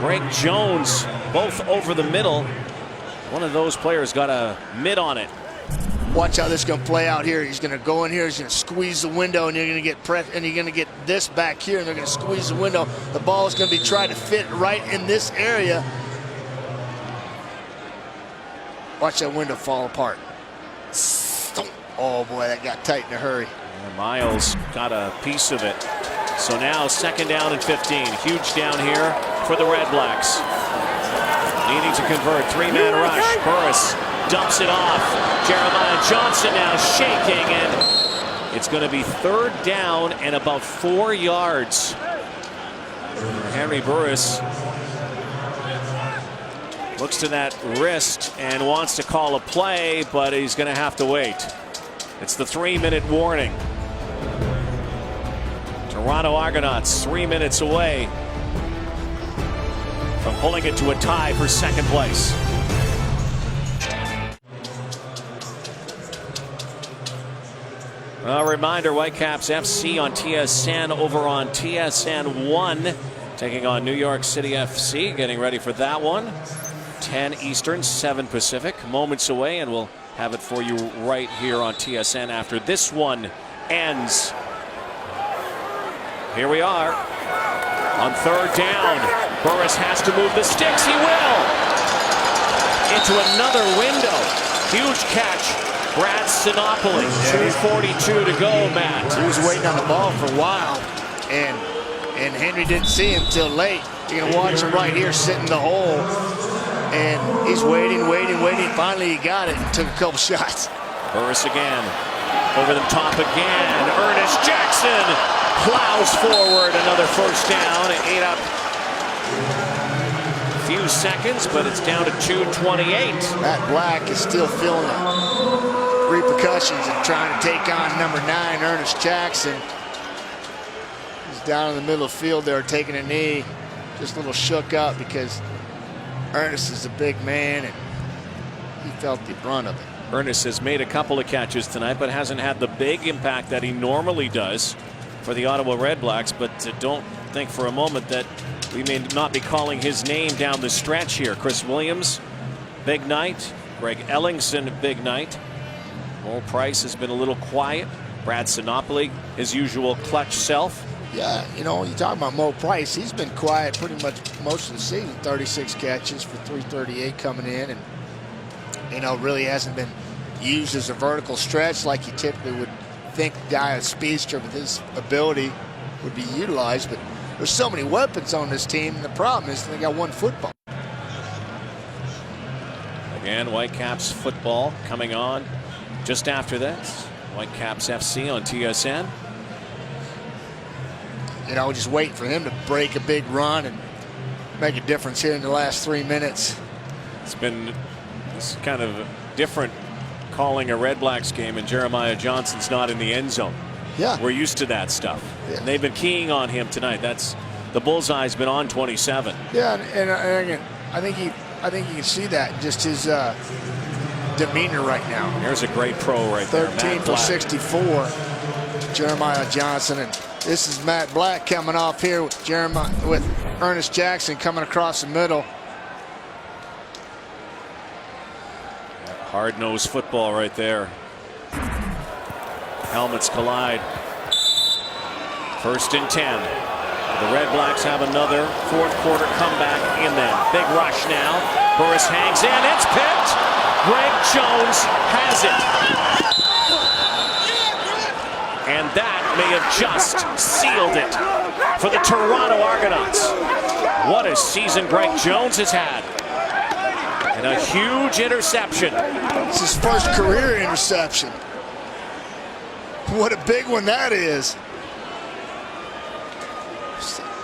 Greg Jones, both over the middle. One of those players got a mid on it. Watch how this is going to play out here. He's going to go in here. He's going to squeeze the window, and you're going to get press, and you're going to get this back here, and they're going to squeeze the window. The ball is going to be trying to fit right in this area. Watch that window fall apart. Oh boy, that got tight in a hurry. And Miles got a piece of it. So now second down and 15. Huge down here for the REDBLACKS. Needing to convert. 3-man rush. Burris dumps it off. Jeremiah Johnson now shaking, and it's going to be third down and about 4 yards. Henry Burris looks to that wrist and wants to call a play, but he's going to have to wait. It's the 3-minute warning. Toronto Argonauts 3 minutes away from pulling it to a tie for second place. A reminder, Whitecaps FC on TSN over on TSN 1. Taking on New York City FC. Getting ready for that one. 10 Eastern, 7 Pacific. Moments away, and we'll have it for you right here on TSN after this one ends. Here we are on third down. Burris has to move the sticks. He will. Into another window. Huge catch. Brad Sinopoli. 2:42 to go, Matt. He was waiting on the ball for a while, and Henry didn't see him till late. You're going to watch him right here sit in the hole. And he's waiting. Finally, he got it and took a couple shots. Burris again. Over the top again. Ernest Jackson plows forward. Another first down. It ate up a few seconds, but it's down to 2:28. Matt Black is still feeling the repercussions of trying to take on number 9, Ernest Jackson. He's down in the middle of the field there taking a knee. Just a little shook up because Ernest is a big man and he felt the brunt of it. Ernest has made a couple of catches tonight, but hasn't had the big impact that he normally does for the Ottawa REDBLACKS. But don't think for a moment that we may not be calling his name down the stretch here. Chris Williams, big night. Greg Ellingson, big night. Mo Price has been a little quiet. Brad Sinopoli, his usual clutch self. Yeah, you know, you talk about Mo Price. He's been quiet pretty much most of the season. 36 catches for 338 coming in, and you know, really hasn't been used as a vertical stretch like you typically would think a guy, a speedster with his ability, would be utilized. But there's so many weapons on this team, and the problem is they got one football. Again, Whitecaps football coming on just after this. Whitecaps FC on TSN. You know, just waiting for him to break a big run and make a difference here in the last 3 minutes. It's been kind of different calling a REDBLACKS game, and Jeremiah Johnson's not in the end zone. Yeah, we're used to that stuff. Yeah. And they've been keying on him tonight. That's the bullseye's been on 27. Yeah, and again, I think you can see that in just his demeanor right now. There's a great pro right there. 13 for 64, Jeremiah Johnson, and this is Matt Black coming off here with Ernest Jackson coming across the middle. Hard-nosed football right there. Helmets collide. 1st and 10. The REDBLACKS have another fourth quarter comeback in them. Big rush now. Burris hangs in. It's picked. Greg Jones has it. And that may have just sealed it for the Toronto Argonauts. What a season Greg Jones has had. And a huge interception. It's his first career interception. What a big one that is.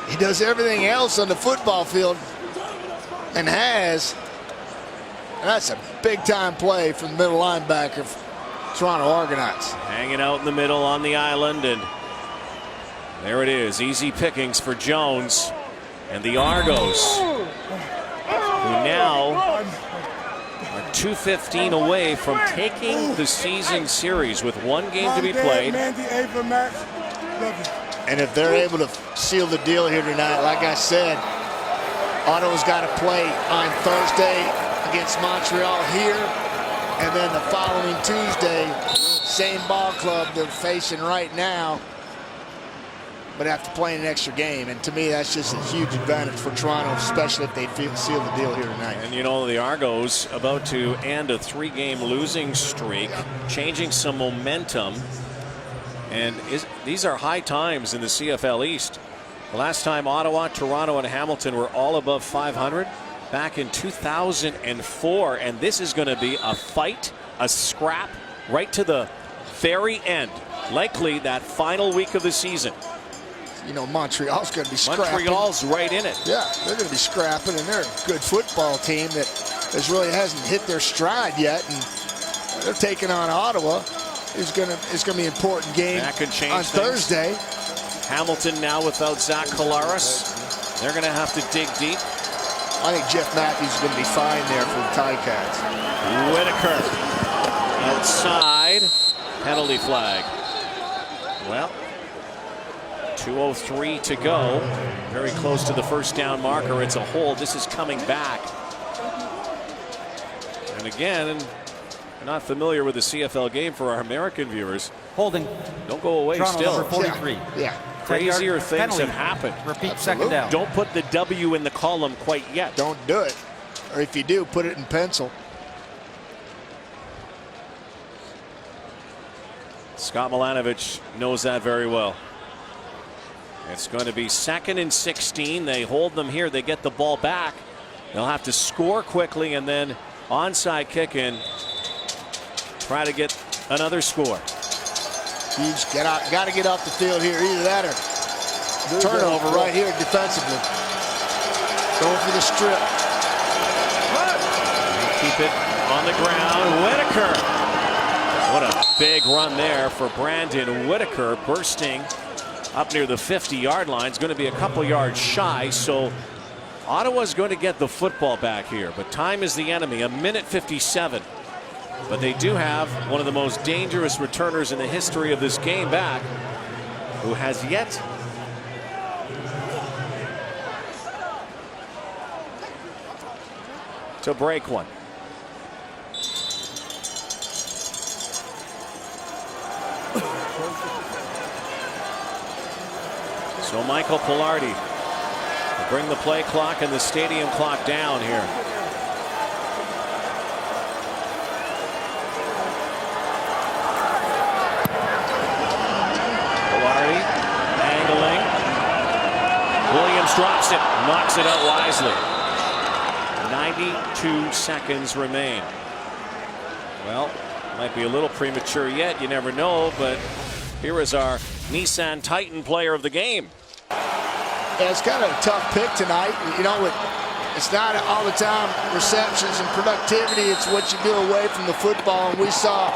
He does everything else on the football field and has. And that's a big time play from the middle linebacker for Toronto Argonauts. Hanging out in the middle on the island, and there it is. Easy pickings for Jones and the Argos, who now are 2:15 away from taking the season series with one game to be played. And if they're able to seal the deal here tonight, like I said, Ottawa's got to play on Thursday against Montreal here, and then the following Tuesday, same ball club they're facing right now, but have to play an extra game. And to me, that's just a huge advantage for Toronto, especially if they seal the deal here tonight. And you know, the Argos about to end a 3-game losing streak, changing some momentum. And these are high times in the CFL East. The last time Ottawa, Toronto, and Hamilton were all above 500 back in 2004. And this is going to be a fight, a scrap, right to the very end. Likely that final week of the season. You know, Montreal's going to be scrapping. Montreal's right in it. Yeah, they're going to be scrapping, and they're a good football team that really hasn't hit their stride yet. And they're taking on Ottawa. It's going to be an important game on Thursday. Hamilton now without Zach Collaros. They're going to have to dig deep. I think Jeff Matthews is going to be fine there for the Ticats. Whitaker outside. Penalty flag. Well, 2:03 to go. Very close to the first down marker. It's a hold. This is coming back. And again, not familiar with the CFL game for our American viewers. Holding. Don't go away. Toronto Still. number 43. Yeah. Crazier things penalty. have happened. Repeat. Absolutely. Second down. Don't put the W in the column quite yet. Don't do it. Or if you do, put it in pencil. Scott Milanovich knows that very well. It's going to be 2nd and 16. They hold them here. They get the ball back. They'll have to score quickly and then onside kick in. Try to get another score. Huge. Got to get off the field here. Either that or turnover right here defensively. Going for the strip. Keep it on the ground. Whitaker. What a big run there for Brandon Whitaker, bursting up near the 50-yard line. It's going to be a couple yards shy, so Ottawa's going to get the football back here. But time is the enemy. 1:57. But they do have one of the most dangerous returners in the history of this game back, who has yet to break one. So Michael Pilardi will bring the play clock and the stadium clock down here. Pilardi angling. Williams drops it, knocks it out wisely. 92 seconds remain. Well, might be a little premature yet, you never know, but here is our Nissan Titan player of the game. Yeah, it's kind of a tough pick tonight. You know, it's not all the time receptions and productivity. It's what you do away from the football. And we saw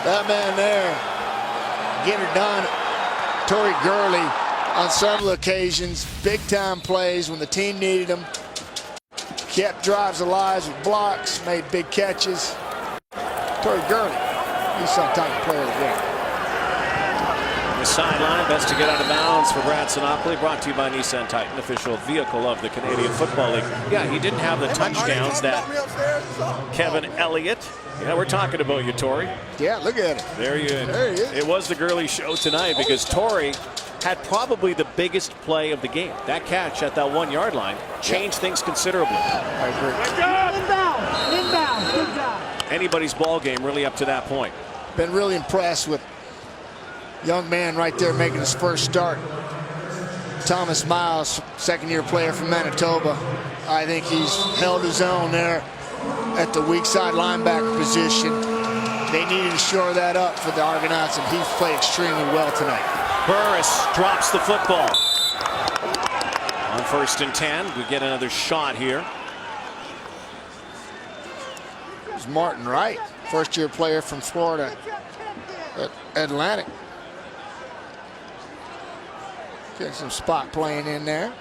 that man there get it done. Torrey Gurley on several occasions. Big-time plays when the team needed him. Kept drives alive with blocks. Made big catches. Torrey Gurley, Nissan Titan player of the game. The sideline, best to get out of bounds for Brad Sinopoli. Brought to you by Nissan Titan, official vehicle of the Canadian Football League. Yeah, he didn't have the touchdowns that Kevin Elliott. Yeah, we're talking about you, Torrey. Yeah, look at him. There he is. There he is. It was the Gurley show tonight because Torrey had probably the biggest play of the game. That catch at that 1-yard line changed things considerably. I agree. Inbound. Good job. Anybody's ball game really up to that point. Been really impressed with young man right there making his first start. Thomas Miles, second-year player from Manitoba. I think he's held his own there at the weak side linebacker position. They needed to shore that up for the Argonauts, and he's played extremely well tonight. Burris drops the football. On 1st and 10, we get another shot here. It's Martin Wright, first-year player from Florida at Atlantic. Getting some spot playing in there.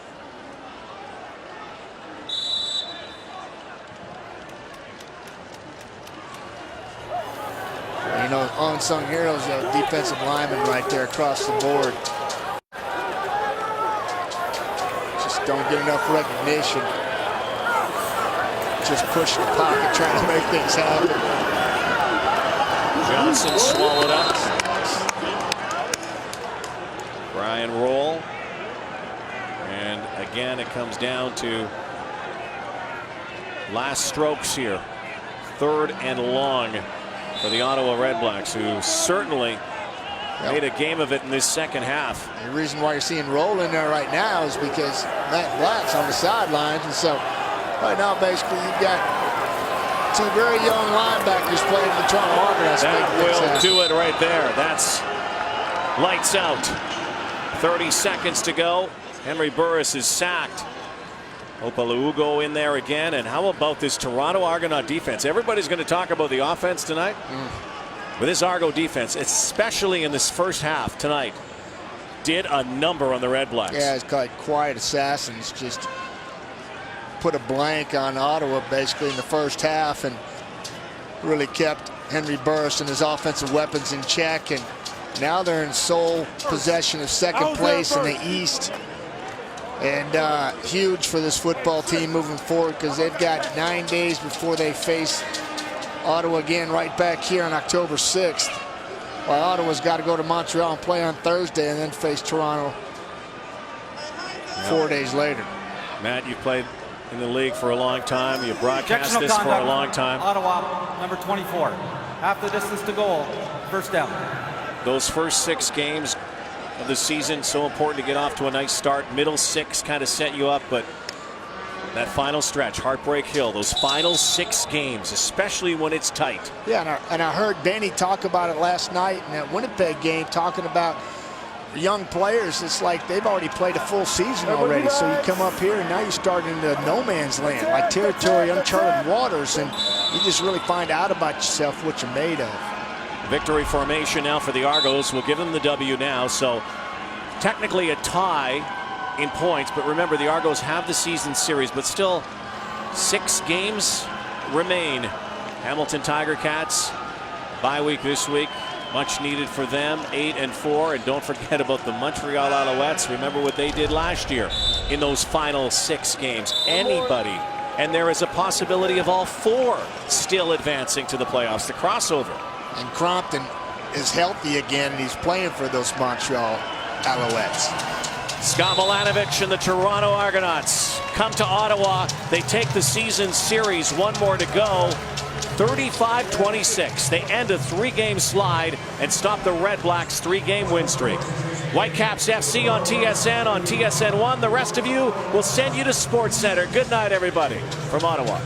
You know, unsung heroes, a defensive lineman right there across the board. Just don't get enough recognition. Just push the pocket, trying to make things happen. Johnson swallowed up. Brian Roll. And again, it comes down to last strokes here. 3rd and long for the Ottawa REDBLACKS, who certainly made a game of it in this second half. The reason why you're seeing Roll in there right now is because Matt Black's on the sidelines, and so right now basically you've got 2 very young linebackers playing the Toronto Argonauts. That will do it right there. That's lights out. 30 seconds to go. Henry Burris is sacked. Opalaugo in there again. And how about this Toronto Argonaut defense? Everybody's going to talk about the offense tonight. But this Argo defense, especially in this first half tonight, did a number on the REDBLACKS. Yeah, it's called quiet assassins. Just put a blank on Ottawa basically in the first half and really kept Henry Burris and his offensive weapons in check. And Now they're in sole possession of second place in the East. And huge for this football team moving forward because they've got 9 days before they face Ottawa again right back here on October 6th. While Ottawa's got to go to Montreal and play on Thursday and then face Toronto 4 days later. Matt, you've played in the league for a long time. You've broadcast this for a long time. Ottawa, number 24. Half the distance to goal. First down. Those first 6 games of the season, so important to get off to a nice start. Middle 6 kind of set you up, but that final stretch, Heartbreak Hill, those final 6 games, especially when it's tight. Yeah, and I heard Benny talk about it last night in that Winnipeg game, talking about young players. It's like they've already played a full season already, so you come up here and now you're starting into no man's land, like territory, uncharted waters, and you just really find out about yourself, what you're made of. Victory formation now for the Argos. We'll give them the W now, so technically a tie in points, but remember the Argos have the season series, but still 6 games remain. Hamilton Tiger Cats bye week this week, much needed for them, 8-4, and don't forget about the Montreal Alouettes. Remember what they did last year in those final 6 games. Anybody, and there is a possibility of all 4 still advancing to the playoffs, the crossover. And Crompton is healthy again, and he's playing for those Montreal Alouettes. Scott Milanovic and the Toronto Argonauts come to Ottawa. They take the season series, 1 more to go. 35-26. They end a 3-game slide and stop the REDBLACKS 3-game win streak. Whitecaps FC on TSN, on TSN1. The rest of you will send you to SportsCenter. Good night, everybody, from Ottawa.